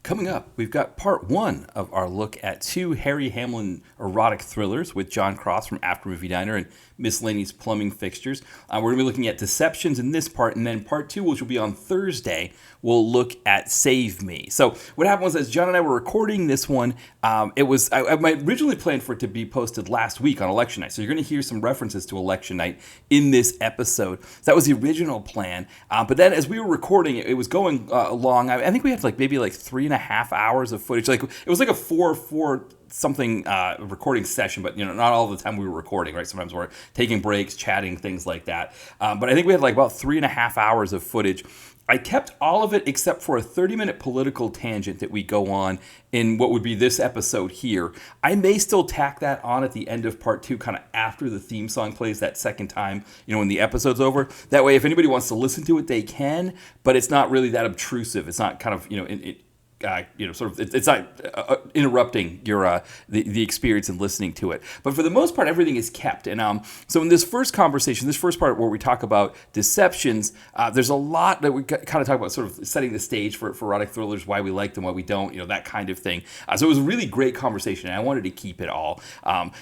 Coming up, we've got part one of our look at two Harry Hamlin erotic thrillers with John Cross from After Movie Diner and Miscellaneous Plumbing Fixtures. We're going to be looking at Deceptions in this part, and then part two, which will be on Thursday, we'll look at Save Me. So what happened was, as John and I were recording this one, I originally planned for it to be posted last week on election night. So you're going to hear some references to election night in this episode. So that was the original plan. But then as we were recording, it was going along. I think we had maybe 3.5 hours of footage. It was like a four something recording session, but not all the time we were recording, right? Sometimes we're taking breaks, chatting, things like that. But I think we had about 3.5 hours of footage. I kept all of it except for a 30-minute political tangent that we go on in what would be this episode here. I may still tack that on at the end of part two, kind of after the theme song plays that second time, when the episode's over. That way, if anybody wants to listen to it, they can, but it's not really that obtrusive. It's not kind of, it's not interrupting your the experience in listening to it. But for the most part, everything is kept. And so in this first conversation, this first part where we talk about deceptions, there's a lot that we kind of talk about, sort of setting the stage for erotic thrillers, why we like them, why we don't, that kind of thing. So it was a really great conversation, and I wanted to keep it all.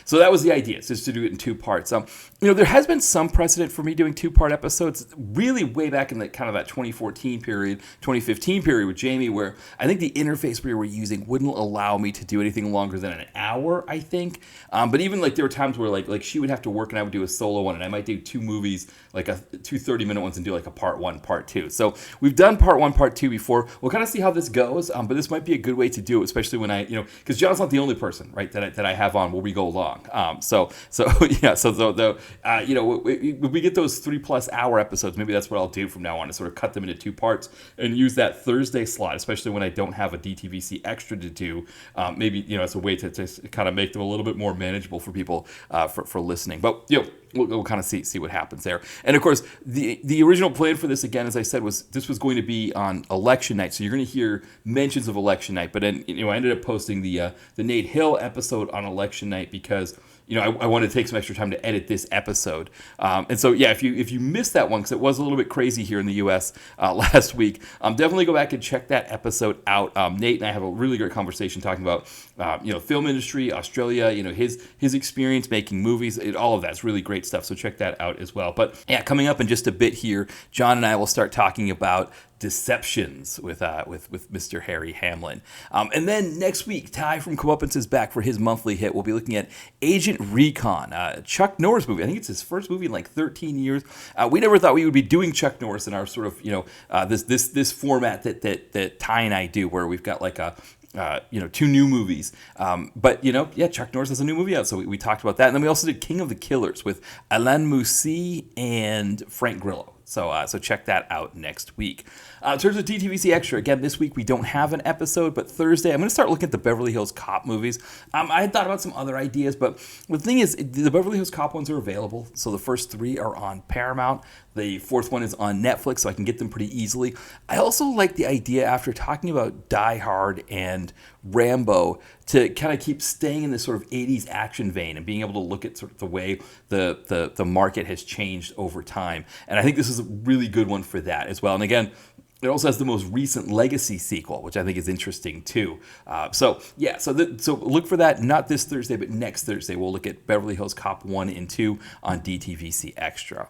So that was the idea, just to do it in two parts. There has been some precedent for me doing two-part episodes, really way back in the kind of that 2014 period, 2015 period with Jamie, where I think the interface we were using wouldn't allow me to do anything longer than an hour, I think. But even there were times where like she would have to work and I would do a solo one, and I might do two movies, two 30-minute ones, and do a part one, part two. So we've done part one, part two before. We'll kind of see how this goes. But this might be a good way to do it, especially when because John's not the only person, right, that I have on where we go long. When we get those 3+ hour episodes, maybe that's what I'll do from now on, is sort of cut them into two parts and use that Thursday slot, especially when I don't have a DTVC extra to do. Maybe as a way to kind of make them a little bit more manageable for people for listening. But we'll kind of see what happens there. And of course, the original plan for this, again, as I said, was this was going to be on election night. So you're going to hear mentions of election night. But then I ended up posting the Nate Hill episode on election night because I wanted to take some extra time to edit this episode. And so, if you missed that one, because it was a little bit crazy here in the U.S. Last week, definitely go back and check that episode out. Nate and I have a really great conversation talking about, film industry, Australia, his experience making movies, all of that's really great stuff. So check that out as well. But coming up in just a bit here, John and I will start talking about Deceptions with Mr. Harry Hamlin. And then next week, Ty from Comeuppance is back for his monthly hit. We'll be looking at Agent Recon, Chuck Norris movie. I think it's his first movie in 13 years. We never thought we would be doing Chuck Norris in our sort of, this format that Ty and I do, where we've got two new movies. But Chuck Norris has a new movie out, so we talked about that. And then we also did King of the Killers with Alain Moussi and Frank Grillo. So check that out next week. In terms of DTVC Extra, again, this week we don't have an episode, but Thursday I'm going to start looking at the Beverly Hills Cop movies. I had thought about some other ideas, but the thing is, the Beverly Hills Cop ones are available. So the first 3 are on Paramount. The fourth one is on Netflix, so I can get them pretty easily. I also like the idea, after talking about Die Hard and Rambo, to kind of keep staying in this sort of 80s action vein and being able to look at sort of the way the market has changed over time. And I think this is a really good one for that as well. And again, it also has the most recent Legacy sequel, which I think is interesting too. So look for that, not this Thursday, but next Thursday. We'll look at Beverly Hills Cop 1 and 2 on DTVC Extra.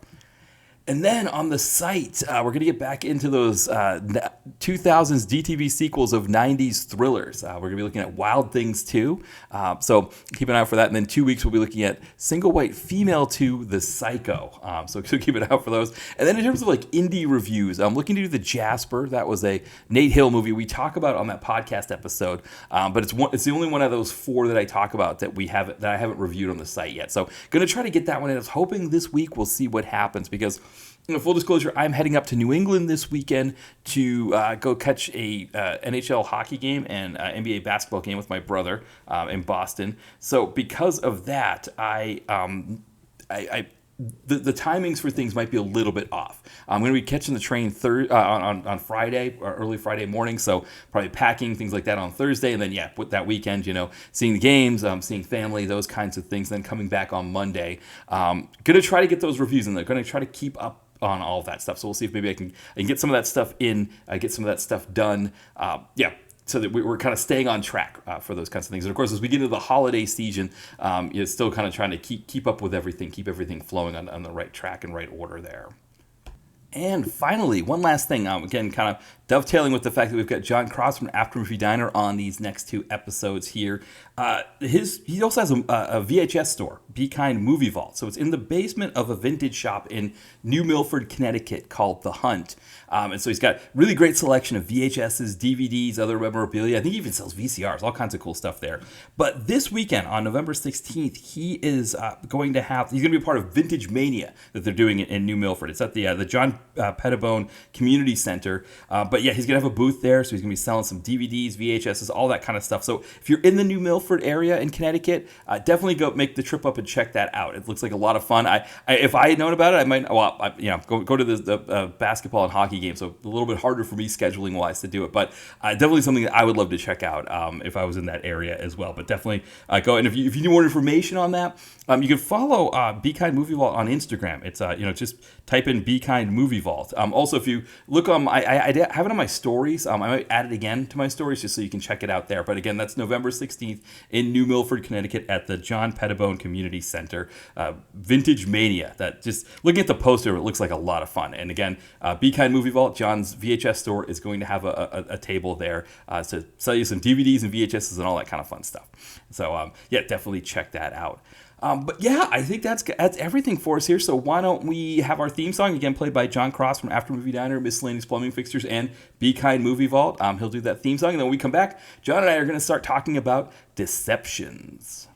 And then on the site, we're going to get back into those 2000s DTV sequels of 90s thrillers. We're going to be looking at Wild Things 2. So keep an eye out for that. And then 2 weeks, we'll be looking at Single White Female 2, The Psycho. So keep an eye out for those. And then in terms of indie reviews, I'm looking to do The Jasper. That was a Nate Hill movie we talk about on that podcast episode. But it's the only one of those 4 that I talk about that I haven't reviewed on the site yet. So going to try to get that one in. I was hoping this week we'll see what happens, because full disclosure, I'm heading up to New England this weekend to go catch a NHL hockey game and NBA basketball game with my brother in Boston. So because of that, the timings for things might be a little bit off. I'm going to be catching the train on Friday, or early Friday morning, so probably packing, things like that on Thursday, and then with that weekend, seeing the games, seeing family, those kinds of things, then coming back on Monday. Going to try to get those reviews in there. Going to try to keep up on all of that stuff. So we'll see if maybe I can get some of that stuff in, get some of that stuff done. so that we're kind of staying on track for those kinds of things. And of course, as we get into the holiday season, you're still kind of trying to keep up with everything, keep everything flowing on the right track and right order there. And finally, one last thing, again, kind of dovetailing with the fact that we've got John Cross from After Movie Diner on these next 2 episodes here. He also has a VHS store, Be Kind Movie Vault. So it's in the basement of a vintage shop in New Milford, Connecticut called The Hunt. And so he's got really great selection of VHSs, DVDs, other memorabilia. I think he even sells VCRs, all kinds of cool stuff there. But this weekend, on November 16th, he is he's going to be a part of Vintage Mania that they're doing in New Milford. It's at the John Pettibone Community Center. But yeah, he's going to have a booth there, so he's going to be selling some DVDs, VHSs, all that kind of stuff. So if you're in the New Milford area in Connecticut, definitely go make the trip up and check that out. It looks like a lot of fun. If I had known about it, I might go to the basketball and hockey game, so a little bit harder for me scheduling wise to do it, but definitely something that I would love to check out if I was in that area as well. But definitely go, and if you need more information on that, you can follow Be Kind Movie Vault on Instagram. It's just type in Be Kind Movie Vault. Also, if you look on, I have it on my stories. I might add it again to my stories just so you can check it out there. But again, that's November 16th in New Milford, Connecticut at the John Pettibone Community Center. Vintage Mania. That, just looking at the poster, it looks like a lot of fun. And again, Be Kind Movie Vault, John's VHS store, is going to have a table there to sell you some DVDs and VHSs and all that kind of fun stuff. So yeah, definitely check that out. But yeah, I think that's everything for us here. So why don't we have our theme song, again played by John Cross from After Movie Diner, Miscellaneous Plumbing Fixtures, and Be Kind Movie Vault. He'll do that theme song, and then when we come back, John and I are going to start talking about deceptions.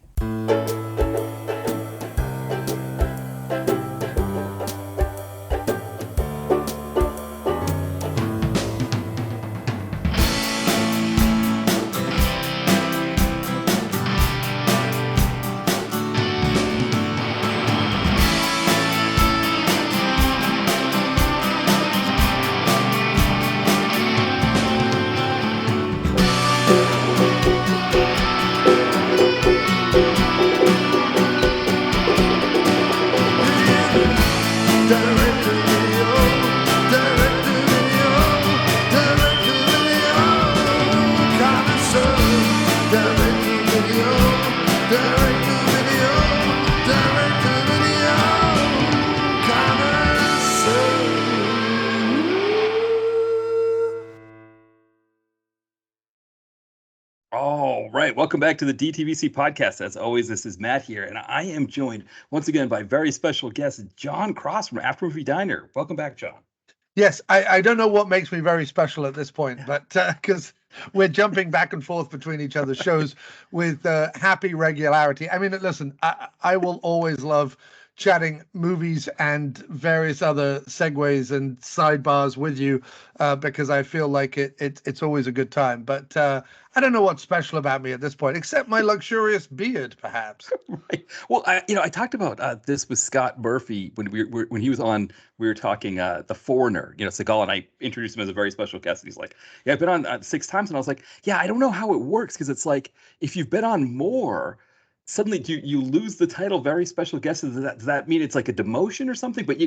All right, welcome back to the DTVC podcast. As always, this is Matt here, and I am joined once again by very special guest, John Cross from After Movie Diner. Welcome back, John. Yes, I don't know what makes me very special at this point, but because we're jumping back and forth between each other's shows with happy regularity. I mean, listen, I will always love chatting movies and various other segues and sidebars with you because I feel like it's always a good time. But I don't know what's special about me at this point, except my luxurious beard, perhaps. Right. Well, I talked about this with Scott Murphy when he was on. We were talking The Foreigner, Seagal, and I introduced him as a very special guest. And he's like, "Yeah, I've been on 6 times," and I was like, "Yeah, I don't know how it works because it's like if you've been on more." Suddenly you lose the title very special guest. Does that mean it's like a demotion or something? But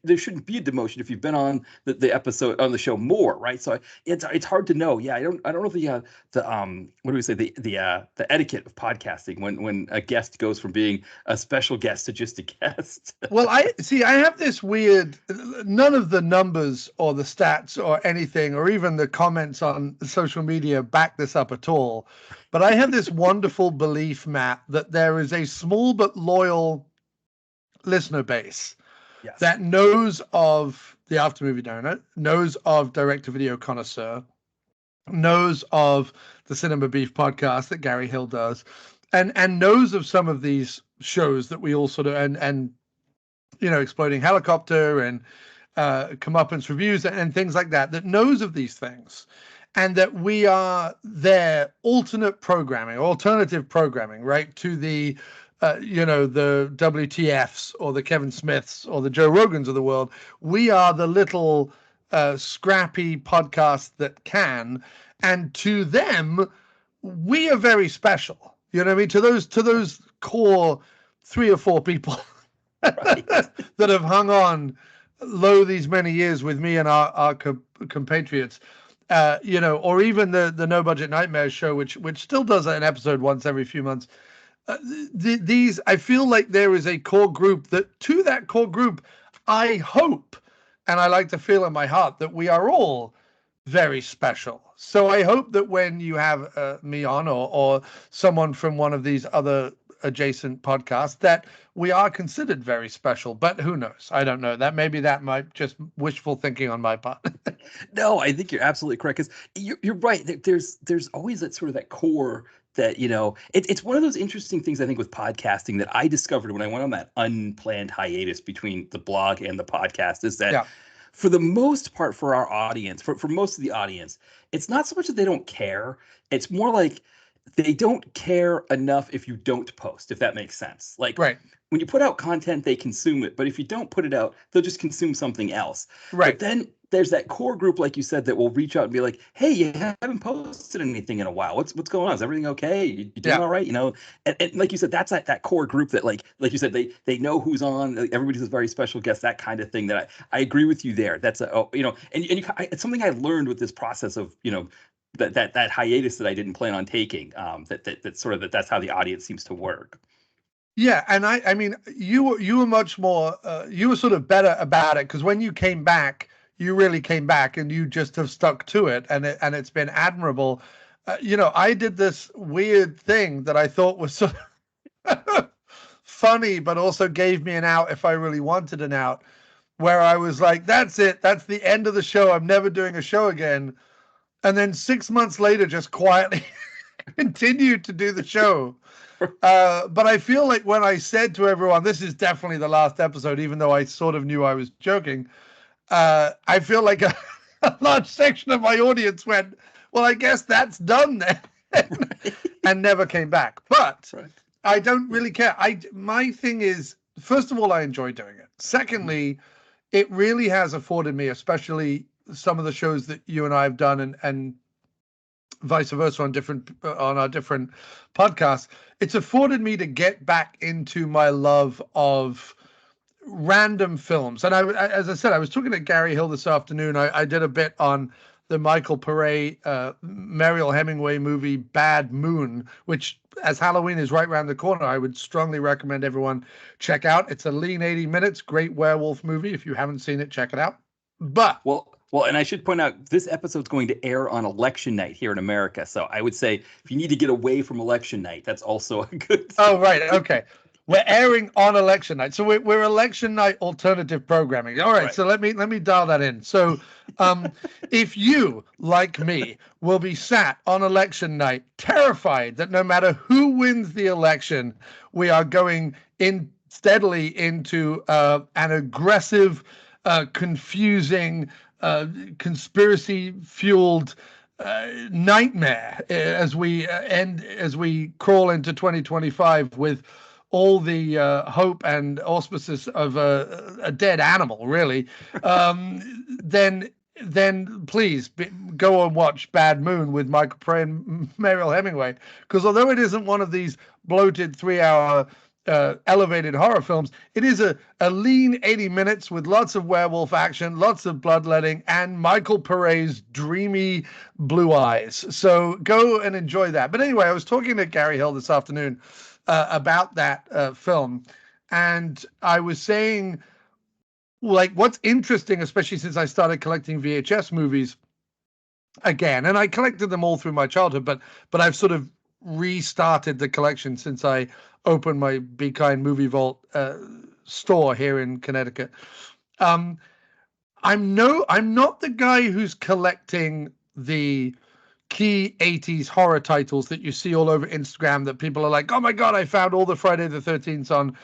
there shouldn't be a demotion if you've been on the episode on the show more, right? So it's hard to know. Yeah, I don't know the what do we say, the etiquette of podcasting when a guest goes from being a special guest to just a guest. Well, I have this weird, none of the numbers or the stats or anything or even the comments on social media back this up at all. But I have this wonderful belief, Matt, that there is a small but loyal listener base that knows of the After Movie Diner, knows of Direct-to-Video Connoisseur, knows of the Cinema Beef podcast that Gary Hill does, and knows of some of these shows that we all sort of, and Exploding Helicopter and Comeuppance Reviews and things like that knows of these things. And that we are their alternative programming, right, to the, the WTFs or the Kevin Smiths or the Joe Rogans of the world. We are the little scrappy podcast that can, and to them, we are very special. You know what I mean? To those core 3 or 4 people that have hung on low these many years with me and our compatriots. or even the No Budget Nightmares show, which still does an episode once every few months. These, I feel like there is a core group to that core group, I hope, and I like to feel in my heart that we are all very special. So I hope that when you have me on or someone from one of these other adjacent podcasts, that we are considered very special. But who knows? I don't know. That might just wishful thinking on my part. No, I think you're absolutely correct, because you're right. There's always that sort of that core that, it's one of those interesting things, I think, with podcasting that I discovered when I went on that unplanned hiatus between the blog and the podcast, is that for the most part, for our audience, for most of the audience, it's not so much that they don't care. It's more like they don't care enough if you don't post, if that makes sense. Like, right. When you put out content, they consume it. But if you don't put it out, they'll just consume something else. Right. But then there's that core group, like you said, that will reach out and be like, hey, you haven't posted anything in a while. What's going on? Is everything okay? You doing all right? And like you said, that's that core group that, like you said, they know who's on. Everybody's a very special guest, that kind of thing. That I agree with you there. That's it's something I learned with this process of, that hiatus that I didn't plan on taking. That's how the audience seems to work. Yeah, and I mean, you were much more, you were sort of better about it, because when you came back, you really came back, and you just have stuck to it, and it's been admirable. I did this weird thing that I thought was sort of funny, but also gave me an out if I really wanted an out, where I was like, that's it, that's the end of the show, I'm never doing a show again. And then 6 months later, just quietly continued to do the show. But I feel like when I said to everyone, this is definitely the last episode, even though I sort of knew I was joking, I feel like a large section of my audience went, well, I guess that's done then, and never came back. But I don't really care. My thing is, first of all, I enjoy doing it. Secondly, it really has afforded me, especially some of the shows that you and I have done, and vice versa on our different podcasts, it's afforded me to get back into my love of random films. And as I said, I was talking to Gary Hill this afternoon. I did a bit on the Michael Pare, Mariel Hemingway movie Bad Moon, which, as Halloween is right around the corner, I would strongly recommend everyone check out. It's a lean 80 minutes, great werewolf movie. If you haven't seen it, check it out. But Well, and I should point out, this episode's going to air on election night here in America. So I would say, if you need to get away from election night, that's also a good thing. Oh, right. Okay. We're airing on election night. So we're election night alternative programming. All right. So let me dial that in. So if you, like me, will be sat on election night terrified that no matter who wins the election, we are going in steadily into an aggressive, confusing, conspiracy-fueled nightmare as we crawl into 2025 with all the hope and auspices of a dead animal, really, then please go and watch Bad Moon with Michael Pare and Mariel Hemingway, because although it isn't one of these bloated 3-hour elevated horror films, it is a lean 80 minutes with lots of werewolf action, lots of bloodletting, and Michael Pare's dreamy blue eyes. So go and enjoy that. But anyway, I was talking to Gary Hill this afternoon about that film, and I was saying, like, what's interesting, especially since I started collecting VHS movies again, and I collected them all through my childhood, but I've sort of restarted the collection since I opened my Be Kind Movie Vault store here in Connecticut. I'm not the guy who's collecting the key 80s horror titles that you see all over Instagram that people are like, oh my God, I found all the Friday the 13th on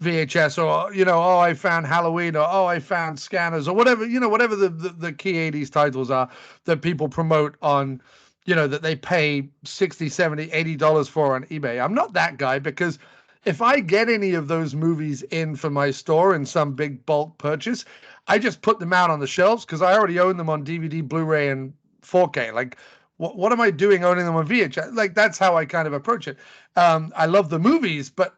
VHS, or, oh, I found Halloween, or, oh, I found Scanners, or whatever, whatever the key 80s titles are that people promote on, that they pay $60, $70, $80 for on eBay. I'm not that guy, because if I get any of those movies in for my store in some big bulk purchase, I just put them out on the shelves because I already own them on DVD, Blu-ray, and 4K. Like, what am I doing owning them on VHS? Like, that's how I kind of approach it. I love the movies, but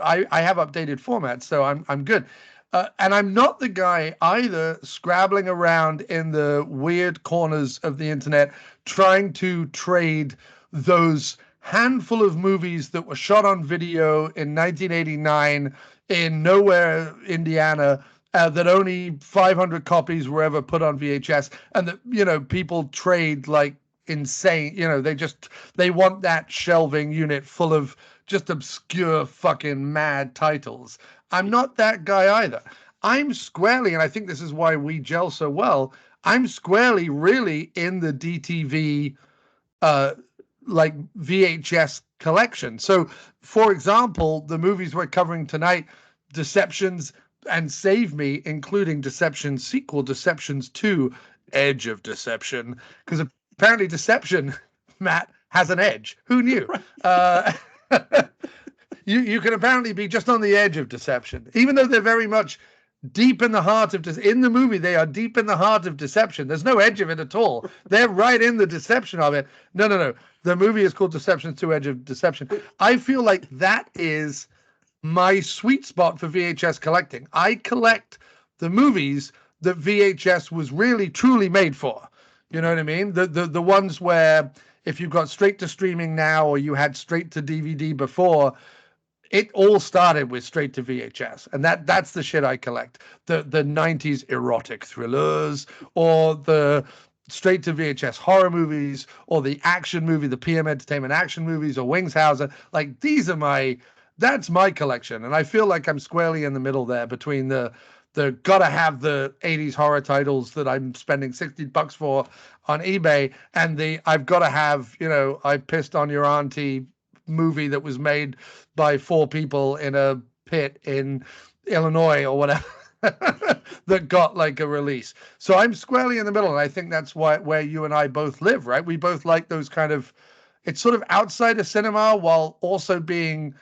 I have updated formats, so I'm good. And I'm not the guy either scrabbling around in the weird corners of the internet trying to trade those handful of movies that were shot on video in 1989 in nowhere, Indiana, that only 500 copies were ever put on VHS, and that, you know, people trade like insane. You know, they want that shelving unit full of just obscure fucking mad titles. I'm not that guy either. I'm squarely, and I think this is why we gel so well, I'm squarely really in the DTV like VHS collection. So, for example, the movies we're covering tonight, Deceptions and Save Me, including Deceptions sequel, Deceptions 2, Edge of Deception, because apparently Deception, Matt, has an edge. Who knew? You can apparently be just on the edge of deception, even though they're very much deep in the heart of in the movie. They are deep in the heart of deception. There's no edge of it at all. They're right in the deception of it. No. The movie is called Deception 2: Edge of Deception. I feel like that is my sweet spot for VHS collecting. I collect the movies that VHS was really truly made for. You know what I mean? The ones where if you got straight to streaming now or you had straight to DVD before, it all started with straight to VHS, and that's the shit I collect. The 90s erotic thrillers, or the straight to VHS horror movies, or the action movie, the PM Entertainment action movies, or Wings Hauser. Like, that's my collection, and I feel like I'm squarely in the middle there between the gotta have the 80s horror titles that I'm spending $60 for on eBay, and the I've gotta have, you know, I pissed on your auntie movie that was made by 4 people in a pit in Illinois or whatever that got like a release. So I'm squarely in the middle, and I think that's where you and I both live, right? We both like those kind of, it's sort of outside of cinema while also being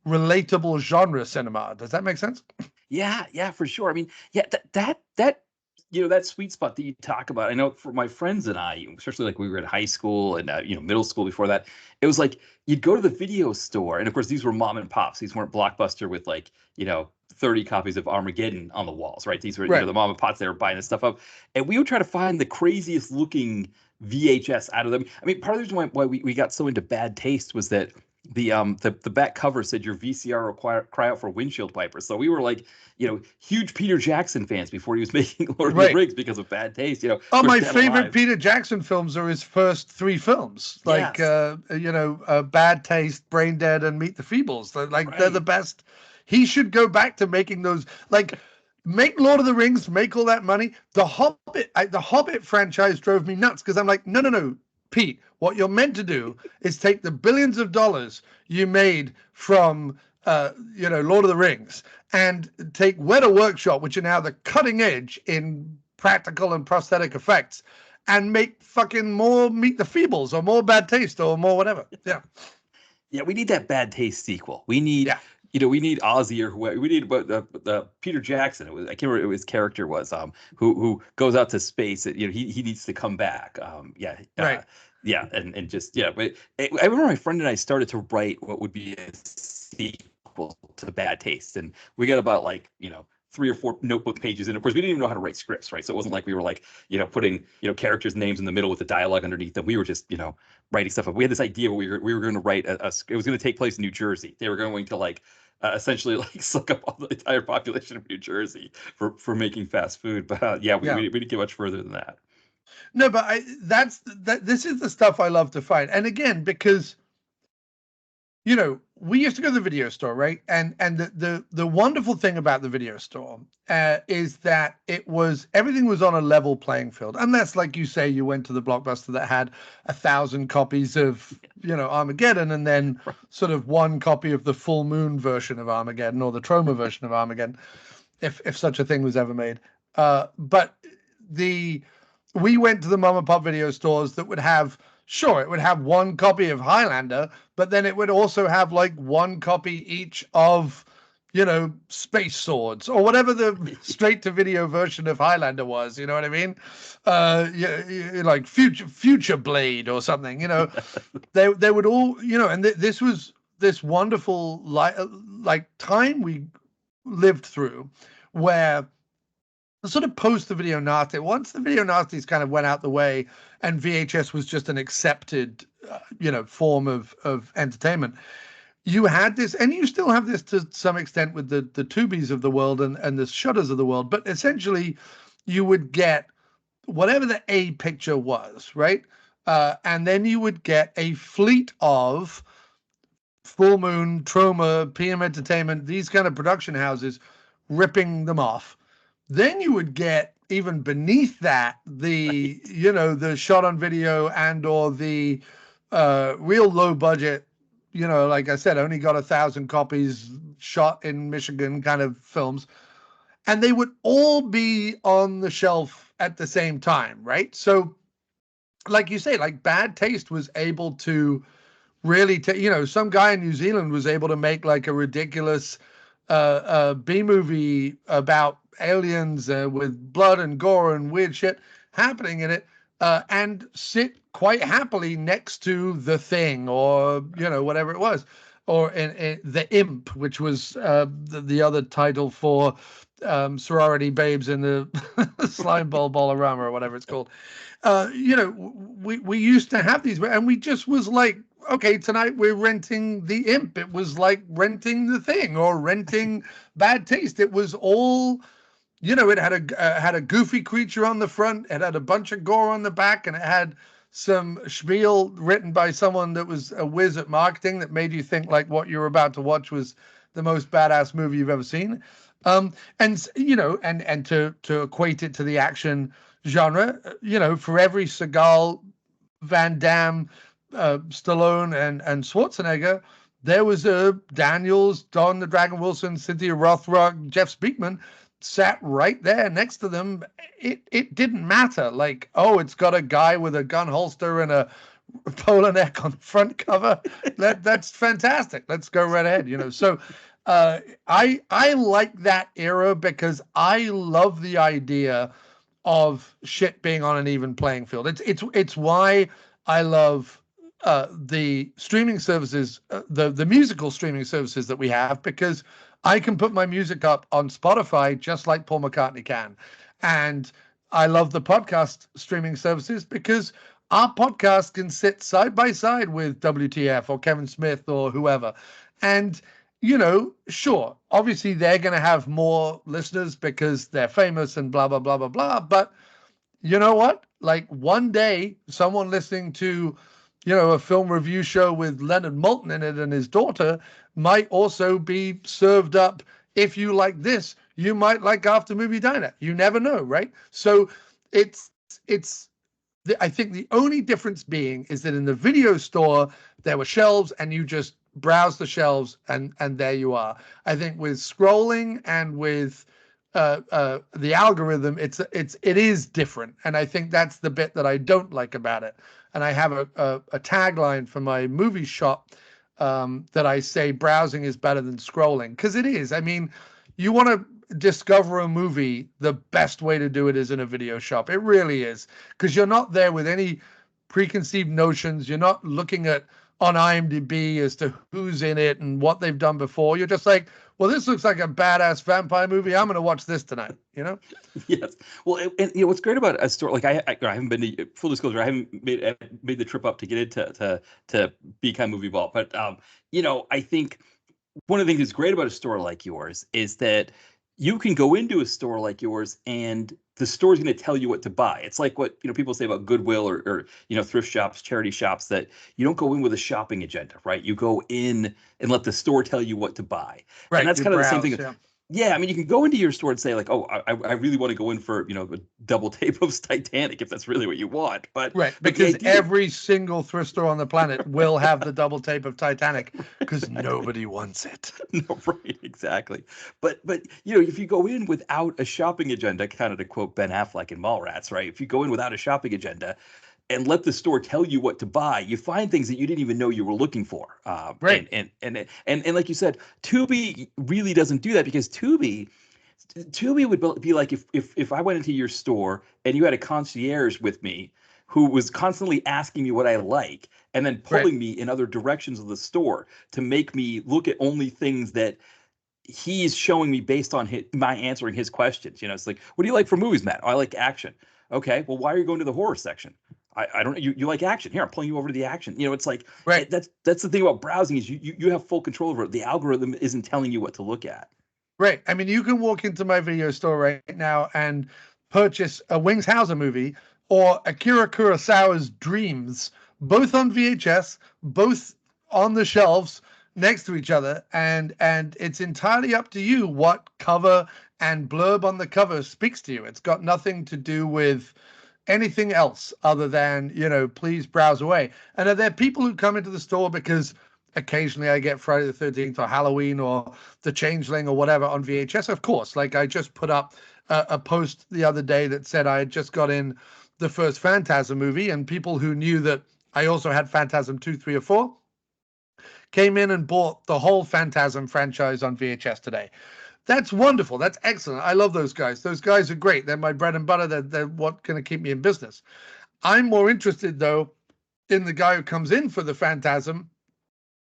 relatable genre cinema. Does that make sense? Yeah, for sure. I mean, yeah, that you know, that sweet spot that you talk about. I know for my friends and I, especially like we were in high school and you know, middle school before that, it was like you'd go to the video store, and of course these were mom and pops. These weren't Blockbuster with like, you know, 30 copies of Armageddon on the walls, right? These were Right. You know, the mom and pops. They were buying this stuff up, and we would try to find the craziest looking VHS out of them. I mean, part of the reason why we got so into bad taste was that the back cover said your VCR will cry out for windshield wipers. So we were like, you know, huge Peter Jackson fans before he was making Lord of the Rings because of bad taste. You know, oh, my favorite Peter Jackson films are his first 3 films, like Yes. you know, Bad Taste, Brain Dead, and Meet the Feebles. They're like they're the Right. best. He should go back to making those. Like, make Lord of the Rings, make all that money. The Hobbit franchise drove me nuts because I'm like, no, Pete, what you're meant to do is take the billions of dollars you made from you know, Lord of the Rings, and take Weta Workshop, which are now the cutting edge in practical and prosthetic effects, and make fucking more Meet the Feebles or more Bad Taste or more whatever. Yeah, we need that bad taste sequel. We need, Yeah. you know, we need Ozzy or whoever. We need the Peter Jackson. It was, I can't remember what his character was. Who goes out to space. You know, he needs to come back. Right. Yeah, and just yeah. But I remember my friend and I started to write what would be a sequel to Bad Taste, and we got about like, you know, 3 or 4 notebook pages, and of course we didn't even know how to write scripts, right? So it wasn't like we were like, you know, putting, you know, characters' names in the middle with the dialogue underneath them. We were just, you know, writing stuff up. We had this idea we were going to write it was going to take place in New Jersey. They were going to like essentially like suck up all the entire population of New Jersey for making fast food. But we didn't get much further than that. No, but this is the stuff I love to find. And again, because, you know, we used to go to the video store, right? And the wonderful thing about the video store is that everything was on a level playing field. Unless, like you say, you went to the Blockbuster that had 1,000 copies of, you know, Armageddon, and then sort of 1 copy of the full moon version of Armageddon, or the Troma version of Armageddon, if such a thing was ever made. But we went to the mom and pop video stores that would have, sure, it would have 1 copy of Highlander, but then it would also have like 1 copy each of, you know, Space Swords or whatever the straight to video version of Highlander was. You know what I mean? Like Future Blade or something. You know, they would all, you know, and this was this wonderful like time we lived through, where sort of post the video nasty, once the video nasties kind of went out the way and VHS was just an accepted, form of entertainment, you had this, and you still have this to some extent with the Tubies of the world and the Shutters of the world, but essentially you would get whatever the A picture was, right? And then you would get a fleet of Full Moon, Troma, PM Entertainment, these kind of production houses ripping them off. Then you would get even beneath that the shot on video and or the real low budget, like I said, only got 1,000 copies shot in Michigan kind of films. And they would all be on the shelf at the same time, right? So like you say, like Bad Taste was able to really some guy in New Zealand was able to make like a ridiculous B movie about aliens with blood and gore and weird shit happening in it, and sit quite happily next to The Thing or whatever it was, or in The Imp, which was the other title for sorority babes in the slime ball bollarama or whatever it's called. We used to have these, and we just was like, okay, tonight we're renting The Imp. It was like renting The Thing or renting Bad Taste. It was all, it had a goofy creature on the front. It had a bunch of gore on the back, and it had some spiel written by someone that was a whiz at marketing that made you think like what you were about to watch was the most badass movie you've ever seen. And to equate it to the action genre, for every Seagal, Van Damme, Stallone and Schwarzenegger, there was a Daniels, Don the Dragon Wilson, Cynthia Rothrock, Jeff Speakman sat right there next to them. It didn't matter. Like, oh, it's got a guy with a gun holster and a polar neck on the front cover. That's fantastic. Let's go right ahead. So I like that era because I love the idea of shit being on an even playing field. It's why I love the streaming services, the musical streaming services that we have, because I can put my music up on Spotify just like Paul McCartney can. And I love the podcast streaming services because our podcast can sit side by side with WTF or Kevin Smith or whoever. And, sure, obviously they're going to have more listeners because they're famous and blah, blah, blah, blah, blah. But you know what? Like one day, someone listening to, a film review show with Leonard Moulton in it and his daughter might also be served up. If you like this, you might like After Movie Diner. You never know, right? So I think the only difference being is that in the video store, there were shelves and you just browse the shelves and there you are. I think with scrolling and with the algorithm, it is different. And I think that's the bit that I don't like about it. And I have a tagline for my movie shop that I say browsing is better than scrolling, because it is. I mean, you want to discover a movie, the best way to do it is in a video shop. It really is, because you're not there with any preconceived notions. You're not looking at on IMDb as to who's in it and what they've done before. You're just like, well, this looks like a badass vampire movie. I'm going to watch this tonight, Yes. Well, and what's great about a store, like I haven't been to, full disclosure, I haven't made the trip up to get into to Be Kind Movie Vault. But, I think one of the things that's great about a store like yours is that you can go into a store like yours and the store is going to tell you what to buy. It's like what people say about Goodwill or thrift shops, charity shops, that you don't go in with a shopping agenda, right? You go in and let the store tell you what to buy. Right. And that's kind of the same thing. Yeah. Yeah, I mean, you can go into your store and say like, oh, I really want to go in for a double tape of Titanic if that's really what you want. But right, because every single thrift store on the planet will have the double tape of Titanic because nobody wants it. No, right, exactly. But if you go in without a shopping agenda, kind of to quote Ben Affleck in Mallrats, right? If you go in without a shopping agenda and let the store tell you what to buy, you find things that you didn't even know you were looking for. Right. And like you said, Tubi really doesn't do that, because Tubi would be like if I went into your store and you had a concierge with me who was constantly asking me what I like and then pulling me in other directions of the store to make me look at only things that he's showing me based on my answering his questions. It's like, what do you like for movies, Matt? Oh, I like action. Okay, well, why are you going to the horror section? I don't. You like action? Here, I'm pulling you over to the action. It's like Right. That's the thing about browsing is you have full control over it. The algorithm isn't telling you what to look at. Right. I mean, you can walk into my video store right now and purchase a Wings Hauser movie or Akira Kurosawa's Dreams, both on VHS, both on the shelves next to each other, and it's entirely up to you what cover and blurb on the cover speaks to you. It's got nothing to do with anything else other than, please browse away. And are there people who come into the store because occasionally I get Friday the 13th or Halloween or The Changeling or whatever on VHS? Of course. Like, I just put up a post the other day that said I had just got in the first Phantasm movie, and people who knew that I also had Phantasm 2, 3, or 4 came in and bought the whole Phantasm franchise on VHS today. That's wonderful. That's excellent. I love those guys. Those guys are great. They're my bread and butter. They're what going to keep me in business. I'm more interested, though, in the guy who comes in for the Phantasm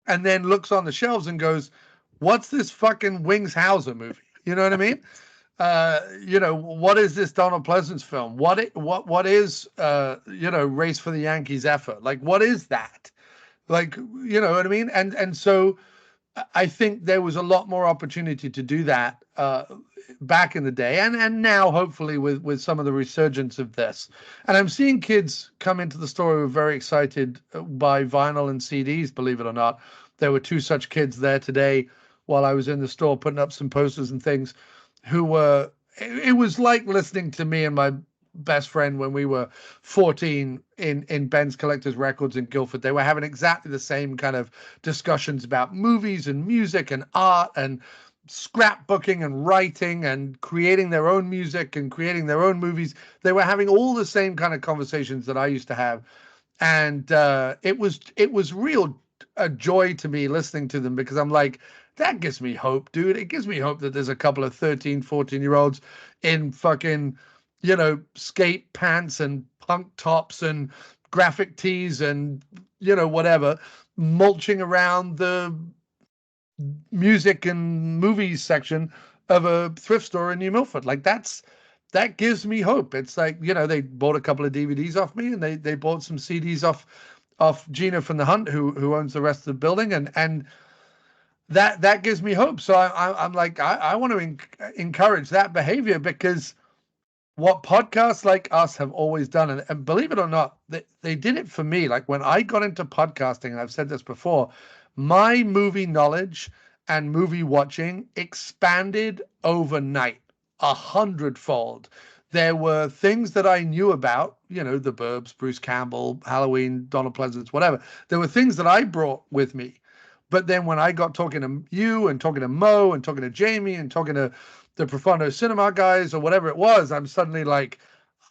and then looks on the shelves and goes, what's this fucking Wings Hauser movie? You know what I mean? What is this Donald Pleasance film? What is, Race for the Yankees effort? Like, what is that? Like, you know what I mean? And so I think there was a lot more opportunity to do that back in the day, and now hopefully with some of the resurgence of this. And I'm seeing kids come into the store who are very excited by vinyl and CDs, believe it or not. There were two such kids there today while I was in the store putting up some posters and things, who were, it was like listening to me and my best friend when we were 14 in Ben's Collector's Records in Guildford. They were having exactly the same kind of discussions about movies and music and art and scrapbooking and writing and creating their own music and creating their own movies. They were having all the same kind of conversations that I used to have. And it was real a joy to me listening to them, because I'm like, that gives me hope, dude. It gives me hope that there's a couple of 13, 14-year-olds in fucking, skate pants and punk tops and graphic tees and, whatever, mulching around the music and movies section of a thrift store in New Milford. Like, that gives me hope. It's like, they bought a couple of DVDs off me, and they bought some CDs off Gina from the Hunt, who owns the rest of the building. And that gives me hope. So I'm like, I want to encourage that behavior, because what podcasts like us have always done, and believe it or not, they did it for me. Like, when I got into podcasting, and I've said this before, my movie knowledge and movie watching expanded overnight 100-fold. There were things that I knew about, The Burbs, Bruce Campbell, Halloween, Donald Pleasance, whatever. There were things that I brought with me. But then when I got talking to you and talking to Mo and talking to Jamie and talking to the Profondo Cinema guys or whatever it was, I'm suddenly like,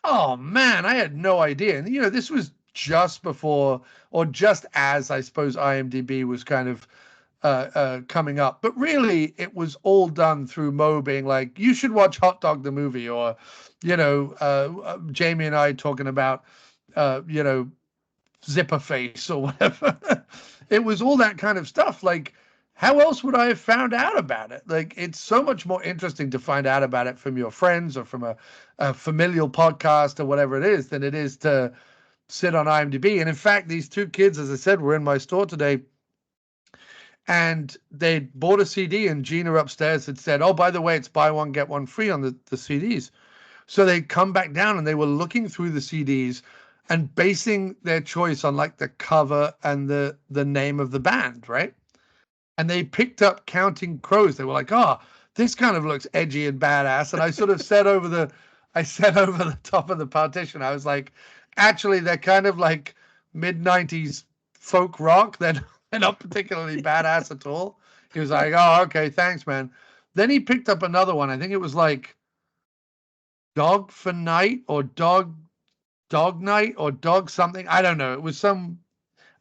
oh man, I had no idea. And this was just before, or just as, I suppose, IMDb was kind of coming up. But really, it was all done through Mo being like, you should watch Hot Dog the movie, or Jamie and I talking about Zipper Face or whatever. It was all that kind of stuff. Like, how else would I have found out about it? Like, it's so much more interesting to find out about it from your friends or from a familial podcast or whatever it is than it is to sit on IMDb. And in fact, these two kids, as I said, were in my store today, and they bought a CD, and Gina upstairs had said, oh, by the way, it's buy one, get one free on the CDs. So they come back down and they were looking through the CDs and basing their choice on like the cover and the name of the band, right? And they picked up Counting Crows. They were like, oh, this kind of looks edgy and badass. And I sort of said over the top of the partition, I was like, actually, they're kind of like mid-90s folk rock. They're not particularly badass at all. He was like, oh, okay, thanks, man. Then he picked up another one. I think it was like Dog for Night or Dog Night or Dog something. I don't know. It was some,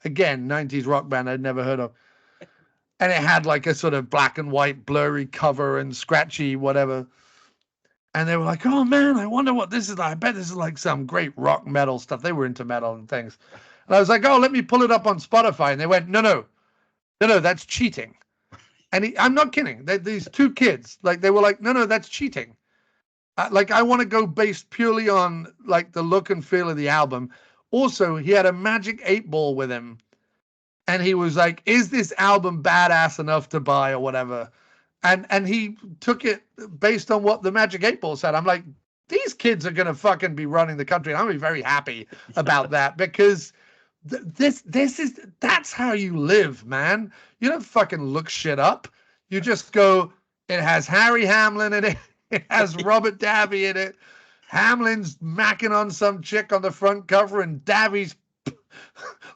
again, 90s rock band I'd never heard of. And it had like a sort of black and white blurry cover and scratchy whatever. And they were like, oh man, I wonder what this is. I bet this is like some great rock metal stuff. They were into metal and things. And I was like, oh, let me pull it up on Spotify. And they went, no, that's cheating. And I'm not kidding. These two kids, like they were like, no, that's cheating. Like I want to go based purely on like the look and feel of the album. Also, he had a Magic 8 Ball with him, and he was like, "Is this album badass enough to buy or whatever?" And he took it based on what the Magic 8 Ball said. I'm like, these kids are gonna fucking be running the country. And I'm gonna be very happy about that because that's how you live, man. You don't fucking look shit up. You just go. It has Harry Hamlin in it. It has Robert Davi in it. Hamlin's macking on some chick on the front cover, and Davi's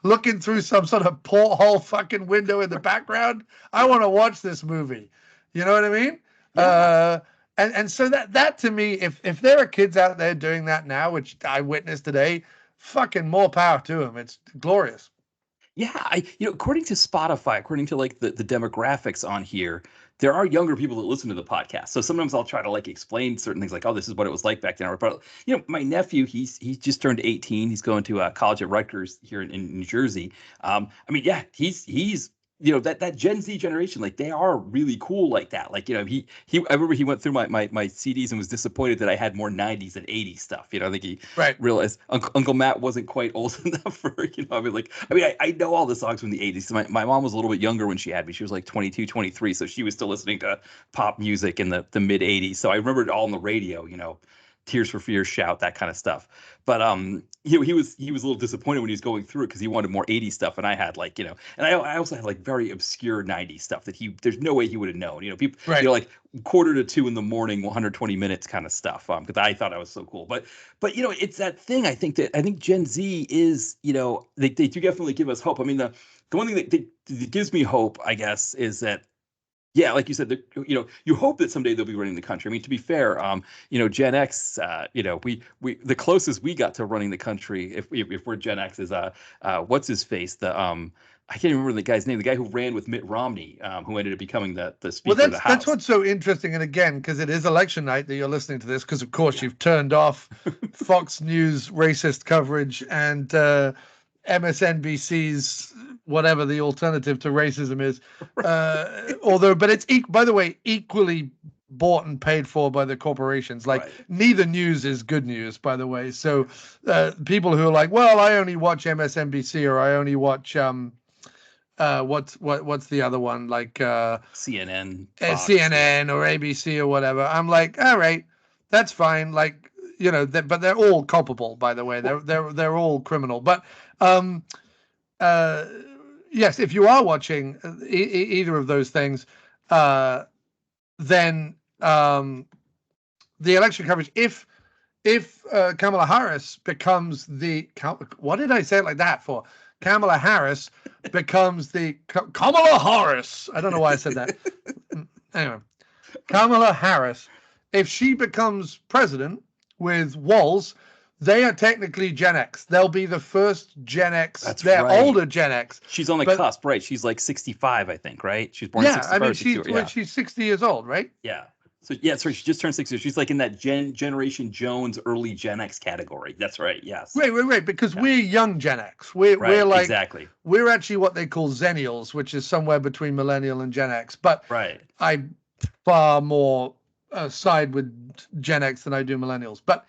looking through some sort of porthole fucking window in the background. I want to watch this movie. You know what I mean? Yeah. And so that to me, if there are kids out there doing that now, which I witnessed today, fucking more power to them. It's glorious. Yeah, according to Spotify, according to like the demographics on here, there are younger people that listen to the podcast. So sometimes I'll try to like explain certain things, like, oh, this is what it was like back then. But my nephew, he's just turned 18. He's going to college at Rutgers here in New Jersey. I mean, yeah, he's that Gen Z generation, like they are really cool like that. Like, I remember he went through my CDs and was disappointed that I had more 90s and 80s stuff. I think he realized Uncle Matt wasn't quite old enough for, I know all the songs from the 80s. So my mom was a little bit younger when she had me. She was like 22, 23. So she was still listening to pop music in the mid 80s. So I remember it all on the radio, Tears for Fears, Shout, that kind of stuff. But he was a little disappointed when he was going through it because he wanted more 80s stuff, and I had and I also had like very obscure 90s stuff that there's no way he would have known. People, like 1:45 in the morning, 120 minutes kind of stuff. Because I thought I was so cool. But it's that thing. I think Gen Z is, they do definitely give us hope. I mean, the one thing that gives me hope, I guess, is that. Yeah, like you said, you hope that someday they'll be running the country. I mean, to be fair, Gen X, we the closest we got to running the country, if we're Gen X, is what's his face, the I can't remember the guy's name, the guy who ran with Mitt Romney, who ended up becoming the Speaker of the House. That's what's so interesting, and again, because it is election night that you're listening to this, because of course you've turned off Fox News racist coverage and MSNBC's whatever the alternative to racism is, but it's by the way equally bought and paid for by the corporations. Like neither news is good news, by the way. So people who are like, well, I only watch MSNBC or I only watch what's the other one, like CNN, CNN or ABC or whatever. I'm like, all right, that's fine. Like but they're all culpable, by the way. They're all criminal, but. Yes, if you are watching either of those things, then the election coverage, if Kamala Harris becomes what did I say it like that for? Kamala Harris becomes Kamala Harris. I don't know why I said that. Anyway, Kamala Harris, if she becomes president with Walz, they are technically Gen X. They'll be the first Gen X. They're older Gen X. She's on the cusp, right? She's like 65, I think, right? She's born in 65. I mean, she's 60 years old, right? Yeah. So sorry, she just turned 60. She's like in that Generation Jones, early Gen X category. That's right. Yes. Right. Because we're young Gen X. We're like exactly. We're actually what they call Zennials, which is somewhere between Millennial and Gen X. But I far more side with Gen X than I do Millennials. But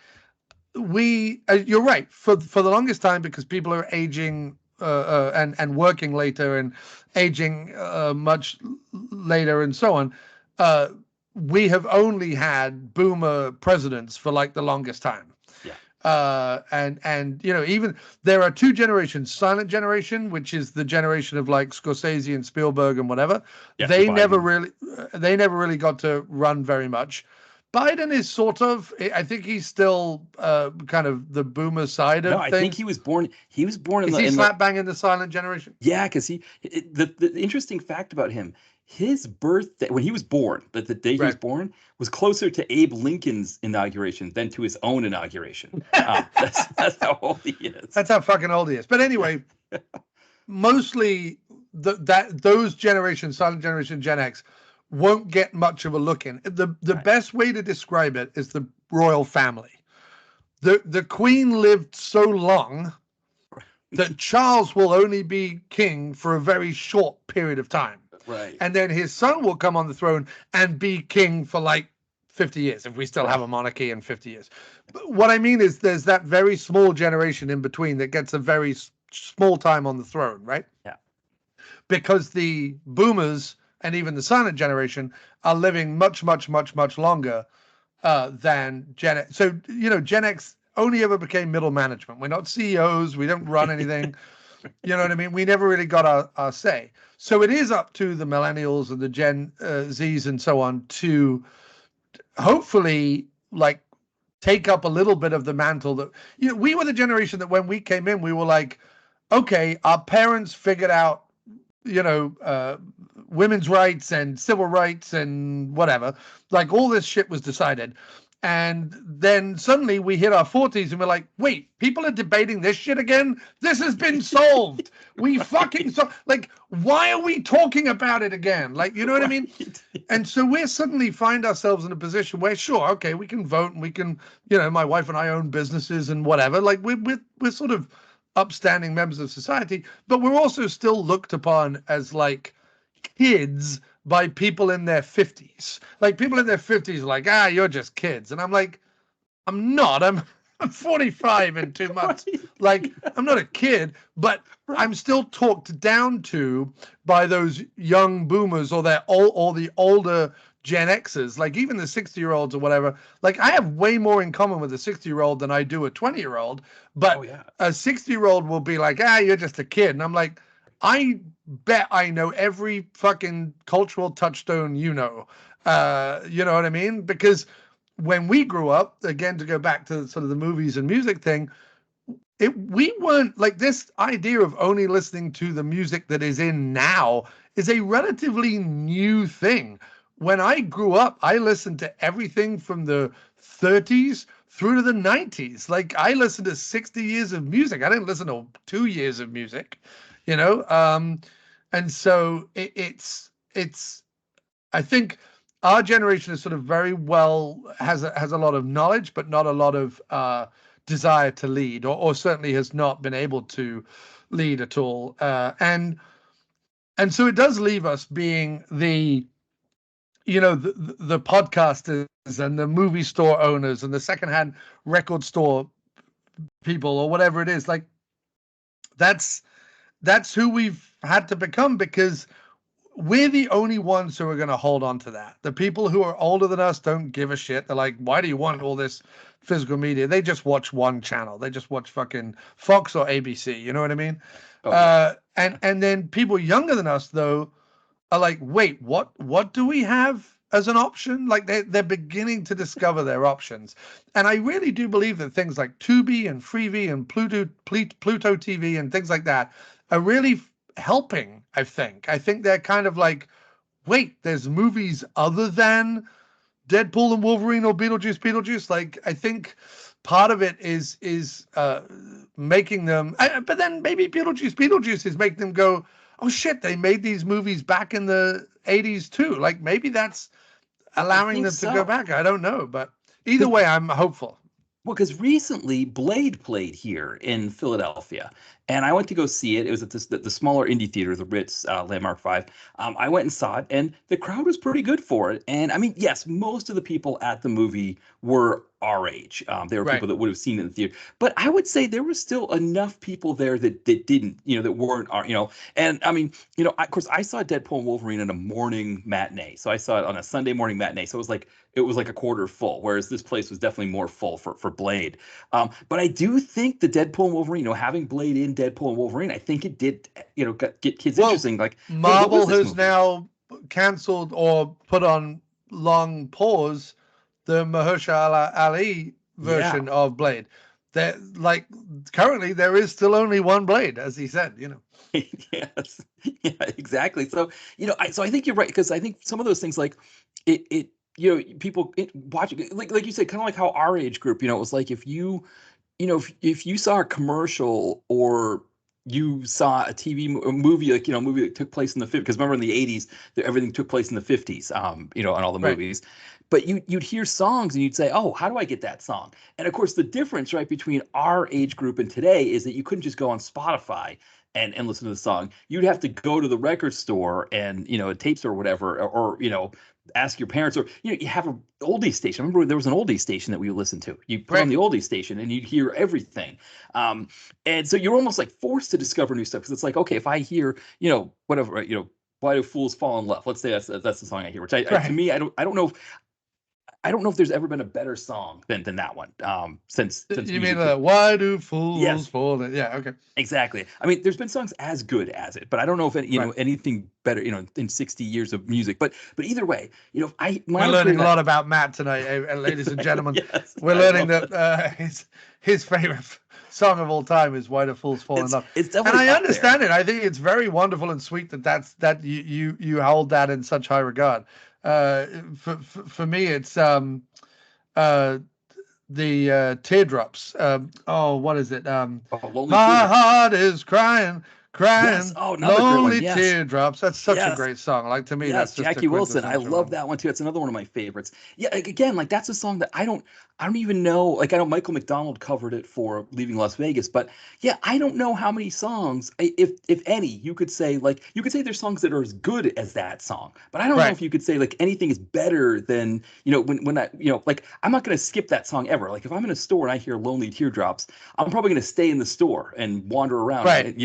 you're right, for the longest time, because people are aging and working later and aging much later and so on, we have only had boomer presidents for like the longest time. And even there are two generations: silent generation, which is the generation of like Scorsese and Spielberg and whatever. They never really got to run very much. Biden is sort of, I think he's still kind of the boomer side of things. I think he was born in Is he slap bang in the silent generation? Yeah, because the interesting fact about him, his birthday, when he was born, the day he was born, was closer to Abe Lincoln's inauguration than to his own inauguration. That's how old he is. That's how fucking old he is. But anyway, mostly those generations, silent generation, Gen X, won't get much of a look in. The best way to describe it is the royal family. The Queen lived so long that Charles will only be king for a very short period of time. Right. And then his son will come on the throne and be king for like 50 years, if we still have a monarchy in 50 years. But what I mean is there's that very small generation in between that gets a very small time on the throne, right? Yeah. Because the boomers and even the silent generation are living much, much, much, much longer than Gen X. So, Gen X only ever became middle management. We're not CEOs. We don't run anything. You know what I mean? We never really got our say. So it is up to the millennials and the Gen Zs and so on to hopefully like take up a little bit of the mantle that, we were the generation that when we came in, we were like, okay, our parents figured out, women's rights and civil rights and whatever, like all this shit was decided. And then suddenly we hit our 40s and we're like, wait, people are debating this shit again? This has been solved. We fucking like, why are we talking about it again? Like, you know what I mean? And so we're suddenly find ourselves in a position where, sure, okay, we can vote and we can, my wife and I own businesses and whatever. Like we're sort of upstanding members of society, but we're also still looked upon as like kids by people in their 50s. Like people in their 50s are like, you're just kids. And I'm like, I'm not. I'm 45 in 2 months. Right. Like, I'm not a kid, but I'm still talked down to by those young boomers or the older Gen Xers, like even the 60-year-olds or whatever. Like, I have way more in common with a 60-year-old than I do a 20-year-old. But a 60-year-old will be like, you're just a kid. And I'm like, I bet I know every fucking cultural touchstone, you know what I mean? Because when we grew up, again, to go back to sort of the movies and music thing, we weren't like this idea of only listening to the music that is in now is a relatively new thing. When I grew up, I listened to everything from the 30s through to the 90s. Like I listened to 60 years of music. I didn't listen to 2 years of music. And so it's I think our generation is sort of very well has a lot of knowledge, but not a lot of desire to lead, or certainly has not been able to lead at all. And so it does leave us being the podcasters and the movie store owners and the secondhand record store people or whatever it is. Like that's who we've had to become, because we're the only ones who are going to hold on to that. The people who are older than us don't give a shit. They're like, why do you want all this physical media? They just watch one channel. They just watch fucking Fox or ABC. You know what I mean? Oh, yeah. And then people younger than us, though, are like, wait, what do we have as an option? Like they're beginning to discover their options. And I really do believe that things like Tubi and Freevee and Pluto TV and things like that are really helping. I think they're kind of like, wait, there's movies other than Deadpool and Wolverine or Beetlejuice. Like I think part of it is making them, but then maybe Beetlejuice is making them go, oh shit, they made these movies back in the 80s too. Like maybe that's allowing them to go back. I don't know, but either way, I'm hopeful. Well, because recently Blade played here in Philadelphia, and I went to go see it. It was at the smaller indie theater, the Ritz Landmark 5. I went and saw it, and the crowd was pretty good for it. And I mean, yes, most of the people at the movie were our age. There were people that would have seen it in the theater, but I would say there was still enough people there that didn't, that weren't our, And I mean, of course, I saw Deadpool and Wolverine in a morning matinee, so I saw it on a Sunday morning matinee. So it was like a quarter full, whereas this place was definitely more full for Blade. But I do think the Deadpool and Wolverine, having Blade in Deadpool and Wolverine, I think it did, get kids interesting. Like Marvel has now canceled or put on long pause the Mahershala Ali version of Blade. That like currently there is still only one Blade, as he said. Yes, yeah, exactly. So I think you're right, because I think some of those things like it people watch like you said, kind of like how our age group, it was like if you saw a commercial or you saw a movie, like, a movie that took place in the 50s, because remember in the 80s, everything took place in the 50s, on all the movies. But you'd hear songs and you'd say, oh, how do I get that song? And of course, the difference, right, between our age group and today is that you couldn't just go on Spotify and listen to the song. You'd have to go to the record store and, a tape store or whatever, or ask your parents, or you have an oldie station. I remember there was an oldie station that we would listen to. You put on the oldie station and you'd hear everything. And so you're almost like forced to discover new stuff, because it's like, okay, if I hear, whatever, Why Do Fools Fall in Love? Let's say that's the song I hear, which to me, I don't know if there's ever been a better song than that one. Since you mean Why Do Fools Fall in? Yeah, okay, exactly. I mean, there's been songs as good as it, but I don't know if anything better, in 60 years of music. But either way, we're learning a lot about Matt tonight, ladies and gentlemen. Yes, we're learning that his favorite song of all time is Why Do Fools Fall in Love. It's definitely, and I understand it. I think it's very wonderful and sweet that you hold that in such high regard. For me, it's the Teardrops. What is it? My heart is crying. Yes. Oh, another Lonely good one. Yes. Teardrops. That's such a great song. Like, to me, that's just Jackie Wilson. I love that one too. It's another one of my favorites. Yeah, again, like that's a song that I don't even know. Like, I know Michael McDonald covered it for Leaving Las Vegas, but yeah, I don't know how many songs, if any, you could say there's songs that are as good as that song, but I don't know if you could say like anything is better than, when I, like, I'm not going to skip that song ever. Like, if I'm in a store and I hear Lonely Teardrops, I'm probably going to stay in the store and wander around. Right.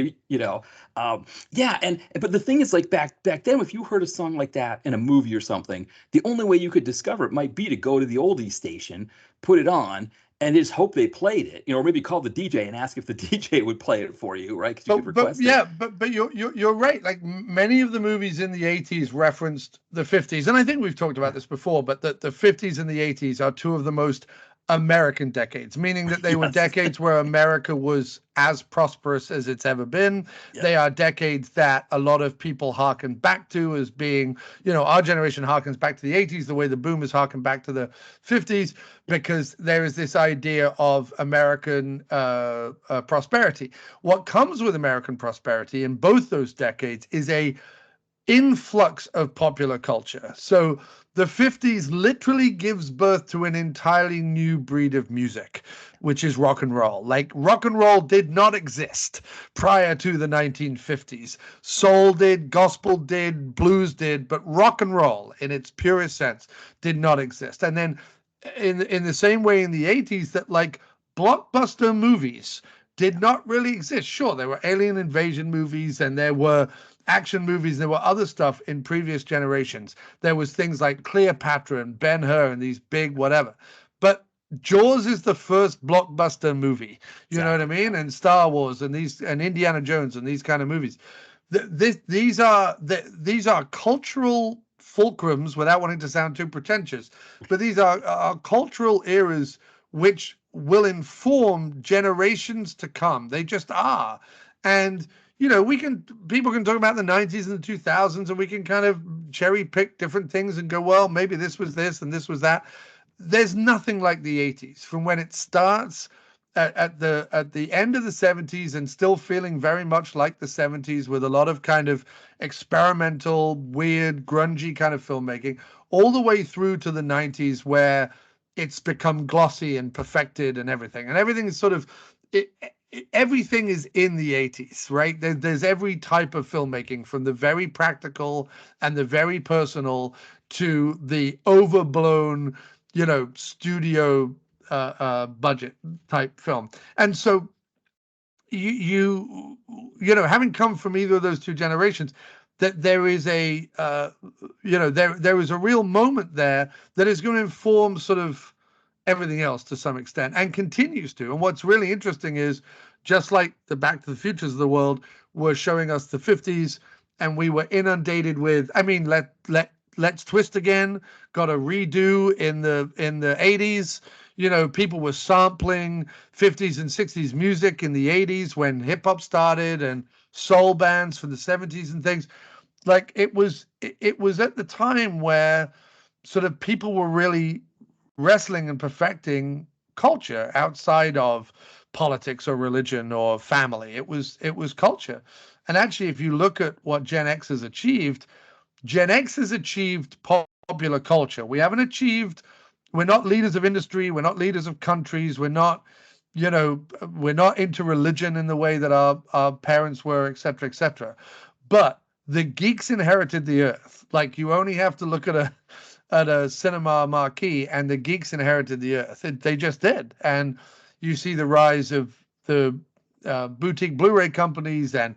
But the thing is, like, back then, if you heard a song like that in a movie or something, the only way you could discover it might be to go to the oldie station, put it on, and just hope they played it, or maybe call the DJ and ask if the DJ would play it for you, right? Because you could request it. But you're right. Like, many of the movies in the 80s referenced the 50s, and I think we've talked about this before, but the 50s and the 80s are two of the most American decades, meaning that they were decades where America was as prosperous as it's ever been. They are decades that a lot of people harken back to as being, our generation harkens back to the 80s the way the boomers harken back to the 50s, because there is this idea of American prosperity. What comes with American prosperity in both those decades is a influx of popular culture. So the 50s literally gives birth to an entirely new breed of music, which is rock and roll. Like, rock and roll did not exist prior to the 1950s. Soul did, gospel did, blues did, but rock and roll in its purest sense did not exist. And then in the same way in the 80s, that like blockbuster movies did not really exist. Sure, there were alien invasion movies and there were action movies. There were other stuff in previous generations. There was things like Cleopatra and Ben-Hur and these big whatever. But Jaws is the first blockbuster movie. You know what I mean? And Star Wars and Indiana Jones and these kind of movies. These are cultural fulcrums, without wanting to sound too pretentious, but these are cultural eras which will inform generations to come. They just are. And people can talk about the 90s and the 2000s, and we can kind of cherry pick different things and go, well, maybe this was this and this was that. There's nothing like the 80s, from when it starts at the end of the 70s and still feeling very much like the 70s, with a lot of kind of experimental, weird, grungy kind of filmmaking, all the way through to the 90s, where it's become glossy and perfected and everything. And everything is sort of everything is in the 80s, right? There's every type of filmmaking, from the very practical and the very personal to the overblown, studio budget type film. And so you having come from either of those two generations, that there is a there is a real moment there that is going to inform sort of everything else to some extent, and continues to. And what's really interesting is, just like the Back to the Futures of the world were showing us the 50s, and we were inundated with, Let's Twist Again got a redo in the 80s. People were sampling 50s and 60s music in the 80s when hip hop started, and soul bands from the 70s and things. Like, it was at the time where sort of people were really wrestling and perfecting culture outside of politics or religion or family. It was culture. And actually, if you look at what Gen X has achieved popular culture. We're not leaders of industry, we're not leaders of countries, we're not you know, we're not into religion in the way that our parents were, et cetera, et cetera. But the geeks inherited the earth. Like, you only have to look at a cinema marquee, and the geeks inherited the earth. They just did. And you see the rise of the boutique Blu-ray companies, and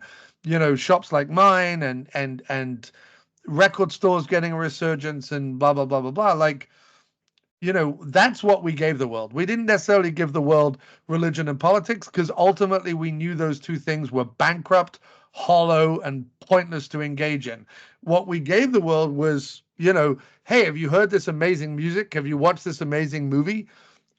shops like mine, and record stores getting a resurgence, and blah blah blah blah blah. Like, that's what we gave the world. We didn't necessarily give the world religion and politics, because ultimately we knew those two things were bankrupt, hollow, and pointless to engage in. What we gave the world was, hey, have you heard this amazing music? Have you watched this amazing movie?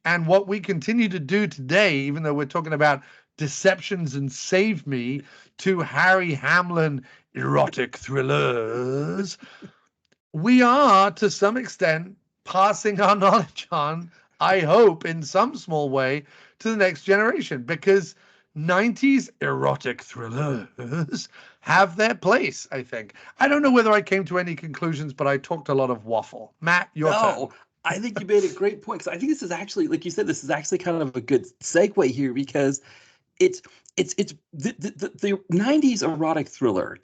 And what we continue to do today, even though we're talking about Deceptions and Save Me, to Harry Hamlin erotic thrillers, we are, to some extent, passing our knowledge on, I hope, in some small way, to the next generation, because 90s erotic thrillers have their place, I think. I don't know whether I came to any conclusions, but I talked a lot of waffle. Matt, your turn. I think you made a great point, because I think this is actually, like you said, this is actually kind of a good segue here, because it's the 90s erotic thriller,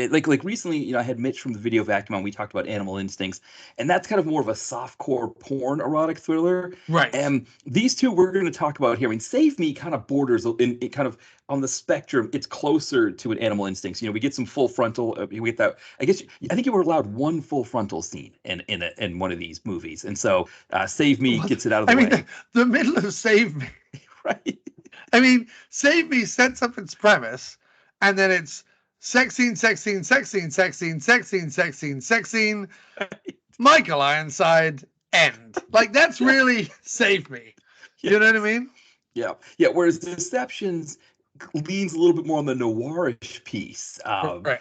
like recently, I had Mitch from the Video Vacuum on. We talked about Animal Instincts, and that's kind of more of a softcore porn erotic thriller. Right. And these two we're going to talk about here. I mean, Save Me kind of borders in it, kind of on the spectrum. It's closer to an Animal Instincts. We get some full frontal. We get that. I think you were allowed one full frontal scene in one of these movies, and so Save Me gets it out of the way. The middle of Save Me, right? I mean, Save Me sets up its premise, and then it's sex scene, sex scene, sex scene, sex scene, sex scene, sex scene, sex scene. Michael Ironside, end. Like, that's really Save Me. You know what I mean? Yeah. Whereas Deceptions leans a little bit more on the noirish piece. Right.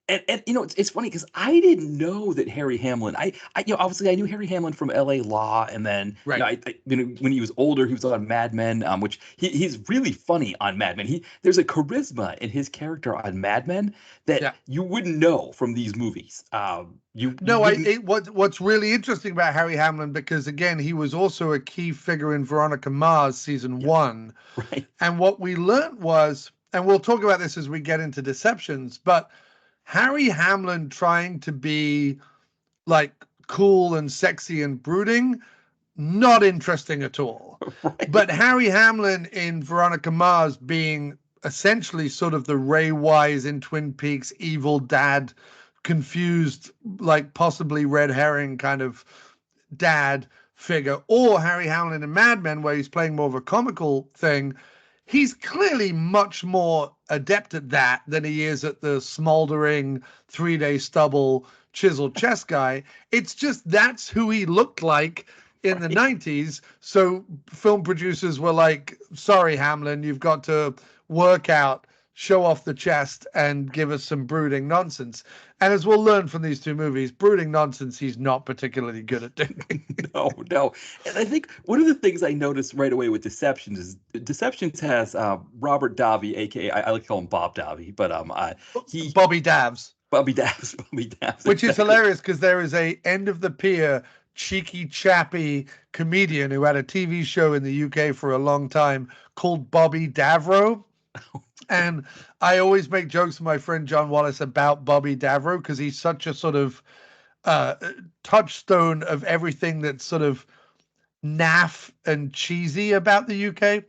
And it's funny, because I didn't know that Harry Hamlin. I obviously I knew Harry Hamlin from L.A. Law, and then right. When he was older, he was on Mad Men, which he's really funny on Mad Men. There's a charisma in his character on Mad Men that you wouldn't know from these movies. What's really interesting about Harry Hamlin, because again, he was also a key figure in Veronica Mars season 1, right? And what we learned was, and we'll talk about this as we get into Deceptions, but Harry Hamlin trying to be like cool and sexy and brooding, not interesting at all. Right. But Harry Hamlin in Veronica Mars being essentially sort of the Ray Wise in Twin Peaks, evil dad, confused, like possibly red herring kind of dad figure, or Harry Hamlin in Mad Men, where he's playing more of a comical thing. He's clearly much more adept at that than he is at the smoldering 3-day stubble chiseled chest guy. It's just that's who he looked like in the 90s. So film producers were like, sorry, Hamlin, you've got to work out, show off the chest, and give us some brooding nonsense. And as we'll learn from these two movies, brooding nonsense he's not particularly good at doing. No. And I think one of the things I noticed right away with Deceptions is Deceptions has Robert Davi, aka I like to call him Bob Davi, but Bobby Davs. Bobby Davs, which is hilarious, because there is a end of the pier cheeky chappy comedian who had a TV show in the UK for a long time called Bobby Davro. And I always make jokes with my friend John Wallace about Bobby Davro, because he's such a sort of touchstone of everything that's sort of naff and cheesy about the UK.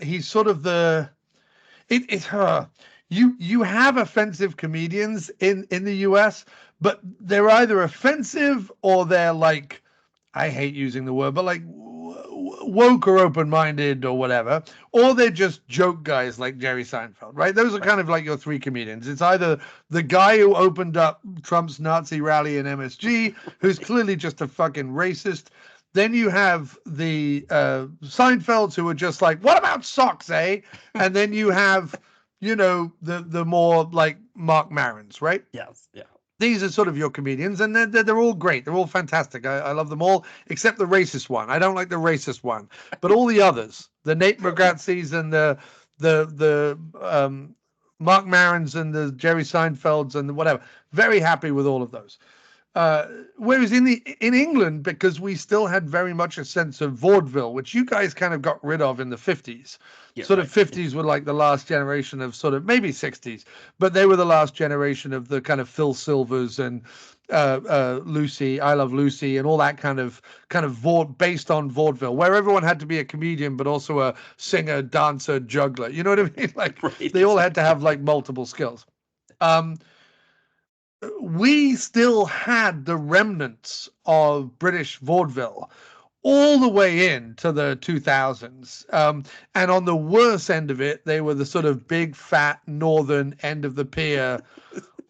He's sort of you have offensive comedians in the US, but they're either offensive or they're like, I hate using the word, but like woke or open-minded or whatever, or they're just joke guys like Jerry Seinfeld, right? Those are kind of like your three comedians. It's either the guy who opened up Trump's Nazi rally in MSG, who's clearly just a fucking racist. Then you have the Seinfelds, who are just like, what about socks, eh? And then you have, the more like Mark Marons, right? Yes, yeah. These are sort of your comedians, and they're all great. They're all fantastic. I love them all, except the racist one. I don't like the racist one, but all the others, the Nate Bargatze's and the Mark Marons and the Jerry Seinfelds and the whatever. Very happy with all of those. Whereas in England, because we still had very much a sense of vaudeville, which you guys kind of got rid of in the 50s. Yeah, Sort of right. 50s were like the last generation of sort of maybe 60s, but they were the last generation of the kind of Phil Silvers and Lucy, I Love Lucy, and all that kind of based on vaudeville, where everyone had to be a comedian, but also a singer, dancer, juggler. You know what I mean? Like Right. they all had to have like multiple skills. Um, we still had the remnants of British vaudeville all the way into the 2000s. And on the worst end of it, they were the sort of big, fat, northern end of the pier,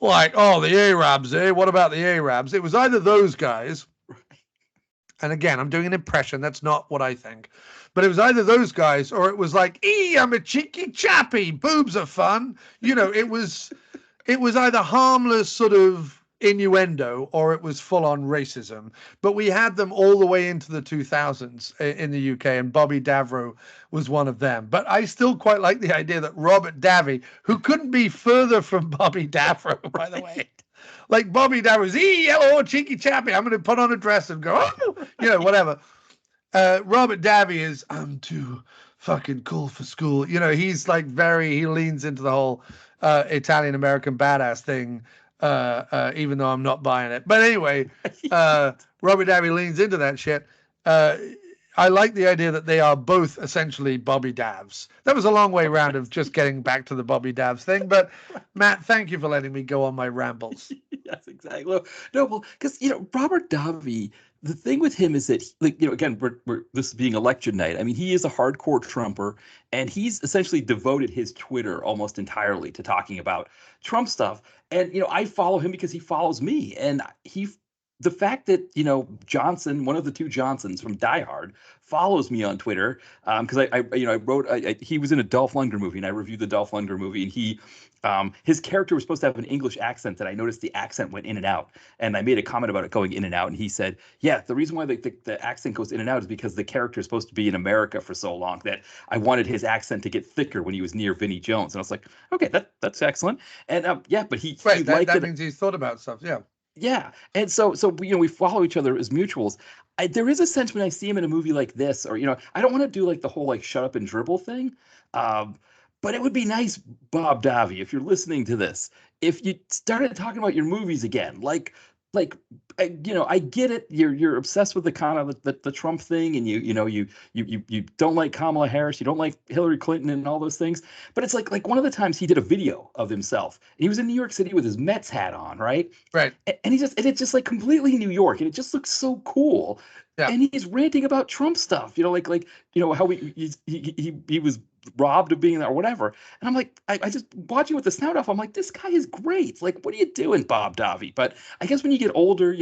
like, oh, the Arabs, eh? What about the Arabs? It was either those guys, and again, I'm doing an impression. That's not what I think. But it was either those guys or it was like, I'm a cheeky chappy. Boobs are fun. It was either harmless sort of innuendo or it was full on racism. But we had them all the way into the 2000s in the UK, and Bobby Davro was one of them. But I still quite like the idea that Robert Davi, who couldn't be further from Bobby Davro, by the way, like Bobby Davro's, hello, cheeky chappy, I'm going to put on a dress and go, oh, whatever. Robert Davi is, I'm too fucking cool for school. He's like he leans into the whole Italian American badass thing, even though I'm not buying it. But anyway, Robert Davi leans into that shit. I like the idea that they are both essentially Bobby Davs. That was a long way round of just getting back to the Bobby Davs thing. But Matt, thank you for letting me go on my rambles. Yes, exactly. Well, because Robert Davi, the thing with him is that again, we're this is being election night. I mean, he is a hardcore Trumper, and he's essentially devoted his Twitter almost entirely to talking about Trump stuff. And I follow him because he follows me, and the fact that Johnson, one of the two Johnsons from Die Hard, follows me on Twitter, because I wrote he was in a Dolph Lundgren movie, and I reviewed the Dolph Lundgren movie, and his character was supposed to have an English accent, and I noticed the accent went in and out, and I made a comment about it going in and out, and he said, yeah, the reason why the accent goes in and out is because the character is supposed to be in America for so long that I wanted his accent to get thicker when he was near Vinnie Jones, and I was like, okay, that's excellent, and but he right, liked that it. means he's thought about stuff, yeah. Yeah, and so we follow each other as mutuals. There is a sense when I see him in a movie like this, or I don't want to do like the whole like shut up and dribble thing, um, but it would be nice, Bob Davi, if you're listening to this, if you started talking about your movies again, like I get it. You're obsessed with the kind of the Trump thing, and you don't like Kamala Harris, you don't like Hillary Clinton, and all those things. But it's like one of the times he did a video of himself. And he was in New York City with his Mets hat on, right? Right. And it's just like completely New York, and it just looks so cool. Yeah. And he's ranting about Trump stuff, like how he was robbed of being there or whatever. And I'm like, I just watching with the snout off. I'm like, this guy is great. Like, what are you doing, Bob Davi? But I guess when you get older,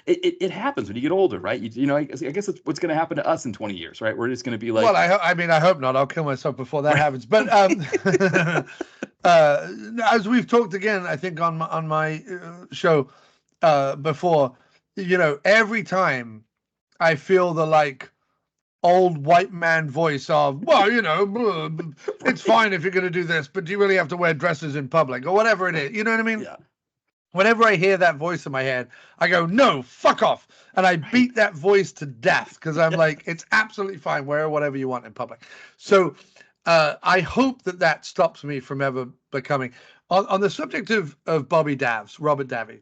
it happens when you get older, right? I guess it's what's going to happen to us in 20 years, right? We're just going to be like, well, I hope not. I'll kill myself before that happens. But as we've talked again, I think on my show before, every time I feel the like old white man voice of, well, it's fine if you're going to do this, but do you really have to wear dresses in public or whatever it is? You know what I mean? yeah. Whenever I hear that voice in my head, I go, no, fuck off. And I beat that voice to death because I'm like, it's absolutely fine. Wear whatever you want in public. So I hope that stops me from ever becoming. On the subject of Bobby Davs, Robert Davi,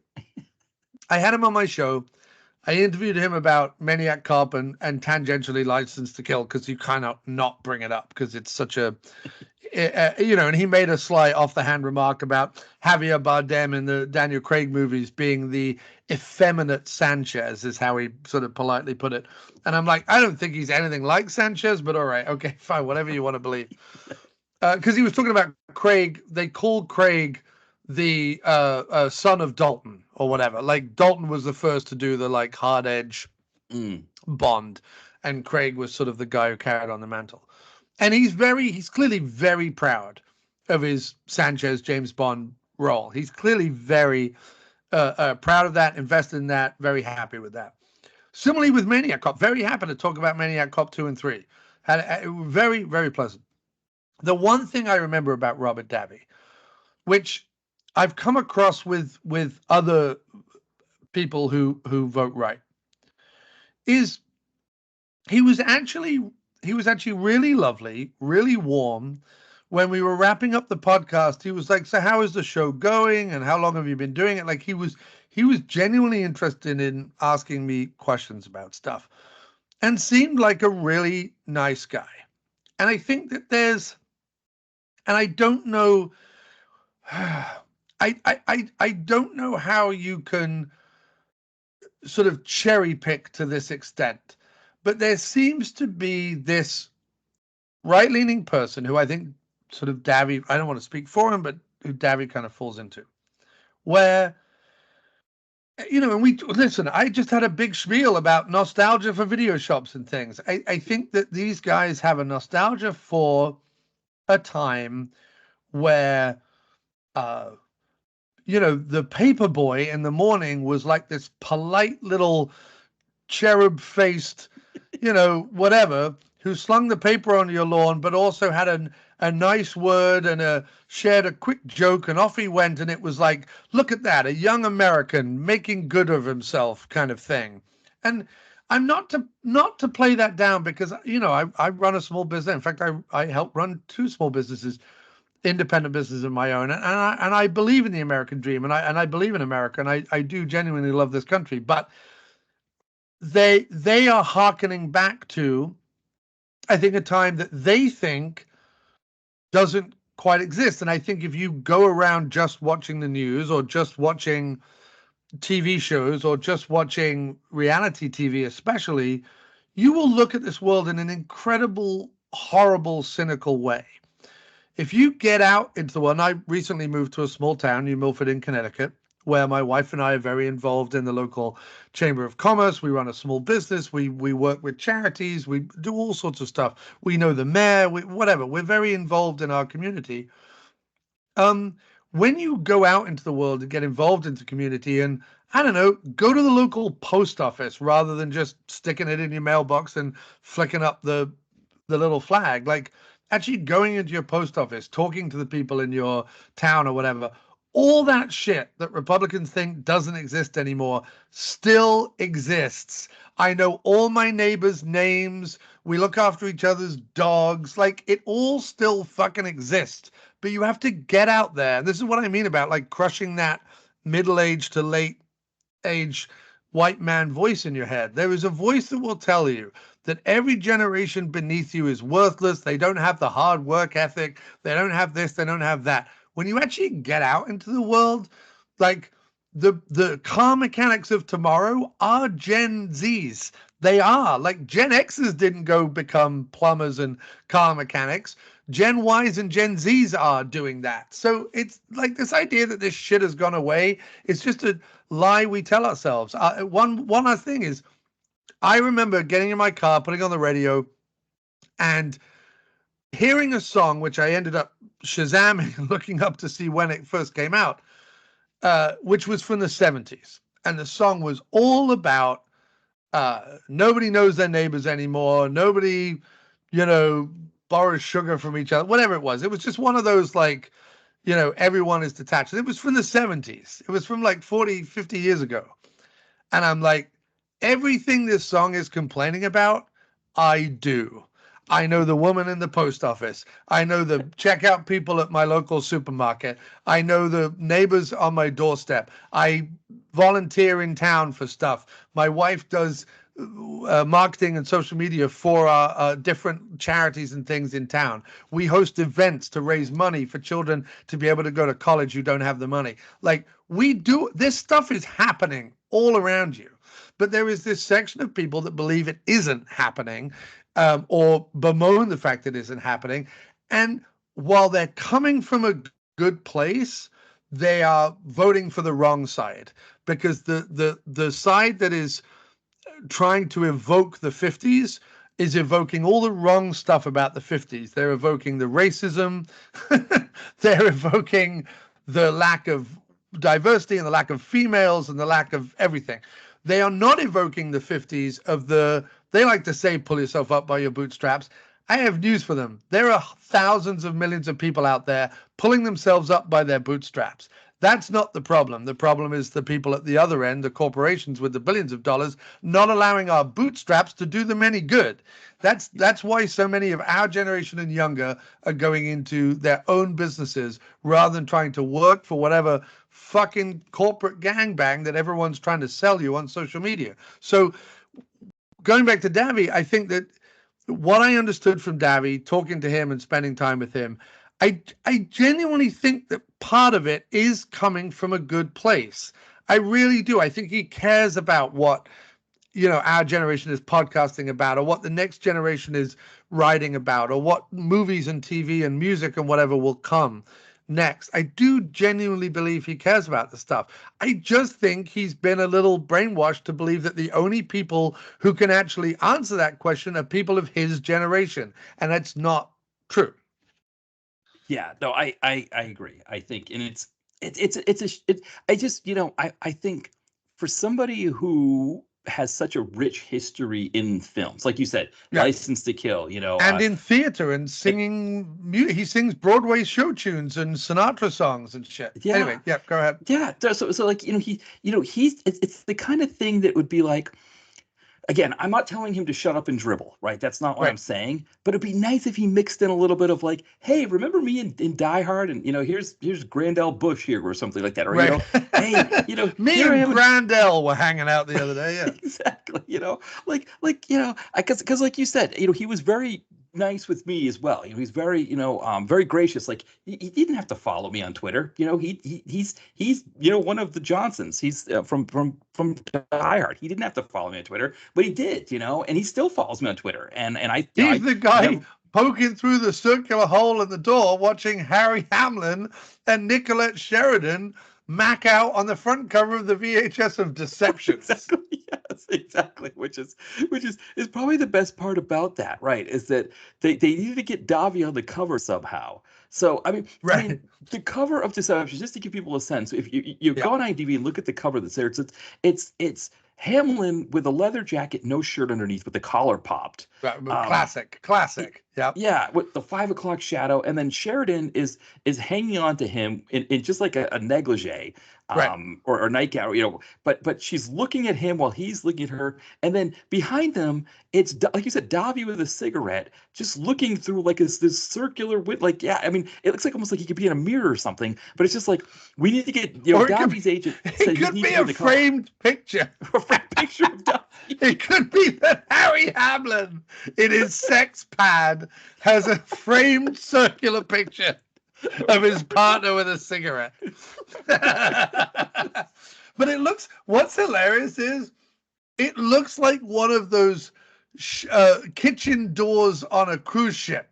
I had him on my show. I interviewed him about Maniac Cop and tangentially License to Kill because you cannot not bring it up because it's such a, and he made a sly off the hand remark about Javier Bardem in the Daniel Craig movies being the effeminate Sanchez is how he sort of politely put it. And I'm like, I don't think he's anything like Sanchez, but all right, okay, fine, whatever you want to believe. Because he was talking about Craig, they called Craig the son of Dalton or whatever. Like Dalton was the first to do the like hard edge Bond, and Craig was sort of the guy who carried on the mantle. And he's clearly very proud of his Sanchez James Bond role. He's clearly very proud of that, invested in that, very happy with that. Similarly with Maniac Cop, very happy to talk about Maniac Cop 2 and 3. Very, very pleasant. The one thing I remember about Robert Davi, which I've come across with other people who vote right, is he was actually really lovely, really warm. When we were wrapping up the podcast, he was like, "So how is the show going? And how long have you been doing it?" Like he was genuinely interested in asking me questions about stuff, and seemed like a really nice guy. And I think that and I don't know, I don't know how you can sort of cherry pick to this extent, but there seems to be this right-leaning person who I think sort of Davi, I don't want to speak for him, but who Davi kind of falls into, where, and we listen, I just had a big spiel about nostalgia for video shops and things. I think that these guys have a nostalgia for a time where, the paper boy in the morning was like this polite little cherub-faced, whatever, who slung the paper on your lawn, but also had a nice word and shared a quick joke, and off he went. And it was like, look at that, a young American making good of himself kind of thing. And I'm not to play that down, because, I run a small business. In fact, I help run two small businesses, independent business of my own, and I believe in the American dream, and I believe in America, and I do genuinely love this country, but they are hearkening back to, I think, a time that they think doesn't quite exist. And I think if you go around just watching the news, or just watching TV shows, or just watching reality TV especially, you will look at this world in an incredible, horrible, cynical way. If you get out into the world, and I recently moved to a small town, New Milford in Connecticut, where my wife and I are very involved in the local chamber of commerce. We run a small business. We work with charities. We do all sorts of stuff. We know the mayor, whatever. We're very involved in our community. When you go out into the world and get involved into community, and I don't know, go to the local post office rather than just sticking it in your mailbox and flicking up the little flag, like actually going into your post office, talking to the people in your town or whatever, all that shit that Republicans think doesn't exist anymore still exists. I know all my neighbors' names. We look after each other's dogs. Like, it all still fucking exists. But you have to get out there. And this is what I mean about like crushing that middle-aged to late-age white man voice in your head. There is a voice that will tell you that every generation beneath you is worthless. They don't have the hard work ethic. They don't have this. They don't have that. When you actually get out into the world, like the car mechanics of tomorrow are Gen Zs. They are. Like, Gen X's didn't go become plumbers and car mechanics. Gen Ys and Gen Zs are doing that. So it's like this idea that this shit has gone away. It's just a lie we tell ourselves. One other thing is, I remember getting in my car, putting on the radio, and hearing a song, which I ended up Shazamming and looking up to see when it first came out, which was from the 70s. And the song was all about nobody knows their neighbors anymore. Nobody, borrows sugar from each other, whatever it was. It was just one of those, like, everyone is detached. It was from the 70s. It was from like 40, 50 years ago. And I'm like, everything this song is complaining about, I do. I know the woman in the post office. I know the checkout people at my local supermarket. I know the neighbors on my doorstep. I volunteer in town for stuff. My wife does marketing and social media for different charities and things in town. We host events to raise money for children to be able to go to college who don't have the money. Like, we do, this stuff is happening all around you. But there is this section of people that believe it isn't happening, or bemoan the fact that it isn't happening. And while they're coming from a good place, they are voting for the wrong side, because the side that is trying to evoke the 50s is evoking all the wrong stuff about the 50s. They're evoking the racism. They're evoking the lack of diversity and the lack of females and the lack of everything. They are not evoking the 50s of they like to say, pull yourself up by your bootstraps. I have news for them. There are thousands of millions of people out there pulling themselves up by their bootstraps. That's not the problem. The problem is the people at the other end, the corporations with the billions of dollars, not allowing our bootstraps to do them any good. That's why so many of our generation and younger are going into their own businesses rather than trying to work for whatever fucking corporate gangbang that everyone's trying to sell you on social media. So going back to Davi, I think that what I understood from Davi, talking to him and spending time with him, I genuinely think that part of it is coming from a good place. I really do. I think he cares about what, our generation is podcasting about, or what the next generation is writing about, or what movies and TV and music and whatever will come next. I do genuinely believe he cares about the stuff. I just think he's been a little brainwashed to believe that the only people who can actually answer that question are people of his generation, and that's not true. Yeah, no, I agree. I think, and I just, I think for somebody who has such a rich history in films, like you said, Yeah. License to Kill, and in theater and singing music. He sings Broadway show tunes and Sinatra songs and shit. Yeah. Anyway, yeah, go ahead. Yeah, so like, it's the kind of thing that would be like, again, I'm not telling him to shut up and dribble, right? That's not what I'm saying. But it'd be nice if he mixed in a little bit of like, hey, remember me in Die Hard? And here's Grandel Bush here or something like that. Or hey, me and Grandel were hanging out the other day. Yeah, exactly. Because like you said, he was very nice with me as well. He's very, very gracious. Like he didn't have to follow me on Twitter. He's one of the Johnsons. He's from Die Hard. He didn't have to follow me on Twitter, but he did, and he still follows me on Twitter. And he's the guy poking through the circular hole in the door, watching Harry Hamlin and Nicollette Sheridan mac out on the front cover of the VHS of Deceptions. Exactly. Yes, exactly. Which is probably the best part about that, right? Is that they needed to get Davi on the cover somehow. So I mean, the cover of Deceptions, just to give people a sense, if you go on IMDb and look at the cover that's there, it's Hamlin with a leather jacket, no shirt underneath, with the collar popped. Classic. Yep. Yeah, with the 5 o'clock shadow, and then Sheridan is hanging on to him in just like a negligee, or nightgown, but she's looking at him while he's looking at her, and then behind them, it's like you said, Davi with a cigarette, just looking through like this circular it looks like almost like he could be in a mirror or something, but it's just like we need to get Davi's agent. It could be a framed picture. A framed picture of Davi. It could be that Harry Hamlin in his sex pad has a framed circular picture of his partner with a cigarette. But what's hilarious is it looks like one of those kitchen doors on a cruise ship.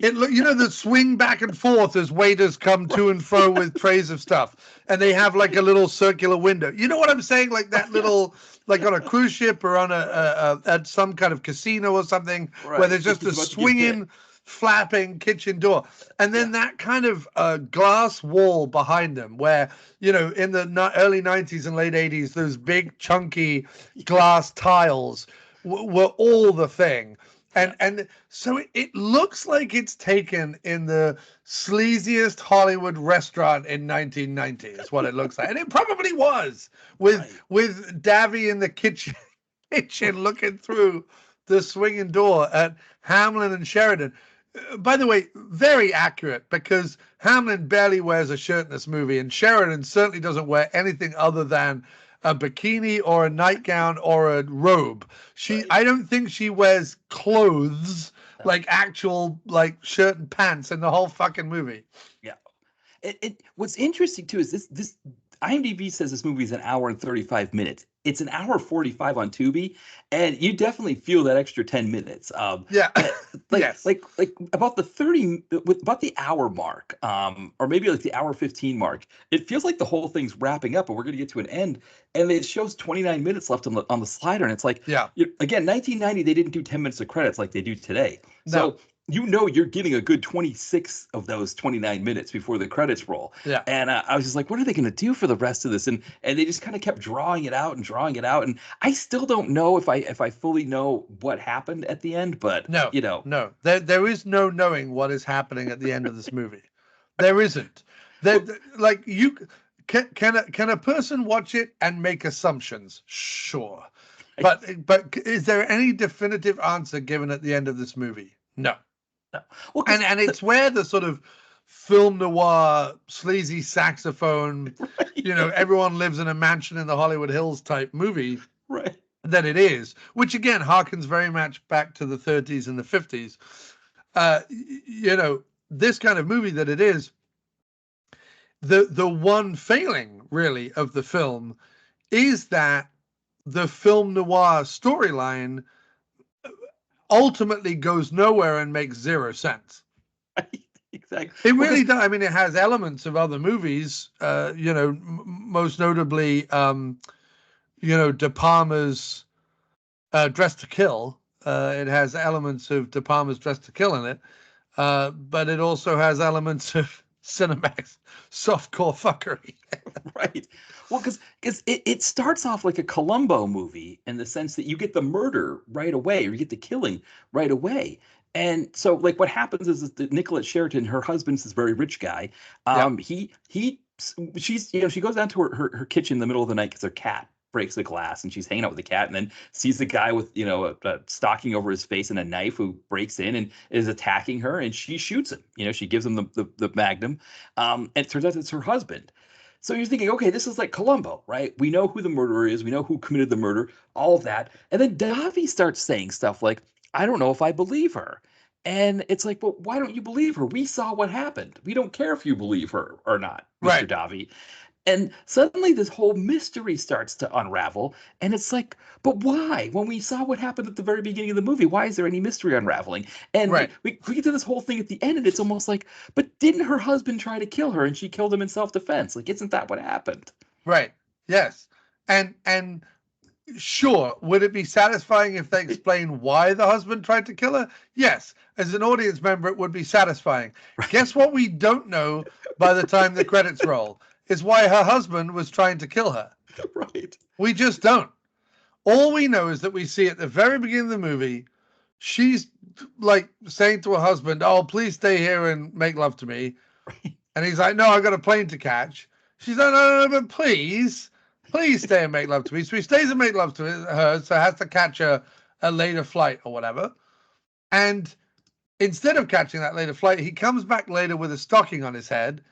That swing back and forth as waiters come to and fro with trays of stuff, and they have like a little circular window. You know what I'm saying? Like that little, like on a cruise ship or on at some kind of casino or something, where there's just a swinging, flapping kitchen door, and then that kind of glass wall behind them, where in the early 90s and late 80s, those big chunky glass tiles were all the thing. And so it looks like it's taken in the sleaziest Hollywood restaurant in 1990 is what it looks like. And it probably was, with Davi in the kitchen looking through the swinging door at Hamlin and Sheridan. By the way, very accurate, because Hamlin barely wears a shirt in this movie, and Sheridan certainly doesn't wear anything other than a bikini or a nightgown or a robe. I don't think she wears clothes, like actual like shirt and pants in the whole fucking movie. Yeah. What's interesting too is this IMDb says this movie is an hour and 35 minutes. It's an hour 45 on Tubi, and you definitely feel that extra 10 minutes. Like about the hour mark, or maybe like the hour 15 mark. It feels like the whole thing's wrapping up, and we're going to get to an end. And it shows 29 minutes left on the slider, and it's like, again, 1990 they didn't do 10 minutes of credits like they do today. No. So you know you're getting a good 26 of those 29 minutes before the credits roll. Yeah. And I was just like, what are they going to do for the rest of this? And they just kind of kept drawing it out and drawing it out. And I still don't know if I fully know what happened at the end, but No, you know, no. There is no knowing what is happening at the end of this movie. There isn't. Like you can a person watch it and make assumptions? Sure. But is there any definitive answer given at the end of this movie? No. no. Well, And it's where the sort of film noir, sleazy saxophone, right, everyone lives in a mansion in the Hollywood Hills type movie right. that it is, which again harkens very much back to the 30s and the 50s. This kind of movie that it is, the one failing really of the film is that the film noir storyline ultimately goes nowhere and makes zero sense. Right. Exactly. It really does. I mean, it has elements of other movies, most notably, De Palma's Dress to Kill. It has elements of De Palma's Dress to Kill in it, but it also has elements of Cinemax softcore fuckery. Right. Well, because it starts off like a Columbo movie in the sense that you get the murder right away, or you get the killing right away. And so, like, what happens is that Nicollette Sheridan, her husband's this very rich guy. Yep. She's, she goes down to her kitchen in the middle of the night because her cat breaks the glass, and she's hanging out with the cat, and then sees the guy with, a stocking over his face and a knife who breaks in and is attacking her, and she shoots him. She gives him the magnum, and it turns out it's her husband. So you're thinking, okay, this is like Columbo, right? We know who the murderer is. We know who committed the murder, all of that. And then Davi starts saying stuff like, I don't know if I believe her. And it's like, well, why don't you believe her? We saw what happened. We don't care if you believe her or not, Mr. Right. Davi. And suddenly this whole mystery starts to unravel. And it's like, but why? When we saw what happened at the very beginning of the movie, why is there any mystery unraveling? And Right. we get to this whole thing at the end, and it's almost like, but didn't her husband try to kill her and she killed him in self-defense? Like, isn't that what happened? Right. Yes. And sure, would it be satisfying if they explain why the husband tried to kill her? Yes. As an audience member, it would be satisfying. Right. Guess what we don't know by the time the credits roll is why her husband was trying to kill her. Right. We just don't. All we know is that we see at the very beginning of the movie, she's like saying to her husband, oh, please stay here and make love to me. Right. And he's like, no, I've got a plane to catch. She's like, no, but please stay and make love to me. So he stays and make love to her, so has to catch a later flight or whatever. And instead of catching that later flight, he comes back later with a stocking on his head.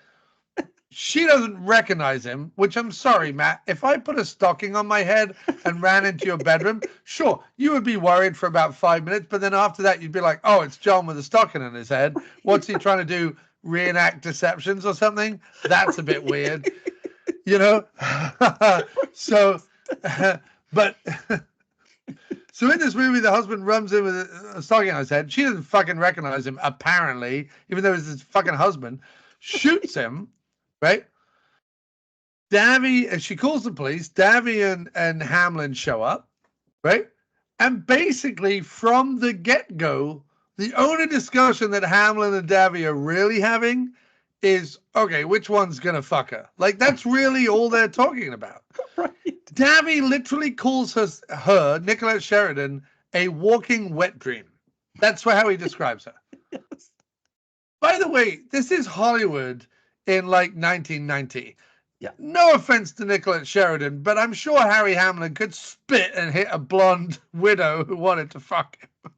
She doesn't recognize him, which I'm sorry, Matt. If I put a stocking on my head and ran into your bedroom, sure, you would be worried for about 5 minutes. But then after that, you'd be like, oh, it's John with a stocking on his head. What's he trying to do? Reenact deceptions or something? That's a bit weird, So, but so in this movie, the husband runs in with a stocking on his head. She doesn't fucking recognize him, apparently, even though it's his fucking husband. Shoots him, right? Davi, and she calls the police. Davi and Hamlin show up, right? And basically, from the get-go, the only discussion that Hamlin and Davi are really having is, okay, which one's gonna fuck her? Like, that's really all they're talking about. Right. Davi literally calls her Nicollette Sheridan, a walking wet dream. That's how he describes her. Yes. By the way, this is Hollywood in like 1990. Yeah. No offense to Nicollette Sheridan, but I'm sure Harry Hamlin could spit and hit a blonde widow who wanted to fuck him.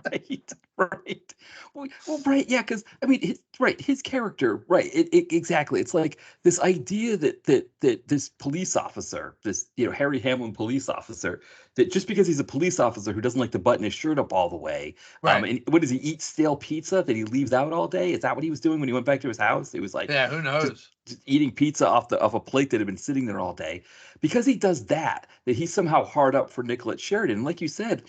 Right. Right. Well, right. Yeah. Because I mean, his character. Right. Exactly. It's like this idea that this police officer, this Harry Hamlin police officer, that just because he's a police officer who doesn't like to button his shirt up all the way, Right. And what does he eat? Stale pizza that he leaves out all day? Is that what he was doing when he went back to his house? It was like, Yeah, who knows? Just eating pizza off a plate that had been sitting there all day. Because he does that he's somehow hard up for Nicollette Sheridan. And like you said,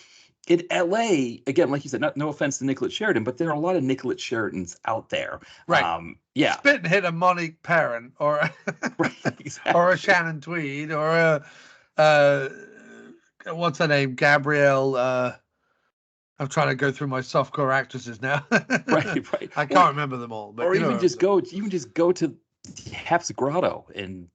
in LA, again, like you said, no offense to Nicollette Sheridan, but there are a lot of Nicollette Sheridans out there. Right. Yeah. Spit and hit a Monique Perrin or Right, exactly. or a Shannon Tweed or a what's her name? Gabrielle I'm trying to go through my softcore actresses now. Right, right. I can't remember them all, but Or you know even what I'm just saying. go to Hap's Grotto in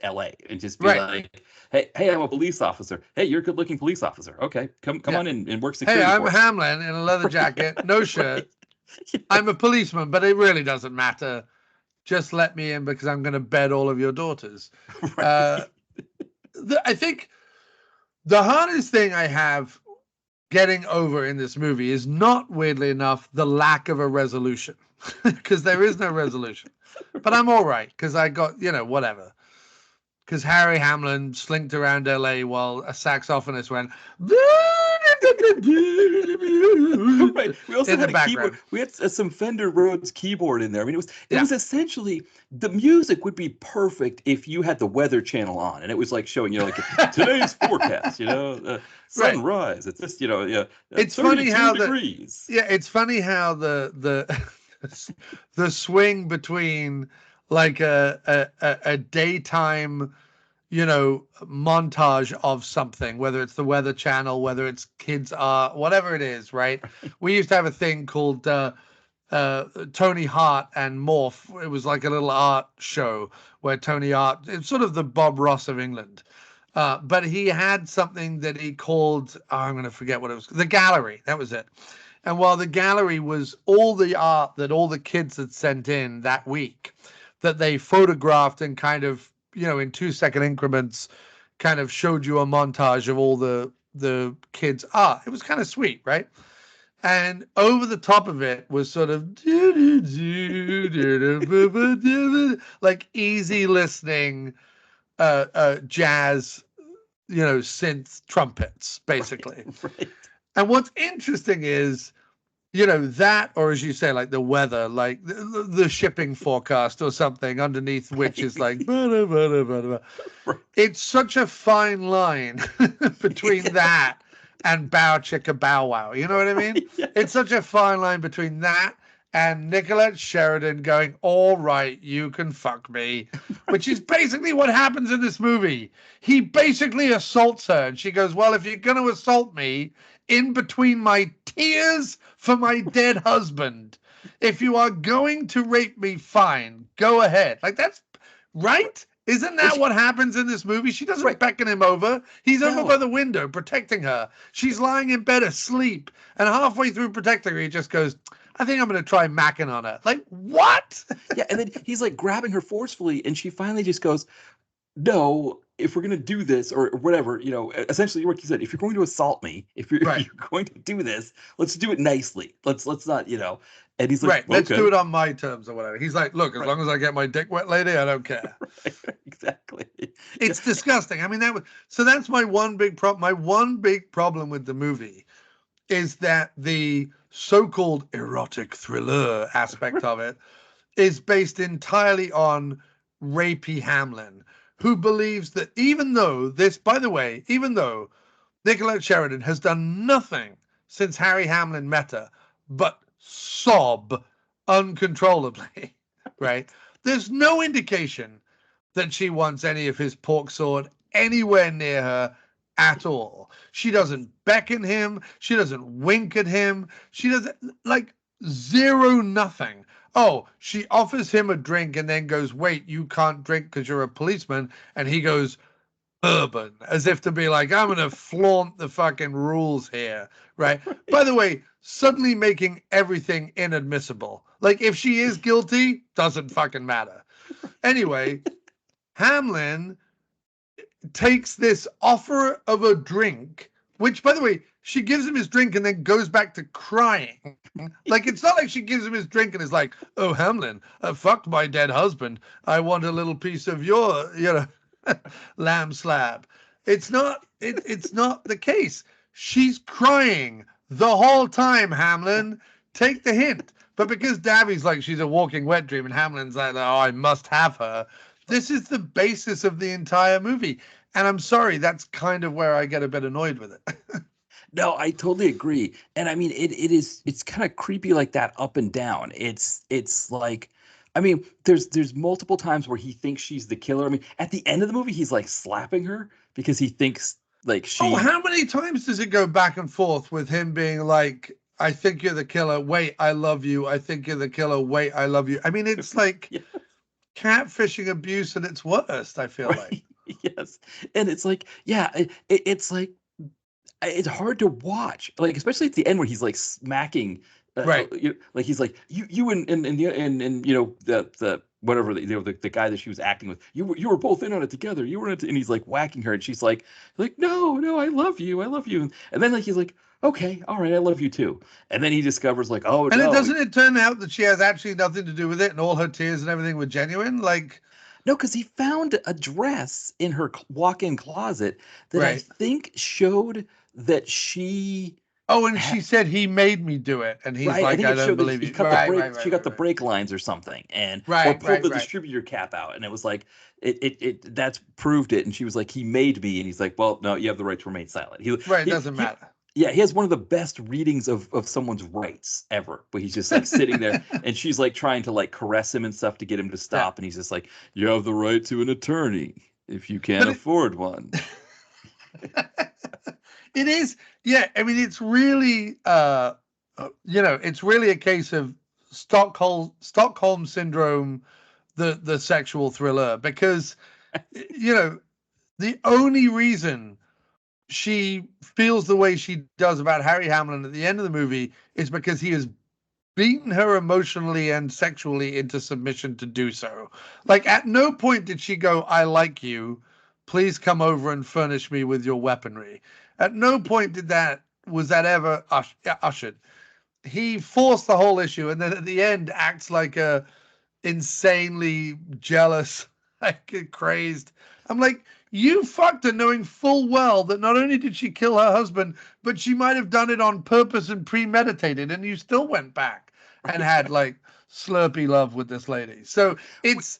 LA and just be Right. like, hey, I'm a police officer. Hey, you're a good looking police officer. Okay, come Yeah. on in and work Hey, security I'm for us. Hamlin in a leather jacket, Right, no shirt. right. You I'm a policeman, but it really doesn't matter. Just let me in because I'm going to bed all of your daughters. know, Uh, right. I think the hardest thing I have getting over in this movie is not, weirdly enough, the lack of a resolution, because there is no resolution. But I'm all right because I got, whatever. Because Harry Hamlin slinked around LA while a saxophonist went Right. We also in the had a keyboard. background. We had some Fender Rhodes keyboard in there. I mean, it Yeah, was essentially the music would be perfect if you had the Weather Channel on, and it was like showing, like today's forecast, right. sunrise. It's just, It's funny 32 how degrees. it's funny how the swing between like a daytime montage of something, whether it's the Weather Channel, whether it's kids art, whatever it is, right? We used to have a thing called Tony Hart and Morph. It was like a little art show where Tony Hart, it's sort of the Bob Ross of England. But he had something that he called, I'm going to forget what it was, the gallery. That was it. And while the gallery was all the art that all the kids had sent in that week, that they photographed and kind of, in 2 second increments, kind of showed you a montage of all the kids' art. It was kind of sweet, right? And over the top of it was sort of like easy listening jazz, synth trumpets, basically. Right. And what's interesting is, that, or as you say, like the weather, like the shipping forecast or something underneath, which is Right. like, bada, bada, bada, bada. Right. It's such a fine line between that and Bow Chicka Bow Wow. You know what I mean? Yeah. It's such a fine line between that and Nicollette Sheridan going, all right, you can fuck me, which is basically what happens in this movie. He basically assaults her, and she goes, well, if you're going to assault me in between my tears for my dead husband, if you are going to rape me, fine, go ahead. Like, that's right. Isn't that what happens in this movie? She doesn't Right. beckon him over. He's over by No. the window protecting her. She's lying in bed asleep. And halfway through protecting her, he just goes, I think I'm going to try macking on her. Like, what? Yeah, and then he's like grabbing her forcefully, and she finally just goes, no, if we're going to do this or whatever, essentially what you said, if you're going to assault me, if you're, Right. you're going to do this, let's do it nicely. Let's not, and he's like, Right. Let's do okay. it on my terms or whatever. He's like, look, as Right. long as I get my dick wet, lady, I don't care. Right. Exactly. It's disgusting. I mean, that's my one big problem. My one big problem with the movie is that the so-called erotic thriller aspect of it is based entirely on rapey Hamlin, who believes that even though this, by the way, even though Nicollette Sheridan has done nothing since Harry Hamlin met her but sob uncontrollably, right? There's no indication that she wants any of his pork sword anywhere near her at all. She doesn't beckon him. She doesn't wink at him. She doesn't, like, zero nothing. Oh, she offers him a drink and then goes, wait, you can't drink because you're a policeman. And he goes, bourbon, as if to be like, I'm going to flaunt the fucking rules here, right? By the way, suddenly making everything inadmissible. Like, if she is guilty, doesn't fucking matter. Anyway, Hamlin takes this offer of a drink, which, by the way, she gives him his drink and then goes back to crying. Like, it's not like she gives him his drink and is like, oh, Hamlin, I fucked my dead husband. I want a little piece of your, lamb slab. It's not the case. She's crying the whole time, Hamlin. Take the hint. But because Davi's like, she's a walking wet dream, and Hamlin's like, oh, I must have her. This is the basis of the entire movie. And I'm sorry, that's kind of where I get a bit annoyed with it. No, I totally agree. And I mean, it's kind of creepy like that up and down. It's like, I mean, there's multiple times where he thinks she's the killer. I mean, at the end of the movie, he's like slapping her because he thinks Like Oh, she, how many times does it go back and forth with him being like, I think you're the killer. Wait, I love you. I think you're the killer. Wait, I love you. I mean, it's like yeah, catfishing abuse at its worst, I feel like. right, yes, and it's like, yeah, it's like it's hard to watch, like especially at the end where he's like smacking, Right. like he's like you and you know the whatever the guy that she was acting with, you were both in on it together, you were in it, and he's like whacking her, and she's like no, I love you, and then like he's like okay, all right, I love you too, and then he discovers like oh And it no, doesn't it turn out that she has actually nothing to do with it and all her tears and everything were genuine? Like, no, because he found a dress in her walk-in closet that I right. think showed that she Oh, and she said he made me do it. And he's right. I like, think I it don't showed that believe he you. cut the Right, brake. right, She right, got right, the right. brake lines or something, and or Right, pulled right, the right. distributor cap out, and it was like it that's proved it. And she was like, he made me, and he's like, well, no, you have the right to remain silent. Right, it doesn't He matter. yeah, he has one of the best readings of someone's rights ever. But he's just like sitting there, and she's like trying to like caress him and stuff to get him to Yeah. stop, and he's just like, you have the right to an attorney if you can't But it, afford one. it is, yeah. I mean, it's really, it's really a case of Stockholm syndrome, the sexual thriller, because the only reason she feels the way she does about Harry Hamlin at the end of the movie is because he has beaten her emotionally and sexually into submission to do so. Like, at no point did she go, I like you. Please come over and furnish me with your weaponry. At no point was that ever ushered. He forced the whole issue, and then at the end acts like a insanely jealous, like crazed. I'm like, you fucked her knowing full well that not only did she kill her husband, but she might have done it on purpose and premeditated, and you still went back and had like slurpy love with this lady. So it's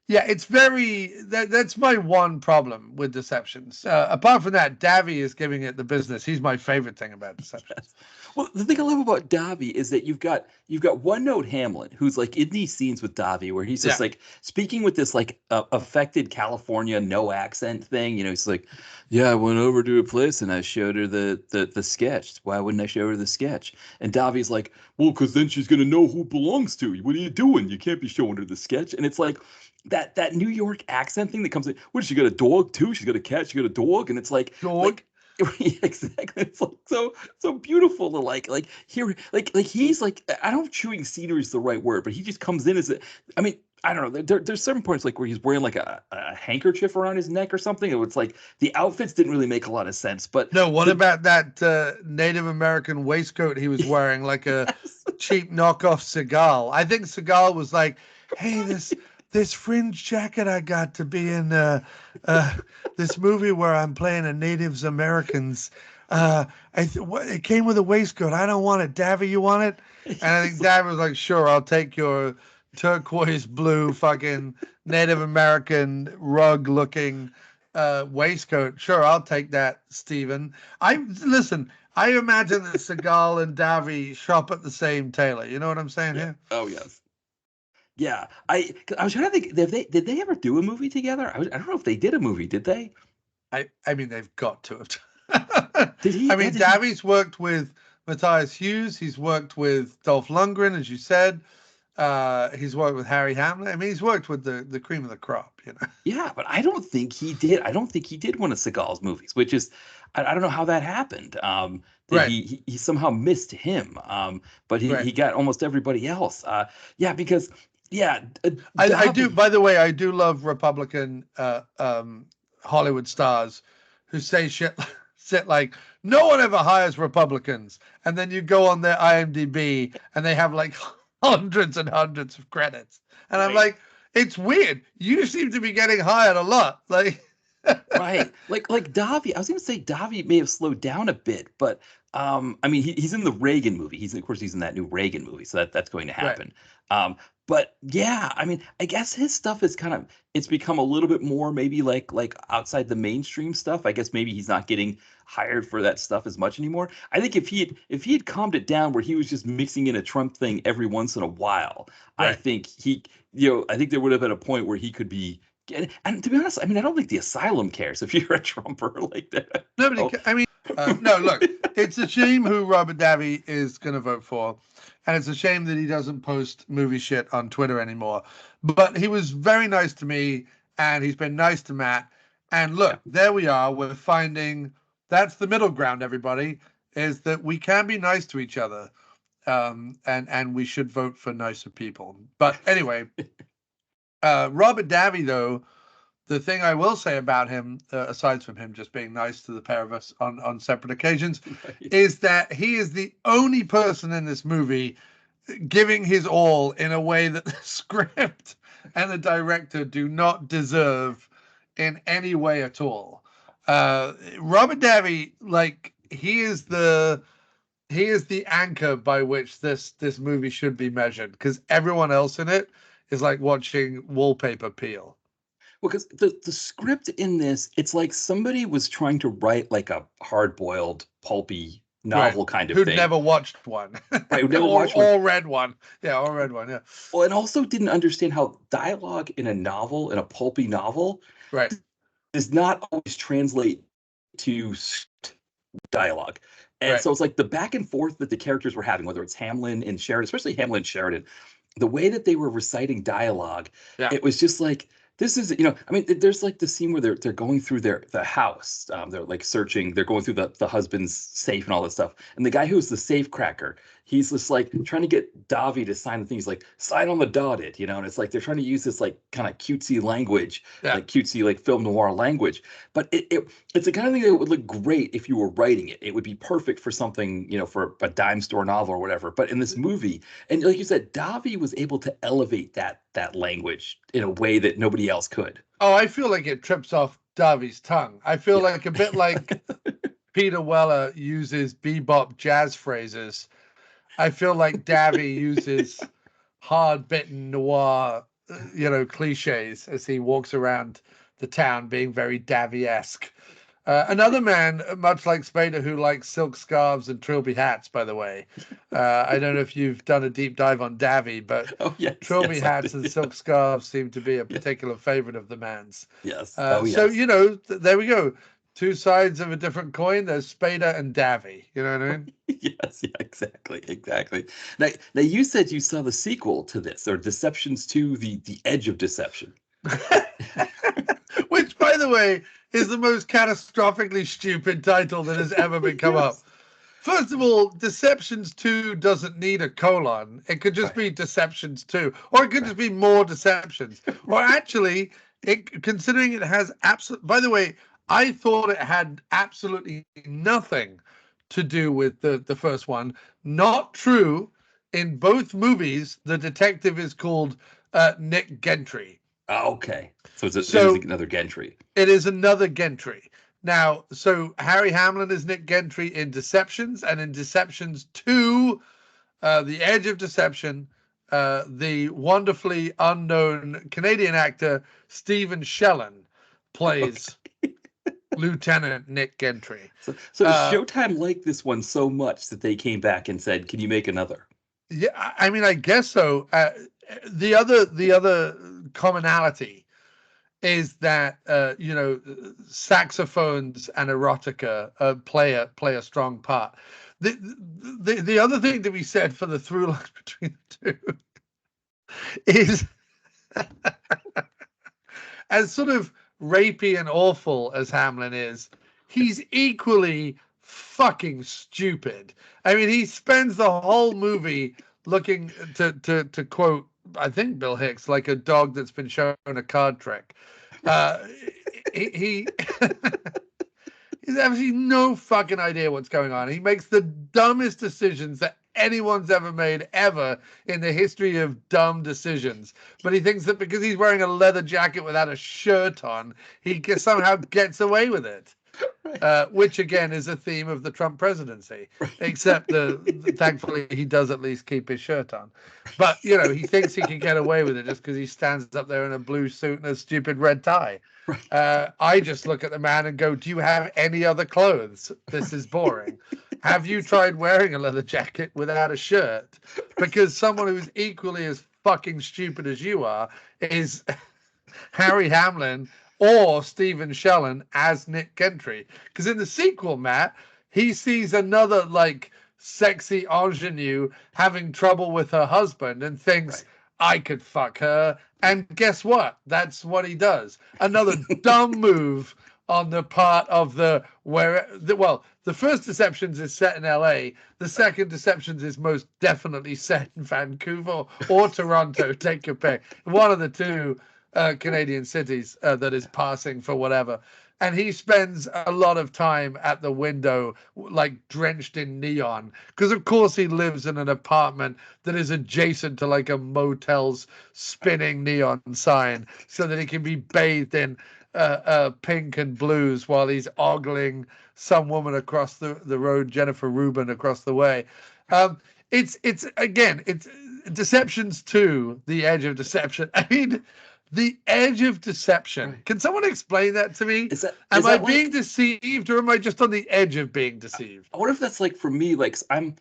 yeah, it's that's my one problem with Deceptions. Apart from that, Davi is giving it the business. He's my favorite thing about Deceptions. Yes. Well, the thing I love about Davi is that you've got one note Hamlin who's like in these scenes with Davi where he's just Yeah. like speaking with this like affected California no accent thing. You know, he's like, "Yeah, I went over to a place and I showed her the sketch. Why wouldn't I show her the sketch?" And Davi's like, "Well, because then she's gonna know who it belongs to. What are you doing? You can't be showing her the sketch." And it's like that New York accent thing that comes in. What, she got a dog too? She's got a cat. She got a dog, and it's Dog. like exactly. It's like so beautiful to like hear like he's like I don't know if chewing scenery is the right word, but he just comes in as a. I mean, I don't know. There's certain points like where he's wearing like a handkerchief around his neck or something. And it's like the outfits didn't really make a lot of sense. But No, what the about that Native American waistcoat he was wearing, like a yes, cheap knockoff Seagal? I think Seagal was like, "Hey, this fringe jacket I got to be in uh, this movie where I'm playing a Native Americans. It came with a waistcoat. I don't want it. Davy, you want it?" And I think Davy was like, "Sure, I'll take your turquoise blue fucking Native American rug looking." Waistcoat. Sure, I'll take that, Stephen. I listen. I imagine that Seagal and Davi shop at the same tailor. You know what I'm saying yeah. here? Oh yes. Yeah, I was trying to think. Did they ever do a movie together? I don't know if they did a movie. Did they? I mean, they've got to have. Did he? I Yeah, mean, did he? Davi's worked with Matthias Hughes. He's worked with Dolph Lundgren, as you said. He's worked with Harry Hamlin. I mean, he's worked with the cream of the crop. You know. Yeah, but I don't think he did. I don't think he did one of Seagal's movies, which is I don't know how that happened. That Right. he somehow missed him. But he Right. he got almost everybody else. Yeah, because yeah, I do. Davi. By the way, I do love Republican Hollywood stars who say shit like no one ever hires Republicans, and then you go on their IMDb and they have like hundreds and hundreds of credits, and I'm Right. like, it's weird. You seem to be getting hired a lot, like. Right. Like Davi, I was gonna say Davi may have slowed down a bit, but I mean he's in the Reagan movie. He's in that new Reagan movie, so that's going to Right. happen. But yeah, I mean, I guess his stuff is kind of it's become a little bit more maybe like outside the mainstream stuff. I guess maybe he's not getting hired for that stuff as much anymore. I think if he had calmed it down where he was just mixing in a Trump thing every once in a while, I Right. think I think there would have been a point where he could be And to be honest, I mean, I don't think the asylum cares if you're a Trumper like that. Nobody. Oh, I mean, no. Look, it's a shame who Robert Davi is going to vote for, and it's a shame that he doesn't post movie shit on Twitter anymore. But he was very nice to me, and he's been nice to Matt. And look, there we are. We're finding that's the middle ground. Everybody is that we can be nice to each other, and we should vote for nicer people. But anyway, Robert Davi though. The thing I will say about him, aside from him just being nice to the pair of us on separate occasions, right. is that he is the only person in this movie giving his all in a way that the script and the director do not deserve in any way at all. Robert Davi, like he is the anchor by which this movie should be measured, because everyone else in it is like watching wallpaper peel. Well, because the script in this, it's like somebody was trying to write like a hard-boiled, pulpy novel kind of Who'd thing. never watched one. Right, who'd never watched one. Or read one. Yeah, or read one, yeah. Well, and also didn't understand how dialogue in a novel, in a pulpy novel, Right. does not always translate to dialogue. And Right. so it's like the back and forth that the characters were having, whether it's Hamlin and Sheridan, especially Hamlin and Sheridan, the way that they were reciting dialogue, it was just like, this is, you know, I mean, there's like the scene where they're going through the house. They're like searching, they're going through the husband's safe and all that stuff. And the guy who's the safe cracker, he's just like trying to get Davi to sign the thing. He's like, sign on the dotted, you know, and it's like they're trying to use this like kind of cutesy language, like cutesy, like film noir language. But it's the kind of thing that would look great if you were writing it. It would be perfect for something, you know, for a dime store novel or whatever. But in this movie, and like you said, Davi was able to elevate that language in a way that nobody else could. Oh, I feel like it trips off Davi's tongue. I feel like a bit like Peter Weller uses bebop jazz phrases. I feel like Davi uses hard-bitten noir, you know, cliches as he walks around the town being very Davi-esque. Another man, much like Spader, who likes silk scarves and trilby hats, by the way. I don't know if you've done a deep dive on Davi, but trilby hats and silk scarves seem to be a particular favorite of the man's. Yes. So, you know, there we go. Two sides of a different coin. There's Spader and Davi. You know what I mean? Yes, yeah, exactly. Now you said you saw the sequel to this, or Deceptions 2, the Edge of Deception. Which, by the way, is the most catastrophically stupid title that has ever been come up. First of all, Deceptions 2 doesn't need a colon. It could just be Deceptions 2. Or it could just be more Deceptions. Or actually, considering it has absolute... By the way, I thought it had absolutely nothing to do with the first one. Not true. In both movies, the detective is called Nick Gentry. Okay. So it is another Gentry. It is another Gentry. Now, so Harry Hamlin is Nick Gentry in Deceptions, and in Deceptions 2, The Edge of Deception, the wonderfully unknown Canadian actor Stephen Shellen plays Lieutenant Nick Gentry. So Showtime liked this one so much that they came back and said, "Can you make another?" Yeah, I mean, I guess so. The other commonality is that you know, saxophones and erotica play a strong part. The other thing to be said for the through line between the two is as sort of rapey and awful as Hamlin is, he's equally fucking stupid. I mean, he spends the whole movie looking to quote, I think Bill Hicks, like a dog that's been shown a card trick. He he's absolutely no fucking idea what's going on. He makes the dumbest decisions that anyone's ever made ever in the history of dumb decisions. But he thinks that because he's wearing a leather jacket without a shirt on, he somehow gets away with it. Which again is a theme of the Trump presidency, except thankfully he does at least keep his shirt on. But you know, he thinks he can get away with it just because he stands up there in a blue suit and a stupid red tie. I just look at the man and go, "Do you have any other clothes? This is boring. Have you tried wearing a leather jacket without a shirt?" Because someone who's equally as fucking stupid as you are is Harry Hamlin or Stephen Shellen as Nick Gentry. Because in the sequel, Matt, he sees another like sexy ingenue having trouble with her husband and thinks, I could fuck her. And guess what? That's what he does. Another dumb move on the part of the first Deceptions is set in LA. The second Deceptions is most definitely set in Vancouver or Toronto. Take your pick. One of the two Canadian cities that is passing for whatever. And he spends a lot of time at the window, like drenched in neon, because of course he lives in an apartment that is adjacent to like a motel's spinning neon sign, so that he can be bathed in pink and blues while he's ogling some woman across the road, Jennifer Rubin, across the way. It's Deceptions 2, The Edge of Deception. I mean, The Edge of Deception. Can someone explain that to me? Am I being deceived, or am I just on the edge of being deceived? I wonder if that's like for me, like I'm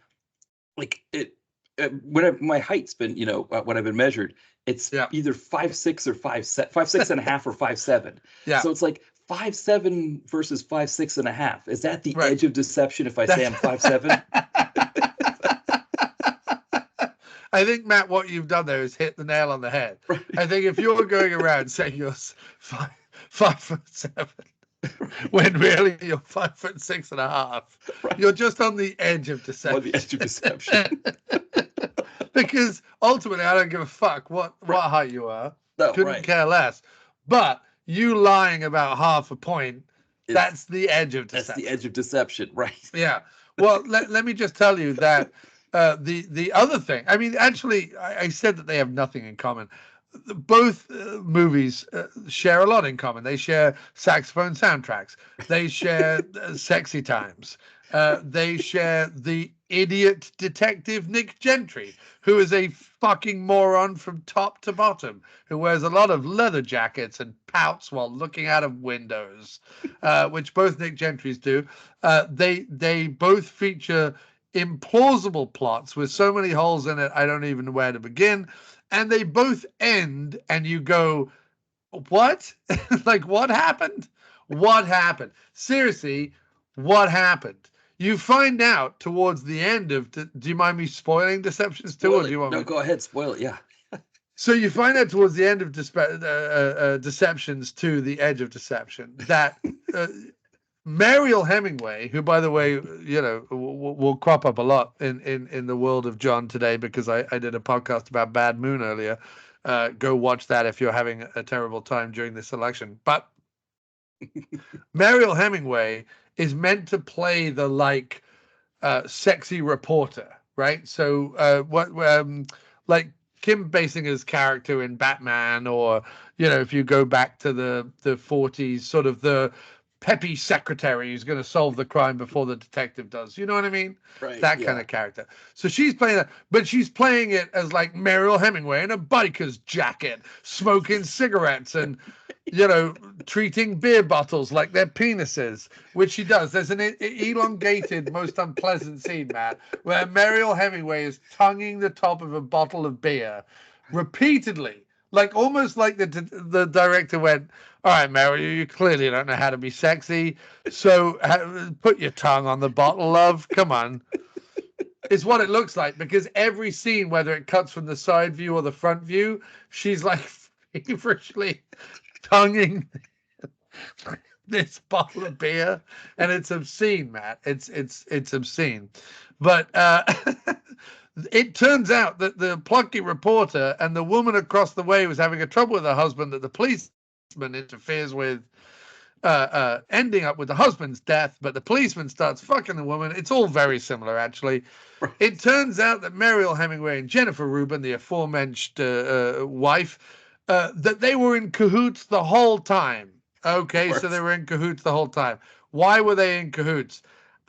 like it when my height's been, when I've been measured, it's either 5'6" or 5'6" and a half or 5'7". Yeah. So it's like 5'7" versus 5'6" and a half. Is that the edge of deception if I say I'm 5'7"? I think, Matt, what you've done there is hit the nail on the head. Right. I think if you're going around saying you're 5'7", when really you're 5'6" and a half, you're just on the edge of deception. On the edge of deception. Because ultimately, I don't give a fuck what height you are. No, couldn't care less. But you lying about half a point, that's the edge of deception. That's the edge of deception, right? Yeah. Well, let me just tell you that the other thing, I mean, actually, I said that they have nothing in common. Both movies share a lot in common. They share saxophone soundtracks. They share sexy times. They share the idiot detective Nick Gentry, who is a fucking moron from top to bottom, who wears a lot of leather jackets and pouts while looking out of windows, which both Nick Gentrys do. They both feature implausible plots with so many holes in it, I don't even know where to begin. And they both end, and you go, what? Like, what happened? What happened? Seriously, what happened? You find out towards the end of, do you mind me spoiling Deceptions 2? Or do you want No, go ahead, spoil it, yeah. So you find out towards the end of Deceptions 2, The Edge of Deception, that Mariel Hemingway, who, by the way, will crop up a lot in the world of John today, because I did a podcast about Bad Moon earlier. Go watch that if you're having a terrible time during this election. But Mariel Hemingway is meant to play the sexy reporter, right? So like Kim Basinger's character in Batman, or if you go back to the 40s, sort of the peppy secretary who's going to solve the crime before the detective does. You know what I mean? Right. That kind of character. So she's playing that, but she's playing it as like Mariel Hemingway in a biker's jacket, smoking cigarettes and, treating beer bottles like they're penises, which she does. There's an elongated, most unpleasant scene, Matt, where Mariel Hemingway is tonguing the top of a bottle of beer repeatedly. Like, almost like the director went, all right, Mary, you clearly don't know how to be sexy, so put your tongue on the bottle, love. Come on. It's what it looks like, because every scene, whether it cuts from the side view or the front view, she's like feverishly tonguing this bottle of beer, and it's obscene, Matt. It's obscene. But it turns out that the plucky reporter and the woman across the way was having a trouble with her husband that the policeman interferes with, ending up with the husband's death, but the policeman starts fucking the woman. It's all very similar, actually. Right. It turns out that Mariel Hemingway and Jennifer Rubin, the aforementioned wife, that they were in cahoots the whole time. Okay, so they were in cahoots the whole time. Why were they in cahoots?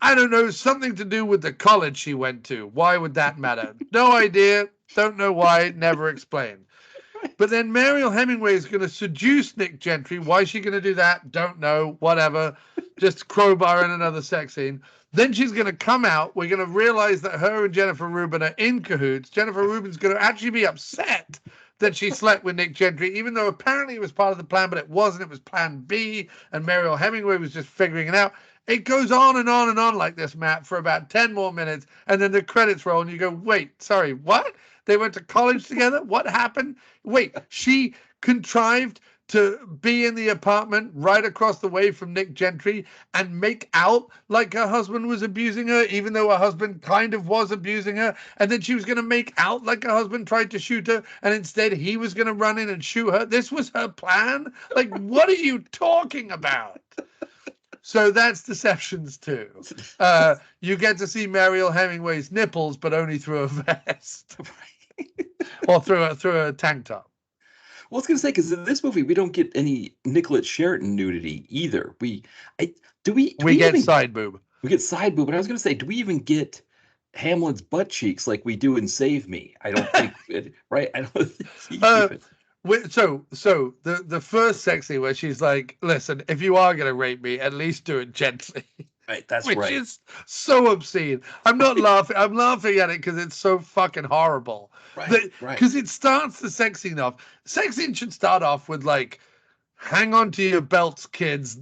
I don't know, something to do with the college she went to. Why would that matter? No idea. Don't know why. Never explained. But then Mariel Hemingway is going to seduce Nick Gentry. Why is she going to do that? Don't know. Whatever. Just crowbar in another sex scene. Then she's going to come out. We're going to realize that her and Jennifer Rubin are in cahoots. Jennifer Rubin's going to actually be upset that she slept with Nick Gentry, even though apparently it was part of the plan, but it wasn't. It was plan B, and Mariel Hemingway was just figuring it out. It goes on and on and on like this, Matt, for about 10 more minutes, and then the credits roll, and you go, wait, sorry, what? They went to college together? What happened? Wait, she contrived to be in the apartment right across the way from Nick Gentry and make out like her husband was abusing her, even though her husband kind of was abusing her. And then she was going to make out like her husband tried to shoot her, and instead he was going to run in and shoot her. This was her plan? Like, what are you talking about? So that's Deceptions 2. You get to see Mariel Hemingway's nipples, but only through a vest or through a tank top. Well, I was going to say, because in this movie, we don't get any Nicollette Sheridan nudity either. We get side boob. We get side boob, but I was going to say, do we even get Hamlin's butt cheeks like we do in Save Me? I don't think it, right? I don't think so the first sex scene where she's like, listen, if you are going to rape me, at least do it gently. Right, that's Which right. is so obscene. I'm not laughing. I'm laughing at it because it's so fucking horrible. Right. Because it starts the sex scene off. Sex scene should start off with like, hang on to your belts, kids.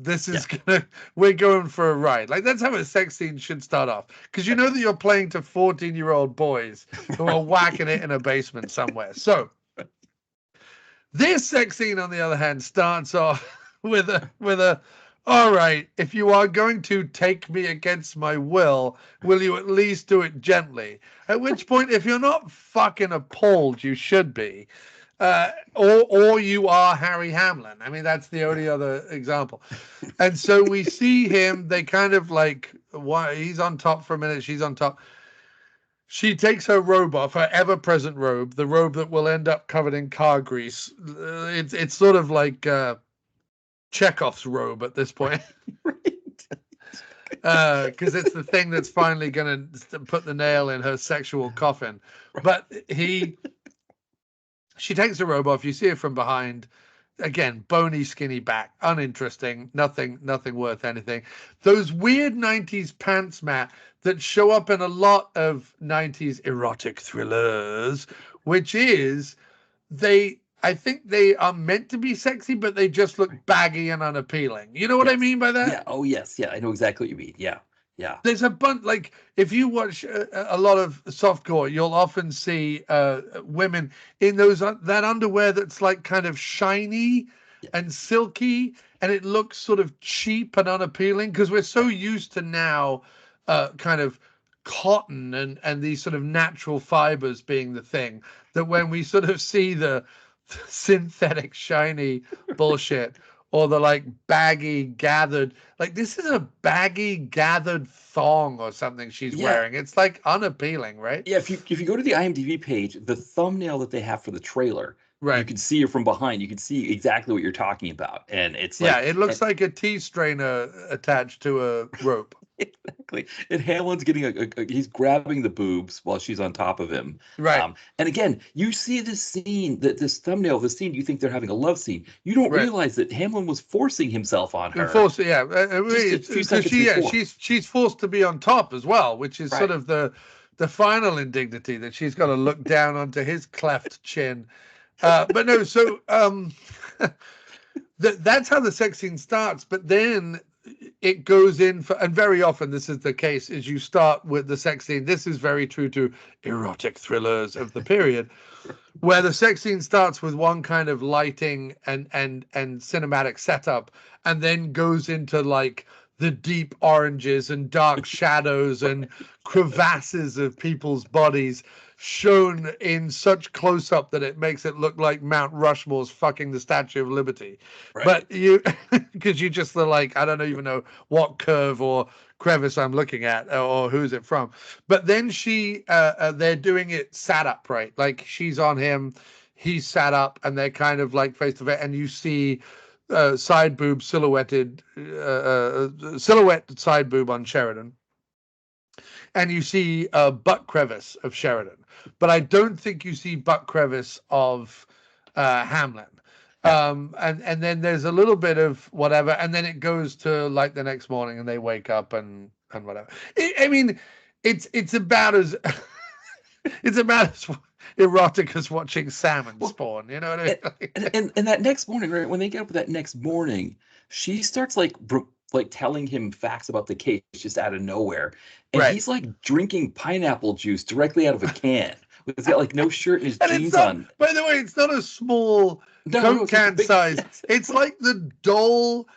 We're going for a ride. Like, that's how a sex scene should start off. Because you know that you're playing to 14-year-old boys who are whacking it in a basement somewhere. So this sex scene, on the other hand, starts off with a all right, if you are going to take me against my will you at least do it gently? At which point, if you're not fucking appalled, you should be. Or you are Harry Hamlin. I mean, that's the only other example. And so we see him, they kind of like, he's on top for a minute, she's on top. She takes her robe off, her ever-present robe, the robe that will end up covered in car grease. It's sort of like Chekhov's robe at this point. Because it's the thing that's finally going to put the nail in her sexual coffin. But she takes the robe off. You see her from behind. Again, bony, skinny back, uninteresting, nothing worth anything. Those weird 90s pants, Matt, that show up in a lot of 90s erotic thrillers, which is I think they are meant to be sexy, but they just look baggy and unappealing. You know what I mean by that? Yeah. Oh, yes. Yeah, I know exactly what you mean. Yeah. Yeah. There's a bunch, like, if you watch a lot of softcore, you'll often see women in that underwear that's like kind of shiny and silky, and it looks sort of cheap and unappealing because we're so used to now kind of cotton and these sort of natural fibers being the thing, that when we sort of see the synthetic shiny bullshit or the like baggy gathered, like this is a baggy gathered thong or something she's wearing. It's like unappealing, right? Yeah, if you go to the IMDb page, the thumbnail that they have for the trailer, right, you can see her from behind. You can see exactly what you're talking about, and it's like, it looks like a tea strainer attached to a rope. Exactly. And Hamlin's getting he's grabbing the boobs while she's on top of him. Right. And again, you see this scene, this thumbnail of the scene, you think they're having a love scene. You don't realize that Hamlin was forcing himself on her. She's forced to be on top as well, which is sort of the final indignity, that she's got to look down onto his cleft chin. But no, so that's how the sex scene starts. But then it goes in for, and very often this is the case, is you start with the sex scene. This is very true to erotic thrillers of the period, where the sex scene starts with one kind of lighting and cinematic setup, and then goes into like the deep oranges and dark shadows and crevasses of people's bodies, shown in such close-up that it makes it look like Mount Rushmore's fucking the Statue of Liberty. Right. But because you just like, I don't even know what curve or crevice I'm looking at or who's it from. But then they're doing it sat up, right? Like she's on him, he's sat up, and they're kind of like face to face, and you see side boob silhouette side boob on Sheridan. And you see a butt crevice of Sheridan, but I don't think you see butt crevice of Hamlin. And then there's a little bit of whatever, and then it goes to like the next morning, and they wake up and whatever. I mean, it's about as it's about erotic as watching salmon Well, spawn. You know what I mean? and that next morning, right when they get up that next morning, she starts like telling him facts about the case just out of nowhere, and Right. he's like drinking pineapple juice directly out of a can. He's got like no shirt and his And it's jeans not, on. by the way, it's not a small No, Coke it's like a can big. size. Yes, It's like the Dole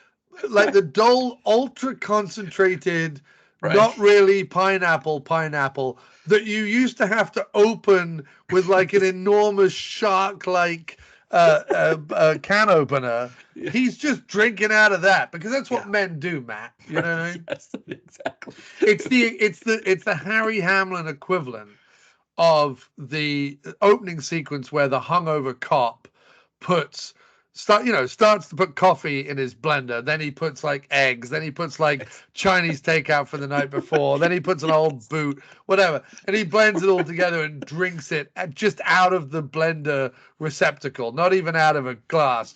ultra concentrated, right. not really pineapple that you used to have to open with like an enormous shark like can opener. Yeah, He's just drinking out of that because that's what yeah, men do, Matt. You know what I mean? yes, exactly. It's the Harry Hamlin equivalent of the opening sequence where the hungover cop starts to put coffee in his blender, then he puts like eggs, then he puts like Chinese takeout for the night before, then he puts an old boot, whatever, and he blends it all together and drinks it just out of the blender receptacle, not even out of a glass.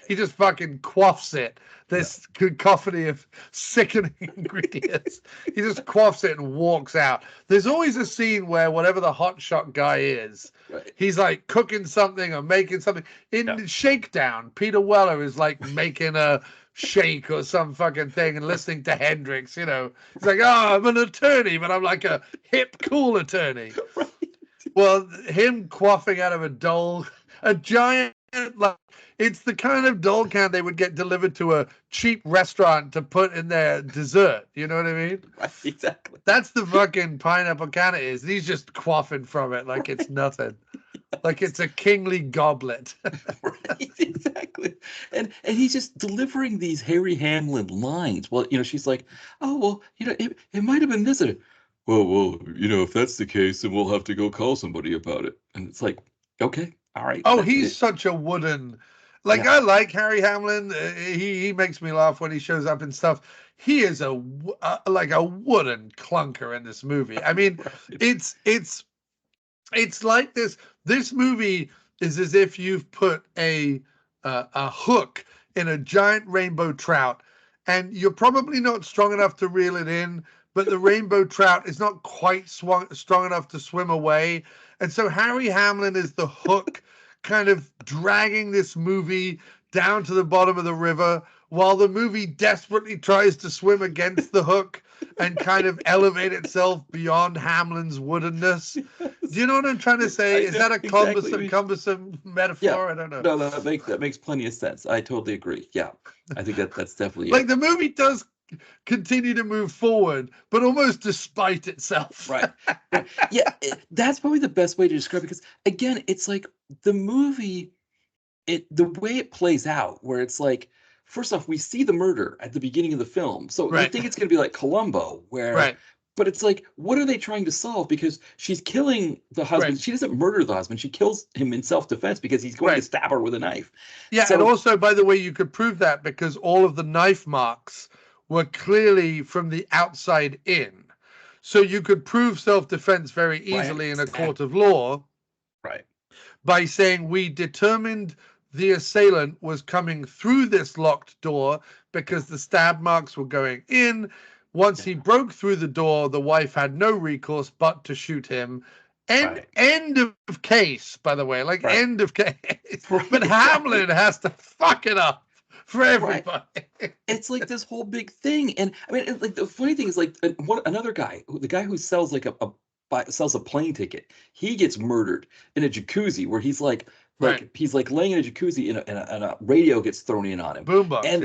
He just fucking quaffs it, this cacophony of sickening ingredients. He just quaffs it and walks out. There's always a scene where whatever the hotshot guy is, Right. he's like cooking something or making something. In Shakedown, Peter Weller is like making a shake or some fucking thing and listening to Hendrix. You know, he's like, "Oh, I'm an attorney, but I'm like a hip, cool attorney." Right. Well, him quaffing out of a giant, like, it's the kind of Dole can they would get delivered to a cheap restaurant to put in their dessert. You know what I mean? Right, exactly. That's the fucking pineapple can it is. And he's just quaffing from it like it's nothing. Like it's a kingly goblet. Right, exactly. And he's just delivering these Harry Hamlin lines. Well, she's like, "Oh, well, it might have been this." Well, if that's the case, then we'll have to go call somebody about it. And it's like, okay, all right. Oh, he's such a wooden. Like, Yeah. I like Harry Hamlin. He makes me laugh when he shows up and stuff. He is like a wooden clunker in this movie. I mean, Right. it's like this. This movie is as if you've put a hook in a giant rainbow trout, and you're probably not strong enough to reel it in, but the rainbow trout is not quite strong enough to swim away. And so Harry Hamlin is the hook, kind of dragging this movie down to the bottom of the river while the movie desperately tries to swim against the hook and kind of elevate itself beyond Hamlin's woodenness. Do you know what I'm trying to say? Is that a cumbersome metaphor? Yeah. I don't know. No, that makes plenty of sense. I totally agree. Yeah, I think that's definitely like the movie does continue to move forward, but almost despite itself. Right. Yeah, that's probably the best way to describe it, because again, it's like the movie, the way it plays out, where it's like, first off, we see the murder at the beginning of the film, so you think it's going to be like Columbo, where, but it's like, what are they trying to solve? Because she's killing the husband. She doesn't murder the husband. She kills him in self-defense because he's going to stab her with a knife. Yeah, and also, by the way, you could prove that because all of the knife marks were clearly from the outside in. So you could prove self-defense very easily in a court of law. Right. By saying we determined the assailant was coming through this locked door because the stab marks were going in. Once he broke through the door, the wife had no recourse but to shoot him. End of case, by the way, end of case. But Hamlin has to fuck it up for everybody. It's like this whole big thing. And I mean, like the funny thing is, like, another guy, the guy who sells like sells a plane ticket, he gets murdered in a jacuzzi where he's like he's like laying in a jacuzzi and a radio gets thrown in on him. Boombox, and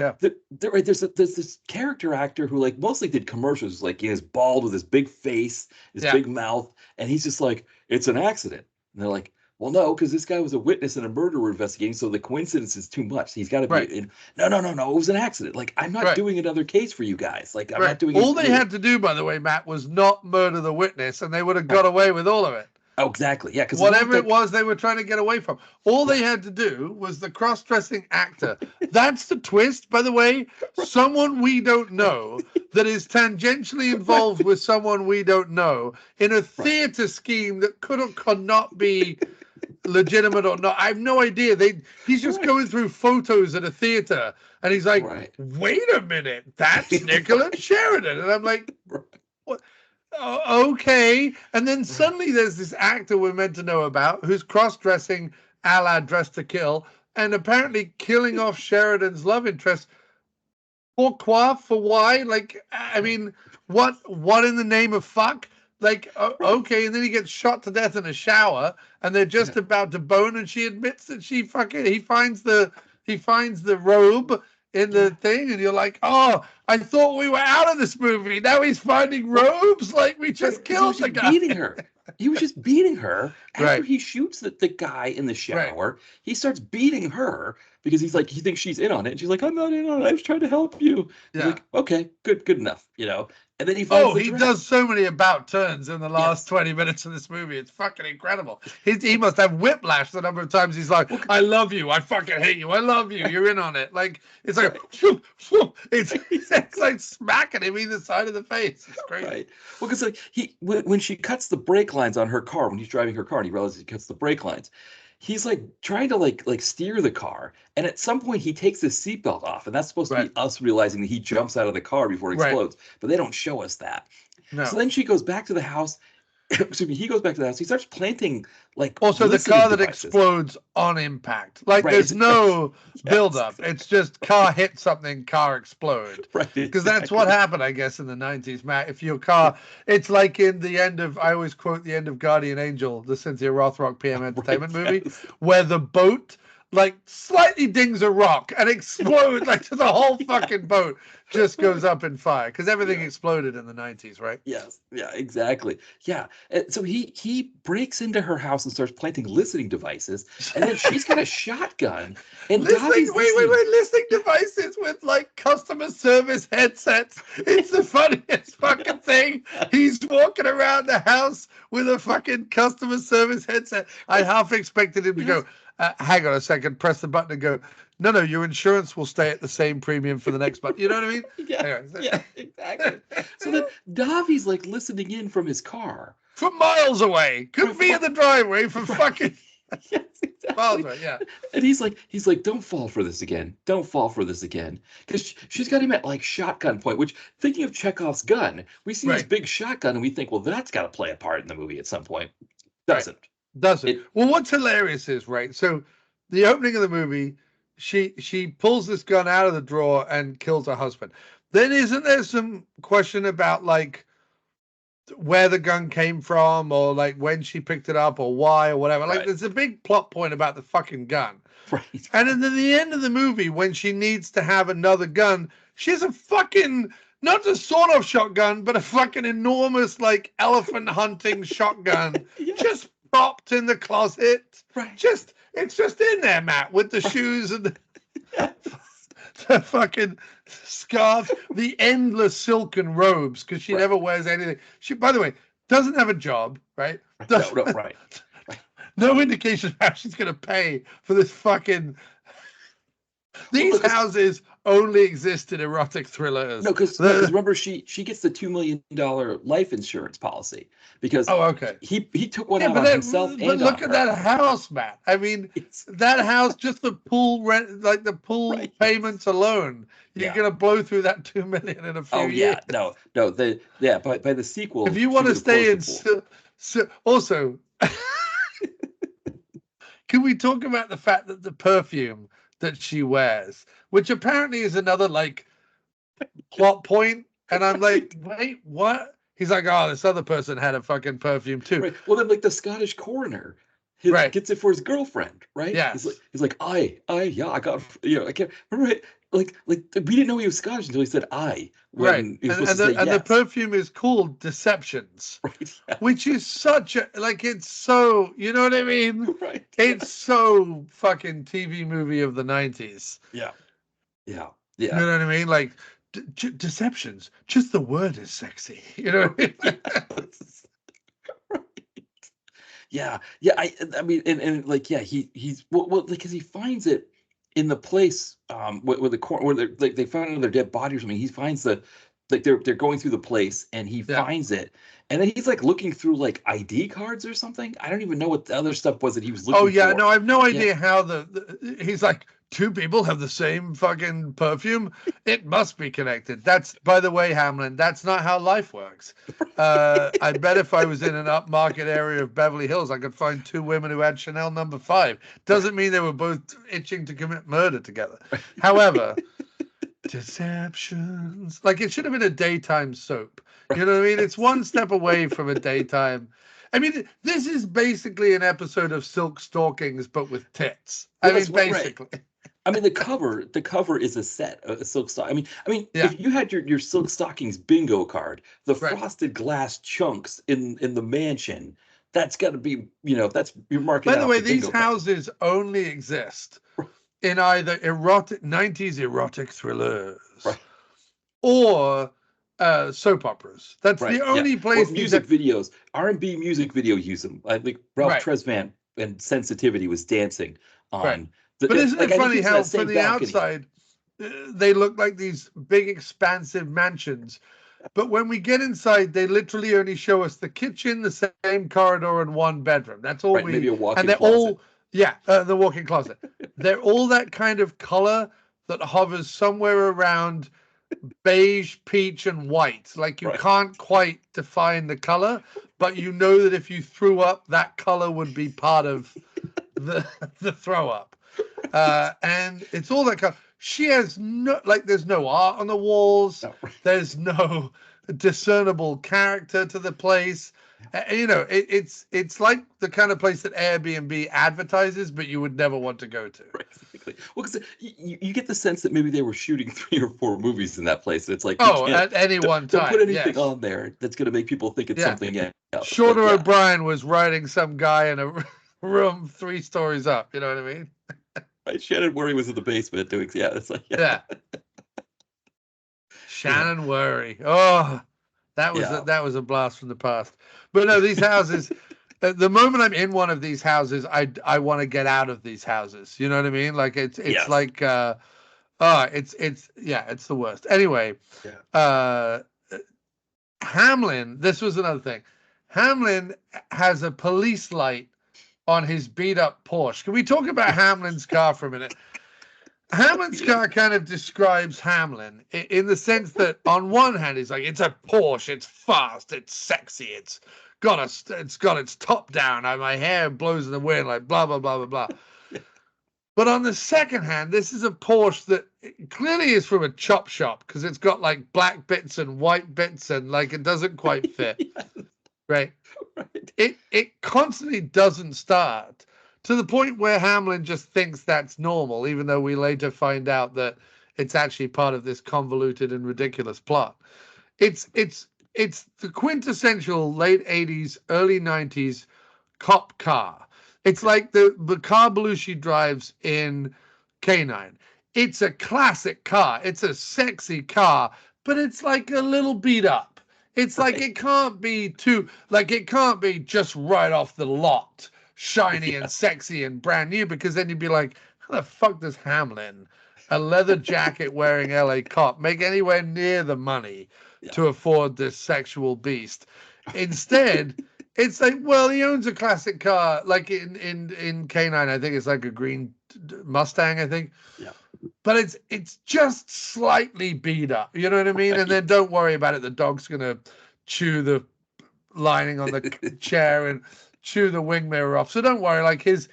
there's this character actor who like mostly did commercials, like he is bald with his big face, his big mouth, and he's just like, it's an accident. And they're like, well, no, because this guy was a witness in a murder we're investigating, so the coincidence is too much. He's got to be in. No, it was an accident. Like, I'm not doing another case for you guys. Like, I'm not doing all they had to do, by the way, Matt, was not murder the witness, and they would have got away with all of it. Oh, exactly. Yeah, because whatever it was they were trying to get away from. All they had to do was the cross-dressing actor. That's the twist, by the way. Someone we don't know that is tangentially involved with someone we don't know in a theater scheme that could or could not be legitimate or not. I have no idea. He's just going through photos at a theater, and he's like, wait a minute, that's Nicollette Sheridan. And I'm like, what? Okay. And then suddenly there's this actor we're meant to know about who's cross-dressing a la Dress to Kill and apparently killing off Sheridan's love interest. Pourquoi? For why? Like, I mean, what in the name of fuck? Like, okay, and then he gets shot to death in a shower, and they're just about to bone, and she admits that he finds the robe in the thing, and you're like, oh, I thought we were out of this movie. Now he's finding robes. Like we just killed the guy. Beating her. He was just beating her after Right. he shoots the guy in the shower. Right. He starts beating her because he's like, he thinks she's in on it. And she's like, I'm not in on it. I was trying to help you. He's like, okay, good enough, you know. And then he finds he does so many about turns in the last 20 minutes of this movie. It's fucking incredible. He must have whiplash the number of times he's like, I love you. I fucking hate you. I love you. You're in on it. Like, it's like, it's like smacking him in the side of the face. It's crazy. Right. Well, because like when she cuts the brake lines on her car, when he's driving her car and he realizes he cuts the brake lines, he's like trying to like steer the car, and at some point he takes his seatbelt off, and that's supposed to be us realizing that he jumps out of the car before it explodes, but they don't show us that. No. So then she goes back to the house. Excuse me. He goes back to the house. He starts planting like also the car that explodes on impact. Like there's no build-up. It's just car hit something, car explode. Right. Because that's what happened, I guess, in the 90s, Matt. If your car, it's like in the end of, I always quote the end of Guardian Angel, the Cynthia Rothrock PM Entertainment movie, where the boat like slightly dings a rock and explodes, like the whole fucking boat just goes up in fire because everything exploded in the 90s, right? Yes. Yeah, exactly. Yeah. And so he breaks into her house and starts planting listening devices, and then she's got a shotgun. And listening devices with like customer service headsets. It's the funniest fucking thing. He's walking around the house with a fucking customer service headset. I half expected him to go, hang on a second, press the button and go, no, your insurance will stay at the same premium for the next month. You know what I mean? Yeah, exactly. So then Davi's like listening in from his car. From miles away. Could be in the driveway for fucking yes, exactly. miles away, yeah. And he's like, don't fall for this again. Don't fall for this again. Because she's got him at like shotgun point, which, thinking of Chekhov's gun, we see this big shotgun and we think, well, that's got to play a part in the movie at some point. Doesn't. Well, what's hilarious is, so the opening of the movie, she pulls this gun out of the drawer and kills her husband. Then isn't there some question about like where the gun came from, or like when she picked it up, or why, or whatever? Like there's a big plot point about the fucking gun. Right. And then at the end of the movie, when she needs to have another gun, she has a fucking, not a sawed-off shotgun, but a fucking enormous like elephant hunting shotgun just propped in the closet. Right. It's just in there, Matt, with the shoes and the fucking scarf, the endless silken robes, because she never wears anything. She, by the way, doesn't have a job, right? No indication of how she's going to pay for this fucking... These houses only exist in erotic thrillers. No, because remember, she gets the $2 million life insurance policy because he took one out on himself. But look at that house, Matt. I mean, that house, just the pool rent, like the pool payments alone, you're gonna blow through that $2 million in a few years. No. By the sequel, if you want to stay in, also, can we talk about the fact that the perfume that she wears, which apparently is another like plot point, and I'm like, wait, what? He's like, oh, this other person had a fucking perfume too. Right. Well, then like the Scottish coroner, gets it for his girlfriend, right? Yeah. He's like, I got, I can't remember. Like we didn't know he was Scottish until he said I. And the perfume is called Deceptions, which is such a, like, it's so, you know what I mean? Right. It's so fucking TV movie of the 90s. Yeah. You know what I mean? Like, Deceptions, just the word is sexy. You know what I mean? Yeah. I mean, and like, he's because he finds it in the place where they found another dead body or something. He finds they're going through the place, and he finds it, and then he's like looking through like ID cards or something. I don't even know what the other stuff was that he was looking for. No, I have no idea how he's like, two people have the same fucking perfume. It must be connected. That's, by the way, Hamlin, that's not how life works. I bet if I was in an upmarket area of Beverly Hills, I could find two women who had Chanel No. 5. Doesn't mean they were both itching to commit murder together. However, deceptions. Like, it should have been a daytime soap. You know what I mean? It's one step away from a daytime. I mean, this is basically an episode of Silk Stockings, but with tits. Well, I mean, basically. Right. I mean, the cover is a set, a silk stock. Yeah. If you had your Silk Stockings bingo card, the Right. frosted glass chunks in the mansion, that's got to be, that's you're marking. By the out way, the these bingo card. houses only exist in either 90s erotic thrillers Right. or soap operas. That's Right, the only place. Or music videos, R&B music video use them. I think Ralph Right. Tresvant and Sensitivity was dancing on. Right. But isn't it funny how from the outside they look like these big expansive mansions, but when we get inside, they literally only show us the kitchen, the same corridor, and one bedroom. That's all maybe a walk-in and they're closet. all the walk-in closet. They're all that kind of color that hovers somewhere around beige, peach, and white. Like you can't quite define the color, but you know that if you threw up, that color would be part of the throw up. And it's all that kind. She has there's no art on the walls. No. There's no discernible character to the place. It's like the kind of place that Airbnb advertises, but you would never want to go to. Right, exactly. Well, because you get the sense that maybe they were shooting 3 or 4 movies in that place. It's like, at any one time. Don't put anything on there that's going to make people think it's something else. Shorter O'Brien was writing some guy in a room 3 stories up. You know what I mean? Right. Shannon Worry was in the basement doing, it's like, Shannon Worry. Oh, that was a blast from the past. But no, these houses, the moment I'm in one of these houses, I want to get out of these houses. You know what I mean? Like it's like it's the worst. Anyway, Hamlin, this was another thing. Hamlin has a police light on his beat up Porsche. Can we talk about Hamlin's car for a minute? Hamlin's car kind of describes Hamlin in the sense that on one hand, he's like, it's a Porsche, it's fast, it's sexy, it's got its top down, my hair blows in the wind, like blah, blah, blah, blah, blah. But on the second hand, this is a Porsche that clearly is from a chop shop because it's got like black bits and white bits and like it doesn't quite fit. Right. It constantly doesn't start to the point where Hamlin just thinks that's normal, even though we later find out that it's actually part of this convoluted and ridiculous plot. It's the quintessential late 80s, early 90s cop car. It's like the car Belushi drives in K9. It's a classic car. It's a sexy car, but it's like a little beat up. It's like it can't be it can't be just right off the lot, shiny and sexy and brand new, because then you'd be like, how the fuck does Hamlin, a leather jacket wearing LA cop, make anywhere near the money to afford this sexual beast? Instead, it's like, well, he owns a classic car, like in K9, I think it's like a green Mustang, I think. Yeah. But it's just slightly beat up. You know what I mean? Right. And then don't worry about it. The dog's gonna chew the lining on the chair and chew the wing mirror off. So don't worry. Like his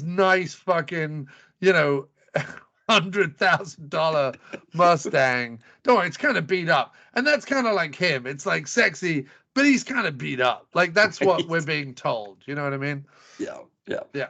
nice fucking, $100,000 Mustang. Don't worry, it's kind of beat up. And that's kind of like him. It's like sexy, but he's kind of beat up. Like that's what we're being told. You know what I mean? Yeah.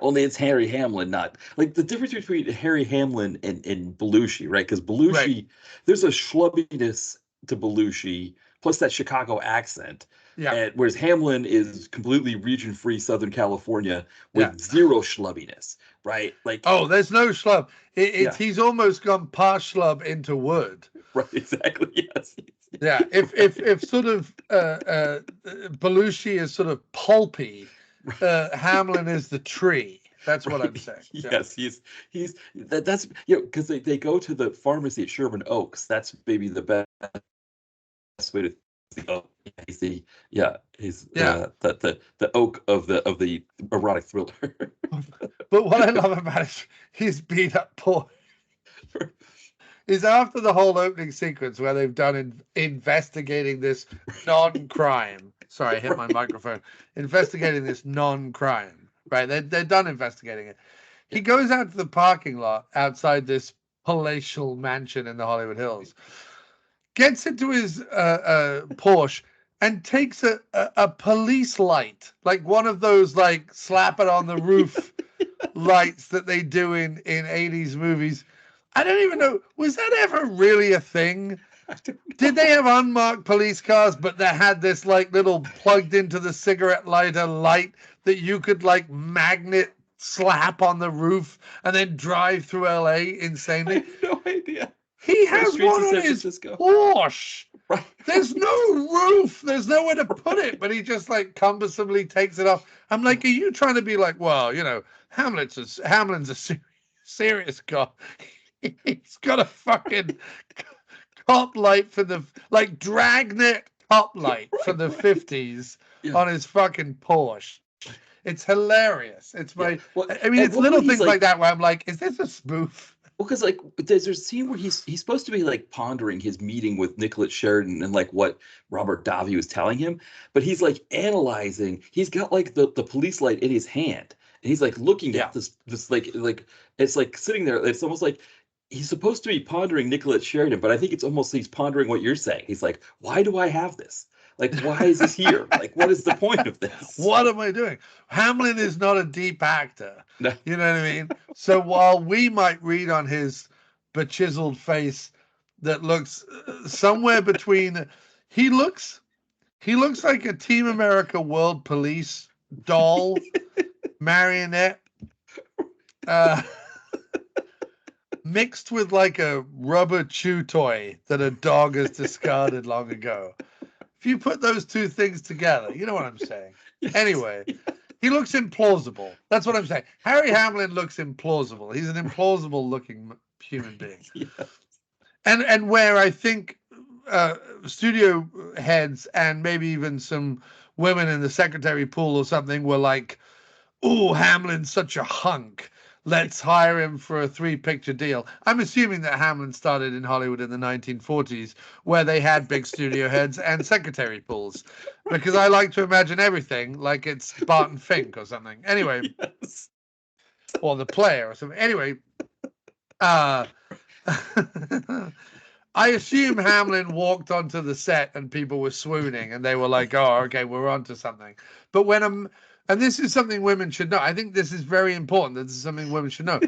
Only it's Harry Hamlin, not like the difference between Harry Hamlin and Belushi, right? Because Belushi, there's a schlubbiness to Belushi, plus that Chicago accent. Yeah. And whereas Hamlin is completely region-free Southern California with zero schlubbiness, right? Like, there's no schlub. He's almost gone past schlub into wood. Right. Exactly. Yes. Yeah. If sort of Belushi is sort of pulpy. Hamlin is the tree. That's what I'm saying. Yes, that's because they go to the pharmacy at Sherman Oaks. That's maybe the best way to he's the oak of the erotic thriller. But what I love about it is he's beat up Porsche. is after the whole opening sequence where they've done investigating this non-crime. Sorry, I hit my microphone. Investigating this non-crime. Right, they're done investigating it. He goes out to the parking lot outside this palatial mansion in the Hollywood Hills, gets into his Porsche, and takes a police light, like one of those like slap it on the roof lights that they do in 80s movies. I don't even know, was that ever really a thing? Did they have unmarked police cars, but that had this like little plugged into the cigarette lighter light that you could like magnet slap on the roof and then drive through LA insanely? I have no idea. He has one on his Porsche. Right. There's no roof. There's nowhere to put it, but he just like cumbersomely takes it off. I'm like, are you trying to be like, well, you know, Hamlin's a serious cop. He's got a fucking top light for the like dragnet top light for the 50s on his fucking Porsche. It's hilarious. It's my, I mean, it's little things like that where I'm like, is this a spoof? Well, because like there's a scene where he's supposed to be like pondering his meeting with Nicollette Sheridan and like what Robert Davi was telling him, but he's like analyzing. He's got like the police light in his hand, and he's like looking at this like it's like sitting there. It's almost like he's supposed to be pondering Nicollette Sheridan, but I think it's almost he's pondering what you're saying. He's like, why do I have this? Like, why is this here? Like, what is the point of this? What am I doing? Hamlin is not a deep actor. No. You know what I mean? So while we might read on his bechiseled face that looks somewhere between, he looks like a Team America World Police doll marionette, mixed with like a rubber chew toy that a dog has discarded long ago. If you put those two things together, you know what I'm saying. Yes. Anyway, he looks implausible. That's what I'm saying. Harry Hamlin looks implausible. He's an implausible looking human being. Yes. And where I think studio heads and maybe even some women in the secretary pool or something were like, "Oh, Hamlin's such a hunk. Let's hire him for a 3-picture deal." I'm assuming that Hamlin started in Hollywood in the 1940s, where they had big studio heads and secretary pools, because I like to imagine everything like it's Barton Fink or something. Anyway, yes. Or The Player or something. Anyway, I assume Hamlin walked onto the set and people were swooning and they were like, "Oh, okay, we're onto something." But when and this is something women should know. I think this is very important. This is something women should know.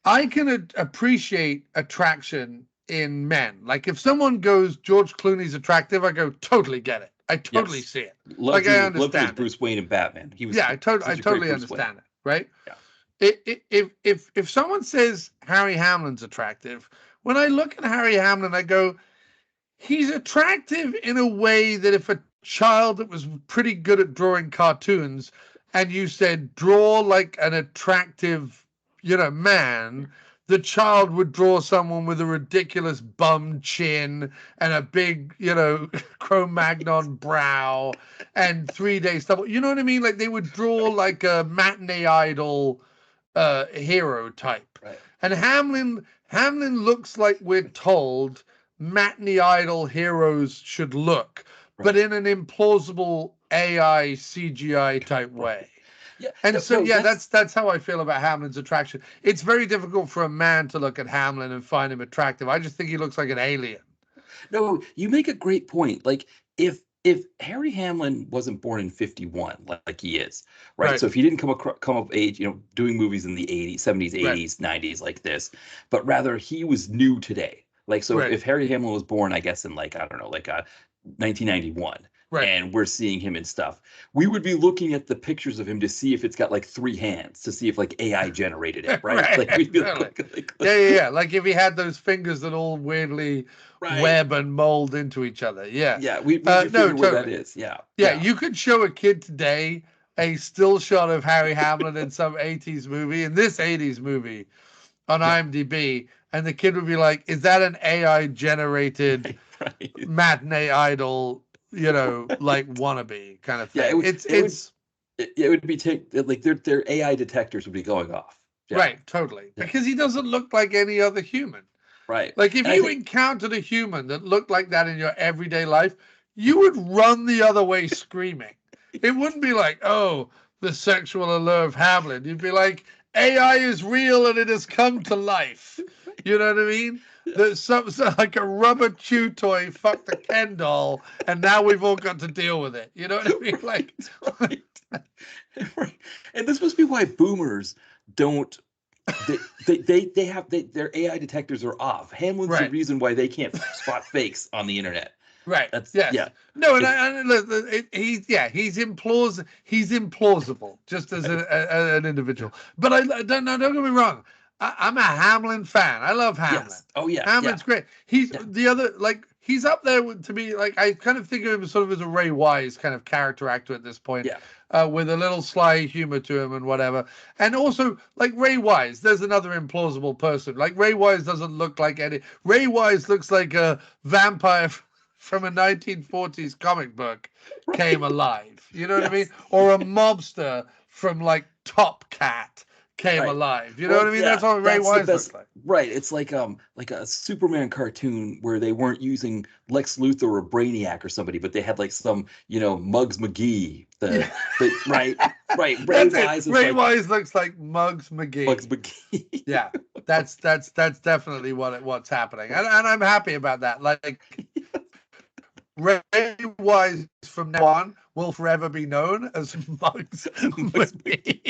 I can appreciate attraction in men. Like if someone goes, George Clooney's attractive, I go, totally get it. I totally see it. Like I understand it. Bruce Wayne and Batman. He was I totally understand it. Right? Yeah. If someone says Harry Hamlin's attractive, when I look at Harry Hamlin, I go, he's attractive in a way that if a child that was pretty good at drawing cartoons and you said draw like an attractive man, the child would draw someone with a ridiculous bum chin and a big Cro-Magnon brow and 3-day stubble. You know what I mean? Like they would draw like a matinee idol hero type. Right. And Hamlin looks like we're told matinee idol heroes should look. Right. But in an implausible AI CGI type way. Yeah. And that's how I feel about Hamlin's attraction. It's very difficult for a man to look at Hamlin and find him attractive. I just think he looks like an alien. No, you make a great point. Like if Harry Hamlin wasn't born in 51 like he is, right? So if he didn't come of age, doing movies in the 80s, 70s, 80s, 90s like this, but rather he was new today. Like so if Harry Hamlin was born, I guess in 1991, and we're seeing him in stuff, we would be looking at the pictures of him to see if it's got like 3 hands, to see if like AI generated it, right? Like we'd be yeah. Like if he had those fingers that all weirdly web and mold into each other. Yeah. We figure where that is. Yeah. You could show a kid today a still shot of Harry Hamlin in some 80s movie, in this 80s movie on IMDb, and the kid would be like, "Is that an AI generated matinee idol, like wannabe kind of thing?" Yeah, it would be like their AI detectors would be going off. Yeah. Right, totally. Yeah. Because he doesn't look like any other human. Right. Like, if you encountered a human that looked like that in your everyday life, you would run the other way screaming. It wouldn't be like, oh, the sexual allure of Hamlin. You'd be like, AI is real and it has come to life. You know what I mean? There's some like a rubber chew toy fucked a Ken doll, and now we've all got to deal with it. You know what I mean? Like, right. Right. And this must be why boomers don't. They have their AI detectors are off. Hamlin's right. the reason why they can't spot fakes on the internet. Right. That's yes. Yeah. No, and he's implausible just as an individual. But don't get me wrong. I'm a Hamlin fan. I love Hamlin. Yes. Oh yeah. Hamlin's great. He's the other, like, he's up there to me. Like, I kind of think of him sort of as a Ray Wise kind of character actor at this point. Yeah. With a little sly humor to him and whatever. And also, like, Ray Wise, there's another implausible person. Like, Ray Wise doesn't look like any. Ray Wise looks like a vampire from a 1940s comic book came alive. You know what I mean? Or a mobster from, like, Top Cat came alive. You know what I mean? That's what Ray Wise looks like. Right. It's like a Superman cartoon where they weren't using Lex Luthor or Brainiac or somebody, but they had like some, Muggs McGee. Right. Ray Wise looks like Muggs McGee. Muggs McGee. Yeah. That's definitely what's happening. And I'm happy about that. Like, Ray Wise from now on will forever be known as Muggs McGee.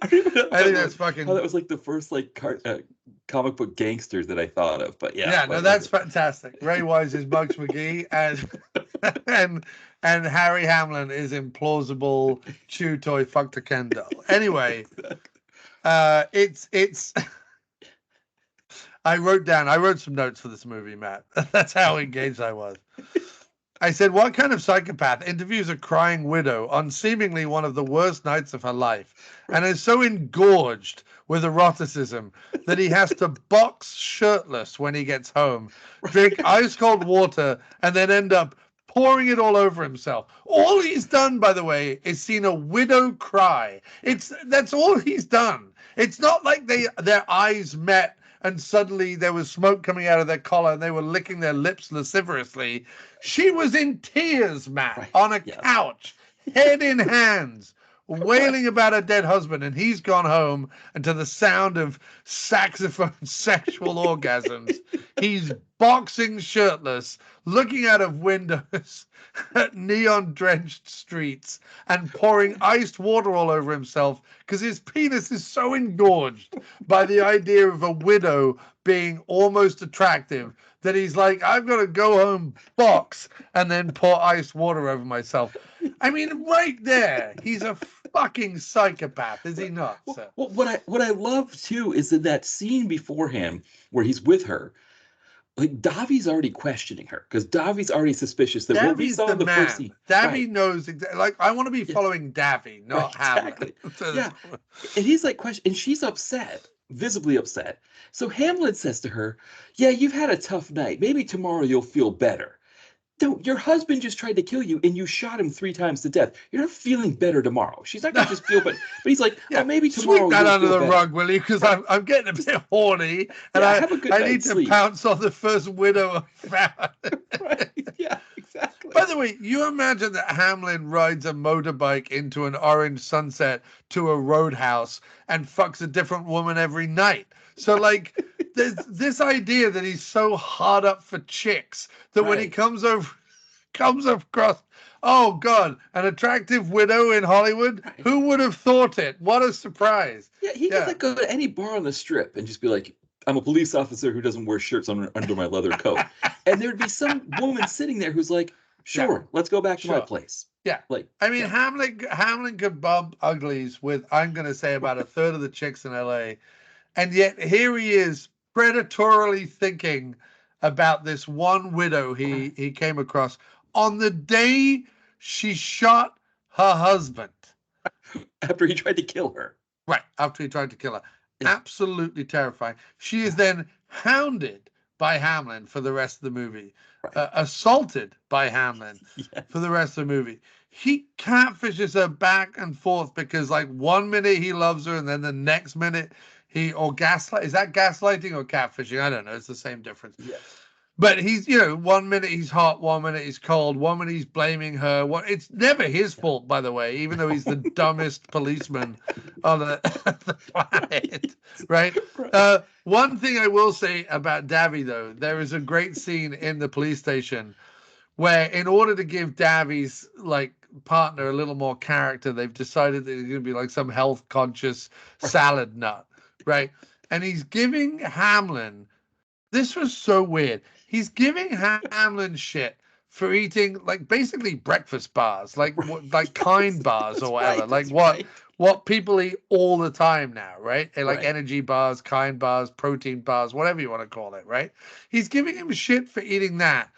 I think that's fucking. Oh, that was like the first comic book gangster that I thought of, but yeah. Yeah, no, that's fantastic. Ray Wise is Muggs McGee, and Harry Hamlin is implausible chew toy fucked a Ken doll. Anyway, it's. I wrote some notes for this movie, Matt. That's how engaged I was. I said, what kind of psychopath interviews a crying widow on seemingly one of the worst nights of her life and is so engorged with eroticism that he has to box shirtless when he gets home, drink ice cold water, and then end up pouring it all over himself? All he's done, by the way, is seen a widow cry. That's all he's done. It's not like their eyes met and suddenly there was smoke coming out of their collar and they were licking their lips lasciviously. She was in tears, Matt, on a couch, head in hands, wailing about her dead husband, and he's gone home, and to the sound of saxophone sexual orgasms, he's boxing shirtless, looking out of windows at neon-drenched streets and pouring iced water all over himself because his penis is so engorged by the idea of a widow being almost attractive that he's like, I've got to go home, box, and then pour iced water over myself. I mean, right there, he's a fucking psychopath, is he not? Well, what I love too is that scene beforehand where he's with her. Like, Davi's already questioning her because Davi's already suspicious that what we saw in the first scene. Davi knows exactly. Like, I want to be following Davi, not Hamlin. Yeah, and he's like and she's upset, visibly upset. So Hamlin says to her, "Yeah, you've had a tough night. Maybe tomorrow you'll feel better. Don't. Your husband just tried to kill you, and you shot him 3 times to death. You're not feeling better tomorrow." She's not gonna just feel better, but he's like, "Oh, maybe tomorrow." Sweep that under the rug, will you? Because I'm getting a bit horny, and I need to pounce on the first widow I found. Right? Yeah, exactly. By the way, you imagine that Hamlin rides a motorbike into an orange sunset to a roadhouse and fucks a different woman every night. So, like, there's this idea that he's so hard up for chicks that when he comes across, oh God, an attractive widow in Hollywood, who would have thought it? What a surprise. Yeah, he could go to any bar on the strip and just be like, I'm a police officer who doesn't wear shirts under my leather coat. And there'd be some woman sitting there who's like, sure, let's go back to my place. Yeah. Like, I mean, Hamlin could bump uglies with, I'm going to say, about a third of the chicks in LA. And yet here he is predatorily thinking about this one widow he came across on the day she shot her husband. After he tried to kill her. Right, after he tried to kill her. Absolutely terrifying. She is then hounded by Hamlin for the rest of the movie. Right. assaulted by Hamlin Yeah. for the rest of the movie. He catfishes her back and forth because, like, 1 minute he loves her, and then the next minute or gaslight. Is that gaslighting or catfishing? I don't know. It's the same difference. Yeah. But he's, 1 minute he's hot, 1 minute he's cold, 1 minute he's blaming her. It's never his fault, by the way, even though he's the dumbest policeman on the planet, right? Right. One thing I will say about Davi, though, there is a great scene in the police station where, in order to give Davi's like partner a little more character, they've decided that he's going to be like some health conscious salad nut, right? And he's giving Hamlin. This was so weird. He's giving Hamlin shit for eating like basically breakfast bars, like Kind bars or whatever, like what people eat all the time now, right? And like energy bars, Kind bars, protein bars, whatever you want to call it, right? He's giving him shit for eating that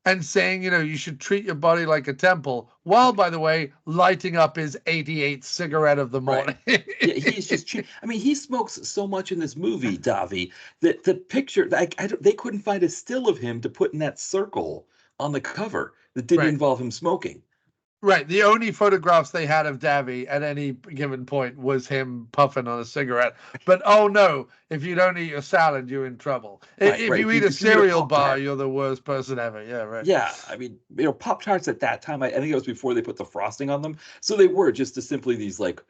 and saying, you should treat your body like a temple, while, by the way, lighting up his 88th cigarette of the morning. Yeah, he's just. I mean, he smokes so much in this movie, Davi, that the picture, they couldn't find a still of him to put in that circle on the cover that didn't involve him smoking. Right. The only photographs they had of Davi at any given point was him puffing on a cigarette. But oh no, if you don't eat your salad, you're in trouble. If you eat a cereal bar, you're the worst person ever. Yeah, right. Yeah, I mean, Pop-Tarts at that time, I think it was before they put the frosting on them. So they were just simply these like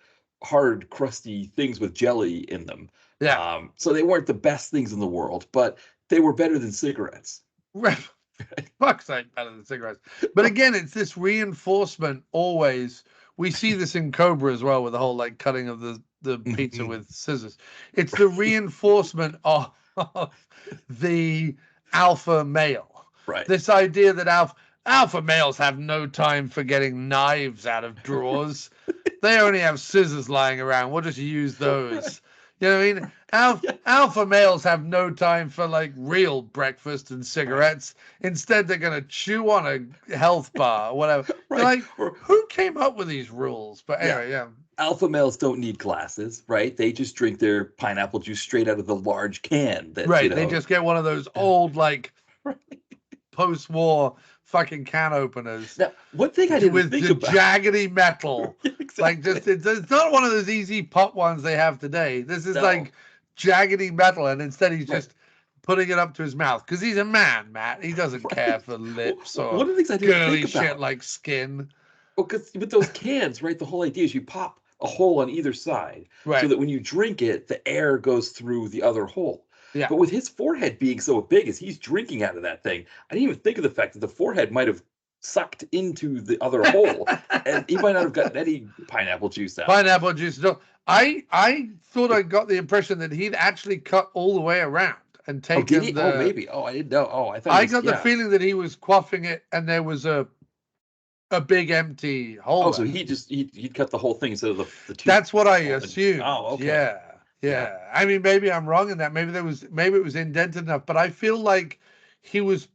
hard, crusty things with jelly in them. Yeah. So they weren't the best things in the world, but they were better than cigarettes. Right. Fuck's sake, better than cigarettes. But again, it's this reinforcement always. We see this in Cobra as well, with the whole like cutting of the pizza with scissors. It's the reinforcement of the alpha male. Right. This idea that alpha males have no time for getting knives out of drawers. They only have scissors lying around. We'll just use those. You know what I mean? Alpha males have no time for like real breakfast and cigarettes. Instead, they're going to chew on a health bar or whatever. Like, who came up with these rules? But anyway, yeah. Alpha males don't need glasses, right? They just drink their pineapple juice straight out of the large can. They just get one of those old, like, post-war fucking can openers. Now, one thing I didn't think about. With the jaggedy metal. Exactly. Like, it's not one of those easy pop ones they have today. This is like jaggedy metal, and instead he's just putting it up to his mouth because he's a man, Matt. He doesn't care for lips or one of the things I didn't think about. Shit like skin. Well, because with those cans, right, the whole idea is you pop a hole on either side so that when you drink it, the air goes through the other hole. Yeah. But with his forehead being so big as he's drinking out of that thing, I didn't even think of the fact that the forehead might have sucked into the other hole, and he might not have gotten any pineapple juice out. Pineapple juice. No, I thought I got the impression that he'd actually cut all the way around and taken maybe. Oh, I didn't know. Oh, I got the feeling that he was quaffing it, and there was a big empty hole. Oh, so he'd cut the whole thing instead of the two. That's what I assumed. Oh, okay. Yeah. I mean, maybe I'm wrong in that. Maybe it was indented enough, but I feel like he was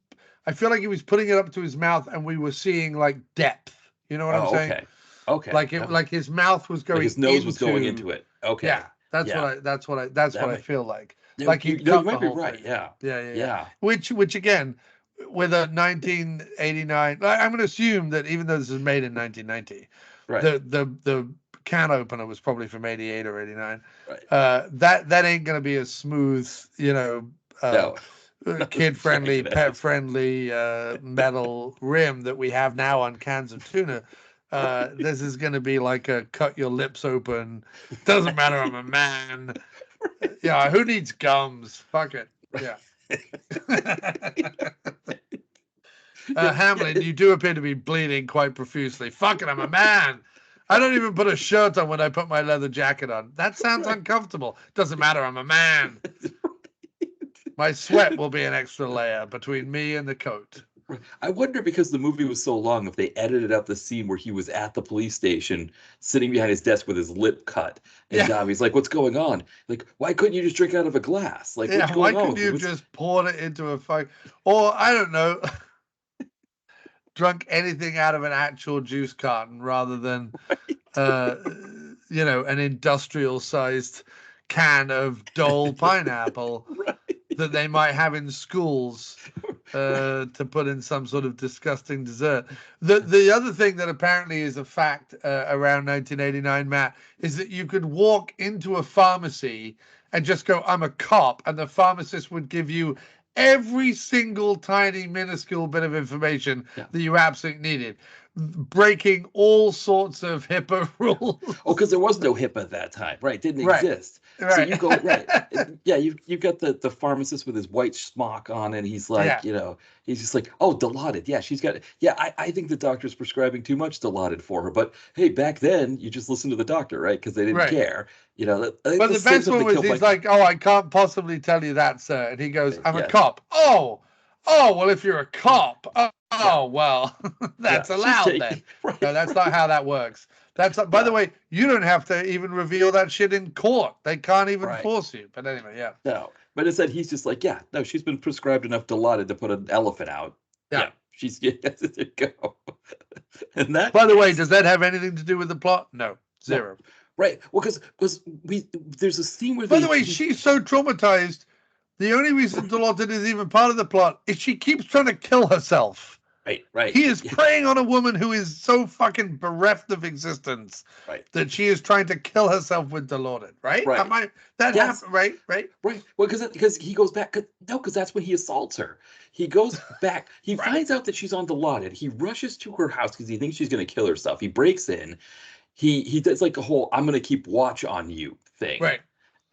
putting it up to his mouth, and we were seeing like depth. You know what I'm saying? Okay. Like his mouth was going. Like his nose was going into it. Okay. Yeah. That's what I feel like. Like you might be right. Yeah. Which again, with a 1989, I'm going to assume that even though this is made in 1990, the can opener was probably from 88 or 89. Right. That ain't going to be a smooth, kid-friendly, pet-friendly metal rim that we have now on cans of tuna. This is going to be like a cut your lips open. Doesn't matter, I'm a man. Yeah, who needs gums? Fuck it. Yeah. Hamlin, you do appear to be bleeding quite profusely. Fuck it, I'm a man. I don't even put a shirt on when I put my leather jacket on. That sounds uncomfortable. Doesn't matter, I'm a man. My sweat will be an extra layer between me and the coat. I wonder, because the movie was so long, if they edited out the scene where he was at the police station sitting behind his desk with his lip cut. And Davi's like, what's going on? Like, why couldn't you just drink out of a glass? Like, what's going on? Why couldn't you just pour it into a fuck? Or, I don't know, drunk anything out of an actual juice carton rather than, an industrial-sized can of Dole pineapple that they might have in schools to put in some sort of disgusting dessert. The other thing that apparently is a fact around 1989, Matt, is that you could walk into a pharmacy and just go, I'm a cop, and the pharmacist would give you every single tiny minuscule bit of information that you absolutely needed, breaking all sorts of HIPAA rules. Oh, because there was no HIPAA at that time, right? Didn't exist. Right. So you go yeah. You got the pharmacist with his white smock on, and he's like, he's just like, oh, Dilaudid. Yeah, she's got. Yeah, I think the doctor's prescribing too much Dilaudid for her. But hey, back then you just listened to the doctor, right? Because they didn't care. But the best one was he's like, oh, I can't possibly tell you that, sir. And he goes, I'm a cop. Oh, well, if you're a cop, well, that's allowed then. Right, no, that's not how that works. That's by the way, you don't have to even reveal that shit in court. They can't even force you. But anyway, No, but instead he's just like, no, she's been prescribed enough Dilaudid to put an elephant out. Yeah, she's there you go. And that, by the way, does that have anything to do with the plot? No, zero. No. Right. Well, because there's a scene where. By the way, she's so traumatized. The only reason Dilaudid is even part of the plot is she keeps trying to kill herself. Right. He is preying on a woman who is so fucking bereft of existence that she is trying to kill herself with Dilaudid. Right? Happened. Right. Well, because he goes back. Because that's when he assaults her. He goes back. He finds out that she's on Dilaudid. He rushes to her house because he thinks she's going to kill herself. He breaks in. He does like a whole "I'm going to keep watch on you" thing. Right.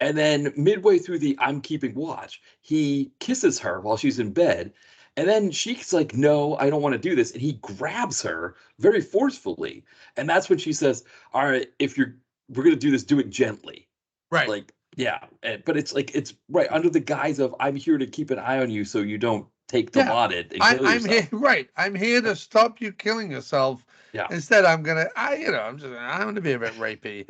And then midway through the "I'm keeping watch," he kisses her while she's in bed. And then she's like, no, I don't want to do this. And he grabs her very forcefully. And that's when she says, all right, we're going to do this, do it gently. Right. Like, yeah. But it's like, it's right under the guise of, I'm here to keep an eye on you so you don't take Dilaudid and kill yourself. I'm here to stop you killing yourself. Yeah. Instead, I'm going to be a bit rapey.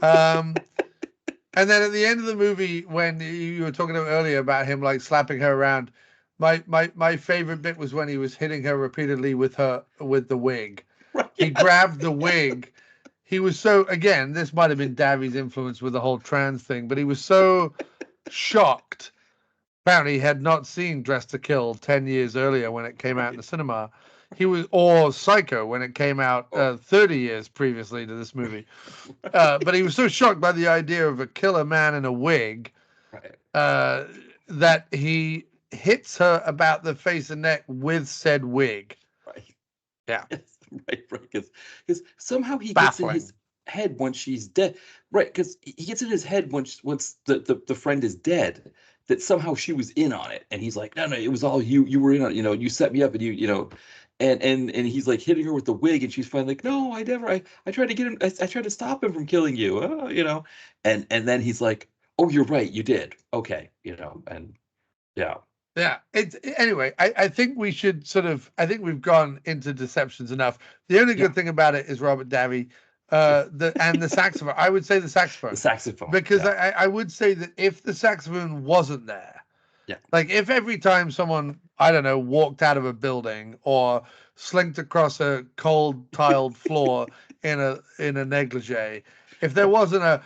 And then at the end of the movie, when you were talking earlier about him like slapping her around, my favorite bit was when he was hitting her repeatedly with the wig. Right, he grabbed the wig. He was so, again, this might have been Davi's influence with the whole trans thing, but he was so shocked. Apparently he had not seen Dressed to Kill 10 years earlier when it came out in the cinema. Or Psycho when it came out 30 years previously to this movie. But he was so shocked by the idea of a killer man in a wig that he hits her about the face and neck with said wig. Right. Yeah. Right. Because somehow he gets in his head once she's dead. Right. Because he gets in his head once the friend is dead, that somehow she was in on it. And he's like, no, it was all you. You were in on it. You set me up and and he's like hitting her with the wig, and she's finally like, no, I never. I tried to get him. I tried to stop him from killing you. And then he's like, oh, you're right. You did. Okay. And yeah. Yeah. Anyway, I think we should I think we've gone into deceptions enough. The only good thing about it is Robert Davi, and the saxophone. I would say the saxophone. The saxophone. Because I would say that if the saxophone wasn't there, like if every time someone, I don't know, walked out of a building or slinked across a cold tiled floor in a negligee, if there wasn't a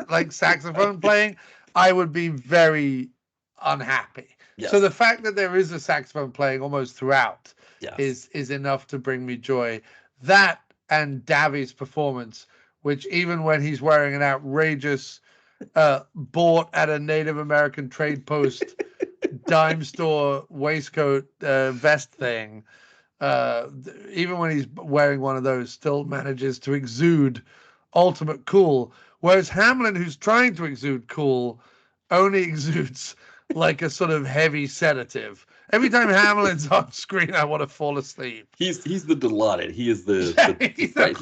like saxophone playing, I would be very unhappy. Yes. So the fact that there is a saxophone playing almost throughout is enough to bring me joy. That and Davi's performance, which even when he's wearing an outrageous bought at a Native American trade post dime store waistcoat vest thing, even when he's wearing one of those, still manages to exude ultimate cool. Whereas Hamlin, who's trying to exude cool, only exudes like a sort of heavy sedative. Every time Hamlin's on screen, I want to fall asleep. He's the Dilaudid. He is the right.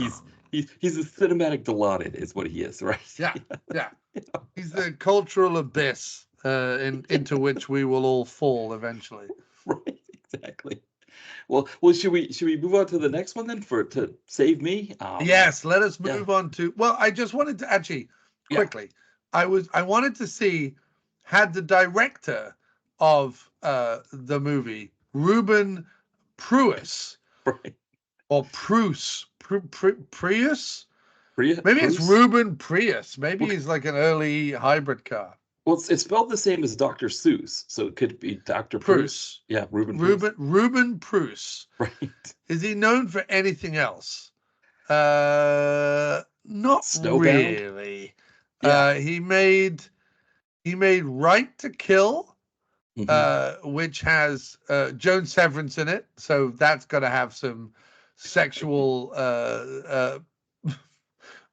He's the cinematic Dilaudid, is what he is, right? Yeah. He's the cultural abyss into which we will all fall eventually. Right. Exactly. Well, should we move on to the next one then to save me? Yes, let us move on to. Well, I just wanted to actually quickly. I wanted to see, had the director of the movie, Ruben Pruis, right, or Prius. Maybe it's Ruben Prius. Maybe he's like an early hybrid car. Well, it's spelled the same as Dr. Seuss, so it could be Dr. Pruce. Pruce. Yeah, Reuben Pruce. Right. Is he known for anything else? Not Snowbound. really. Yeah. He made Right to Kill, Hmm. which has Joan Severance in it, so that's got to have some sexual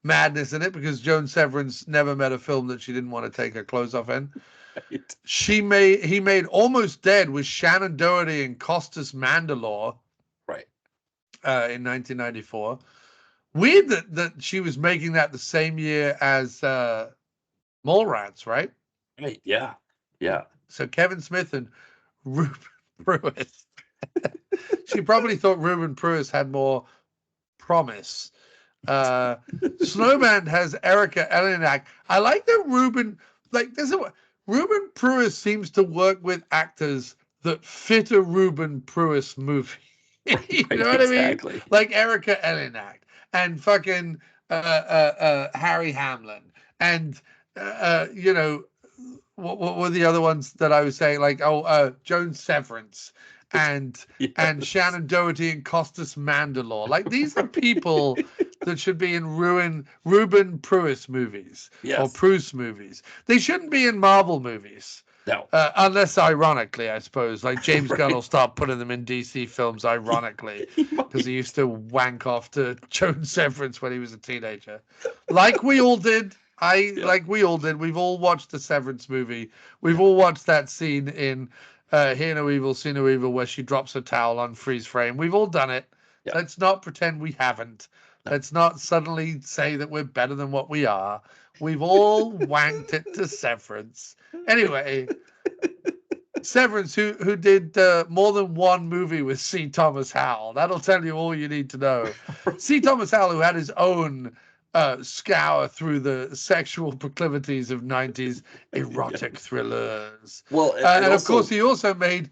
madness in it, because Joan Severance never met a film that she didn't want to take her clothes off in. Right. He made Almost Dead with Shannon Doherty and Costas Mandylor Right. in 1994. Weird that she was making that the same year as Mallrats, right? Right. Yeah. Yeah. So Kevin Smith and Ruben Pruitt. She probably thought Ruben Pruitt had more promise. Snowband has Erica Eleniak. I like that Ruben, Ruben Pruitt seems to work with actors that fit a Ruben Pruitt movie. You Right. know what I mean? Exactly. Like Erica Eleniak and fucking Harry Hamlin and what were the other ones that I was saying? Like Joan Severance and Yes. Shannon Doherty and Costas Mandylor. Like these are people that should be in Ruben Pruitt movies or Yes. Pruitt movies. They shouldn't be in Marvel movies. No. Unless ironically, I suppose, like James Gunn will Right. start putting them in DC films ironically He because he might. used to wank off to Joan Severance when he was a teenager, like we all did. Yeah. Like we all did. We've all watched the Severance movie. We've all watched that scene in Hear No Evil, See No Evil, where she drops a towel on freeze frame. We've all done it. Yeah. Let's not pretend we haven't. No. Let's not suddenly say that we're better than what we are. We've all wanked it to Severance. Anyway, Severance, who did more than one movie with C. Thomas Howell. That'll tell you all you need to know. C. Thomas Howell, who had his own scour through the sexual proclivities of 90s erotic Yes. thrillers. Well, And of course, he also made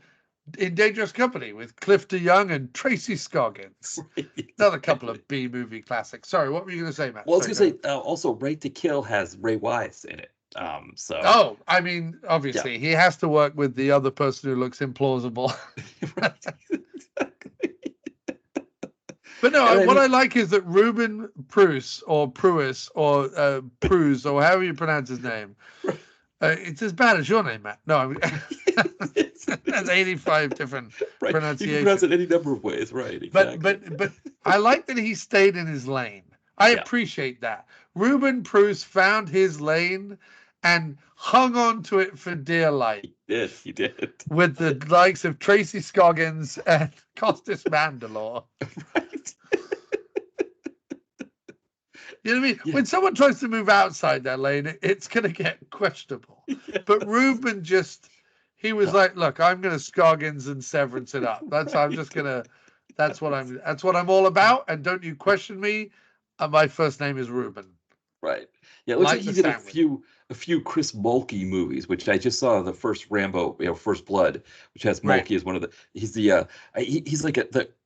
In Dangerous Company with Cliff DeYoung and Tracy Scoggins. right, Another couple exactly. of B movie classics. Sorry, what were you going to say, Matt? Well, I was Sorry, gonna go say also Right to Kill has Ray Wise in it. So Oh, I mean, yeah. obviously, he has to work with the other person who looks implausible. Right. But no, And I what I think like is that Ruben Pruitt or Pruis or Pruse or however you pronounce his name, right. it's as bad as your name, Matt. No, I mean, there's 85 different Right. You can pronounce pronunciations. it any number of ways, right? But Exactly. but but I like that he stayed in his lane. I Yeah. appreciate that. Ruben Pruitt found his lane and hung on to it for dear life, He did. He did. with the likes of Tracy Scoggins and Costas Mandylor. Right. You know what I mean? Yeah. When someone tries to move outside that lane, it's going to get questionable. But Yes. Ruben he was No. like, look, I'm going to Scoggins and Severance it up. I'm just Right. going to, that's what I'm all about. And don't you question me. My first name is Ruben. Right. Yeah, it looks like Like the he's in sandwich. a few Chris Mulkey movies, which I just saw the first Rambo, First Blood, which has Right. Mulkey as one of the he's he's like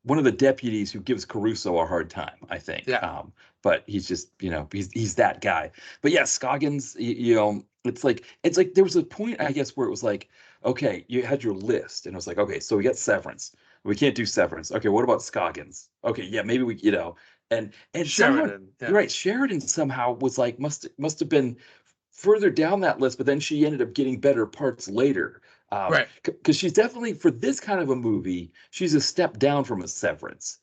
one of the deputies who gives Caruso a hard time, I think. Yeah. But he's just, he's that guy. But yeah, Scoggins, it's like there was a point, I guess, where it was like, okay, you had your list, and it was like, okay, so we got Severance. We can't do Severance. Okay, what about Scoggins? Okay, yeah, maybe and somehow Sheridan. you're Yeah. right. Sheridan somehow was like must have been further down that list, but then she ended up getting better parts later. Right. Because she's definitely for this kind of a movie, she's a step down from a Severance.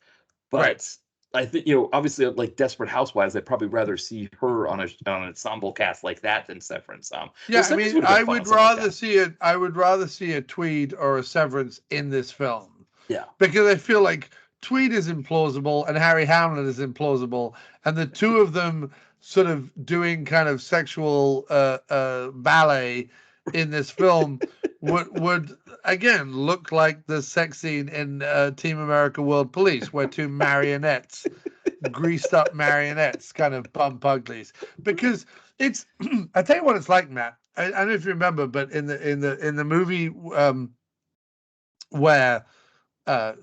Right. But I think obviously, like Desperate Housewives, I'd probably rather see her on an ensemble cast like that than Severance. Yeah. I Severance mean, would have been fun on something like that. I would rather see a Tweed or a Severance in this film, Yeah. because I feel like Tweed is implausible and Harry Hamlin is implausible, and the two of them sort of doing kind of sexual ballet in this film would again look like the sex scene in Team America World Police, where two marionettes, greased up marionettes, kind of bump uglies. Because it's, I tell you what it's like, Matt. I don't know if you remember, but in the movie where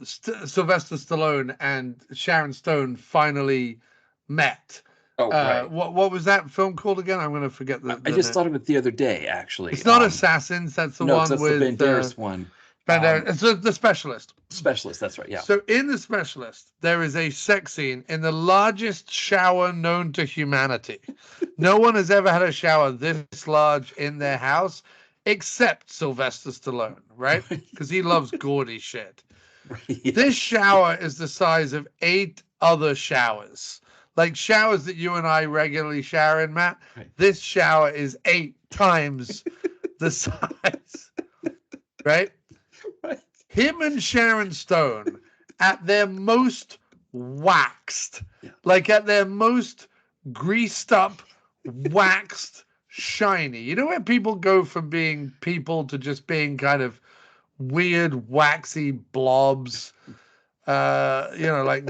Sylvester Stallone and Sharon Stone finally met. Oh, right. What was that film called again? I'm going to forget I the just name. thought of it the other day, actually. It's not Assassins. That's the No, because one that's the with Banderas one. Banderas. It's the Specialist. Specialist, that's right, yeah. So in The Specialist, there is a sex scene in the largest shower known to humanity. No one has ever had a shower this large in their house, except Sylvester Stallone, right? Because he loves gaudy shit. Yeah. This shower is the size of 8 other showers. Like showers that you and I regularly shower in, Matt. Right. This shower is 8 times the size, right? Right. Him and Sharon Stone at their most waxed, Yeah. like at their most greased up, waxed, shiny. You know where people go from being people to just being kind of weird, waxy blobs? Like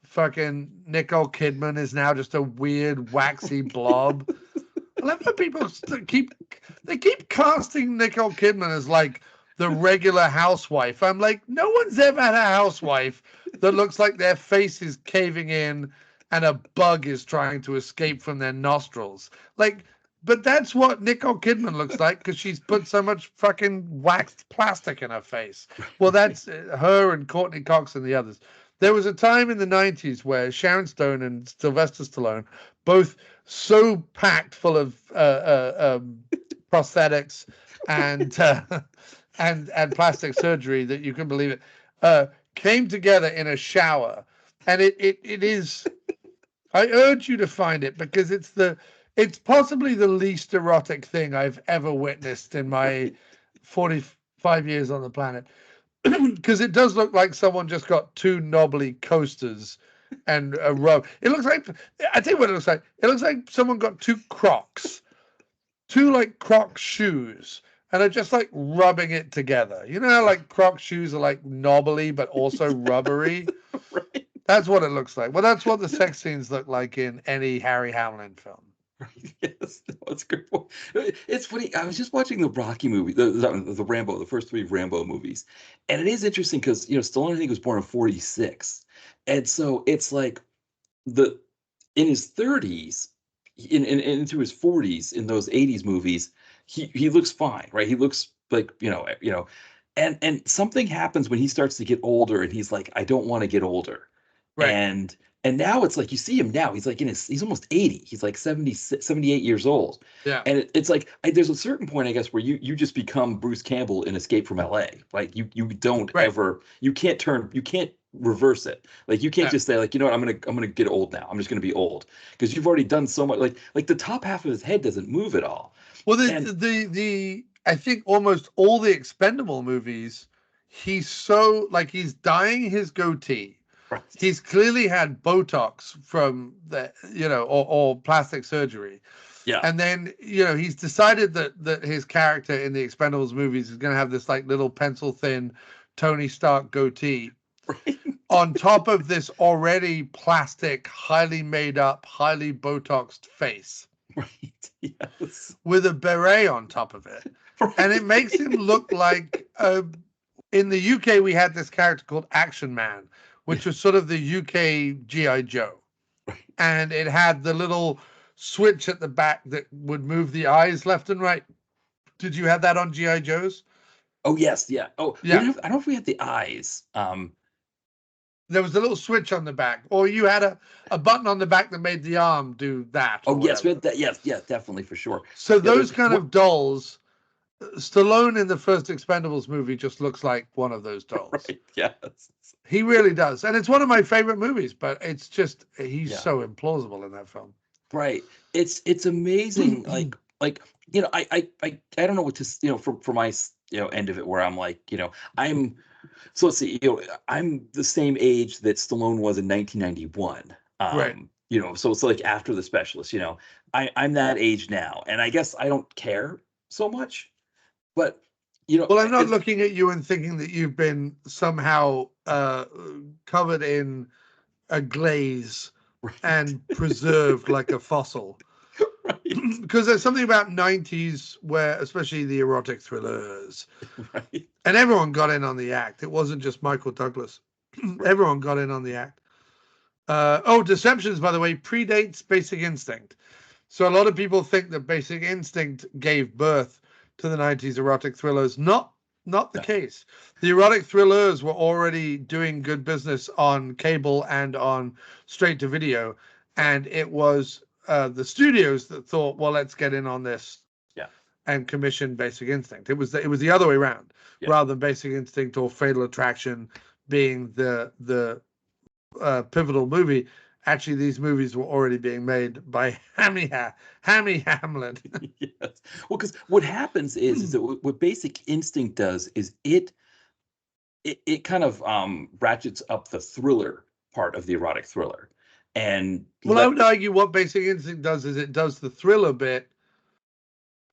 fucking Nicole Kidman is now just a weird, waxy blob. I love how people keep casting Nicole Kidman as like the regular housewife. I'm like, no one's ever had a housewife that looks like their face is caving in and a bug is trying to escape from their nostrils. Like, but that's what Nicole Kidman looks like because she's put so much fucking waxed plastic in her face. Well, that's her and Courtney Cox and the others. There was a time in the 90s where Sharon Stone and Sylvester Stallone, both so packed full of prosthetics and plastic surgery that you can believe it, came together in a shower, and it is. I urge you to find it because it's possibly the least erotic thing I've ever witnessed in my 45 years on the planet. Because it does look like someone just got 2 knobbly coasters and a rub. It looks like, I tell you what it looks like. It looks like someone got 2 Crocs, 2 like Croc shoes, and are just like rubbing it together. You know how like Croc shoes are like knobbly but also rubbery? Right. That's what it looks like. Well, that's what the sex scenes look like in any Harry Hamlin film. Yes, that's a good point. It's funny. I was just watching the Rocky movie, the Rambo, the first 3 Rambo movies, and it is interesting because Stallone I think was born in '46, and so it's like the in his 30s, into his 40s in those '80s movies, he looks fine, right? He looks like and something happens when he starts to get older, and he's like, I don't want to get older, Right. And now it's like you see him now. He's like he's almost 80. He's like 78 years old. Yeah. And it's like there's a certain point, I guess, where you just become Bruce Campbell in Escape from LA. Like you don't ever you can't reverse it. Like you can't just say like, you know what, I'm gonna get old now. I'm just gonna be old because you've already done so much. Like the top half of his head doesn't move at all. Well, the I think almost all the Expendable movies, he's so like he's dyeing his goatee. Right. He's clearly had Botox from the, or plastic surgery. Yeah. And then, he's decided that his character in the Expendables movies is going to have this like little pencil thin Tony Stark goatee Right. on top of this already plastic, highly made up, highly Botoxed face. Right. Yes. With a beret on top of it. Right. And it makes him look like in the UK, we had this character called Action Man, which was sort of the UK G.I. Joe. Right. And it had the little switch at the back that would move the eyes left and right. Did you have that on G.I. Joe's? Oh, yes. Yeah. Oh, yeah. I don't know if we had the eyes. There was a little switch on the back, or you had a button on the back that made the arm do that. Oh, yes. We had that. Yes. Yeah, definitely, for sure. So those kind of dolls, Stallone in the first Expendables movie just looks like one of those dolls. Right. Yes. He really does. And it's one of my favorite movies, but it's just, he's so implausible in that film. Right. It's amazing. I don't know what to, for my, end of it where I'm like, so let's see, I'm the same age that Stallone was in 1991. Right. So it's like after The Specialist, I'm that age now, and I guess I don't care so much, but well, I'm not looking at you and thinking that you've been somehow covered in a glaze and preserved like a fossil. Right. Because there's something about 90s where, especially the erotic thrillers, right, and everyone got in on the act. It wasn't just Michael Douglas. Everyone got in on the act. Deceptions, by the way, predates Basic Instinct. So a lot of people think that Basic Instinct gave birth to the 90s erotic thrillers. Not the No. case. The erotic thrillers were already doing good business on cable and on straight to video. And it was the studios that thought, well, let's get in on this Yeah. and commission Basic Instinct. It was the other way around, Yeah. rather than Basic Instinct or Fatal Attraction being the pivotal movie. Actually, these movies were already being made by Hammy Hamlin. Yes. Well, because what happens is that what Basic Instinct does is it kind of ratchets up the thriller part of the erotic thriller, and Well, I would argue what Basic Instinct does is it does the thriller bit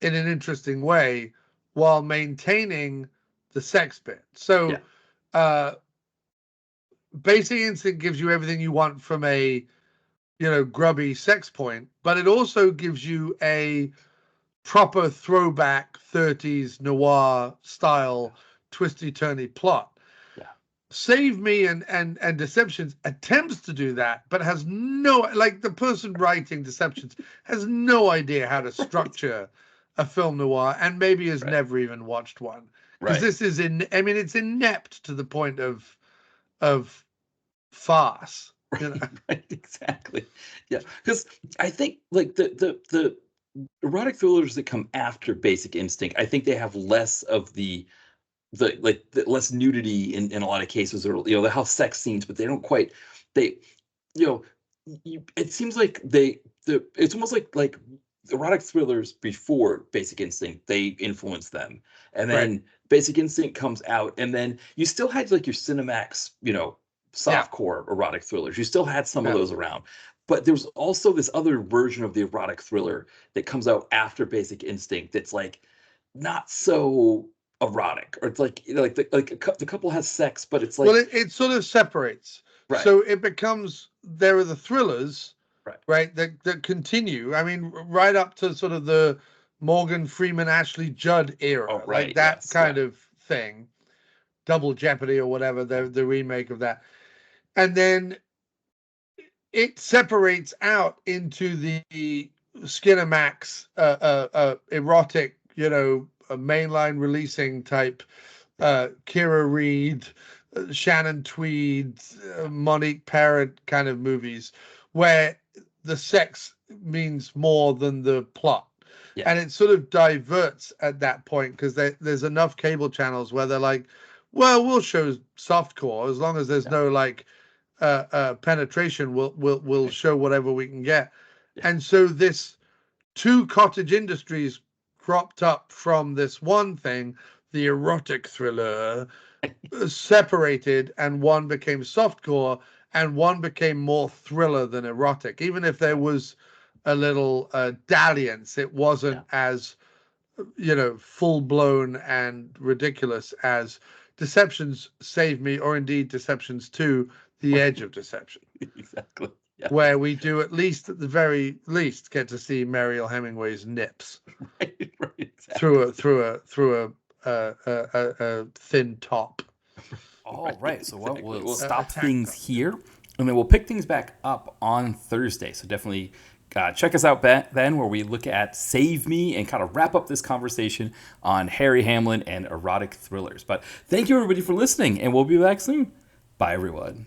in an interesting way while maintaining the sex bit. So, Basic Instinct gives you everything you want from a grubby sex point, but it also gives you a proper throwback 30s noir style twisty turny plot. Yeah. Save Me and Deceptions attempts to do that, but has no, like, the person writing Deceptions has no idea how to structure a film noir, and maybe has never even watched one, because this is it's inept to the point of farce. Right, exactly. Yeah, because I think like the erotic thrillers that come after Basic Instinct, I think they have less of the less nudity in a lot of cases, or they have sex scenes, but they don't quite they it seems like it's almost like erotic thrillers before Basic Instinct, they influence them, and then Basic Instinct comes out, and then you still had like your Cinemax, softcore erotic thrillers. You still had some of those around, but there's also this other version of the erotic thriller that comes out after Basic Instinct that's like not so erotic, or it's like the couple has sex, but it's like, well, it sort of separates. Right. So it becomes, there are the thrillers, right, that continue. I mean, right up to sort of the Morgan Freeman, Ashley Judd era, like that kind of thing. Double Jeopardy or whatever, the remake of that. And then it separates out into the Skinamax erotic, mainline releasing type, Kira Reed, Shannon Tweed, Monique Parent kind of movies, where the sex means more than the plot. Yeah. And it sort of diverts at that point, because there's enough cable channels where they're like, well, we'll show softcore as long as there's no like penetration. We'll show whatever we can get. And so this two cottage industries cropped up from this one thing, the erotic thriller, separated, and one became softcore and one became more thriller than erotic. Even if there was a little dalliance, it wasn't as full blown and ridiculous as Deceptions, Save Me, or indeed Deceptions 2, The Edge of Deception. Exactly. Yeah. Where we do, at least at the very least, get to see Mariel Hemingway's nips exactly. through a thin top. All right. So we'll stop things here, and then we'll pick things back up on Thursday. So definitely check us out then, where we look at Save Me and kind of wrap up this conversation on Harry Hamlin and erotic thrillers. But thank you, everybody, for listening, and we'll be back soon. Bye, everyone.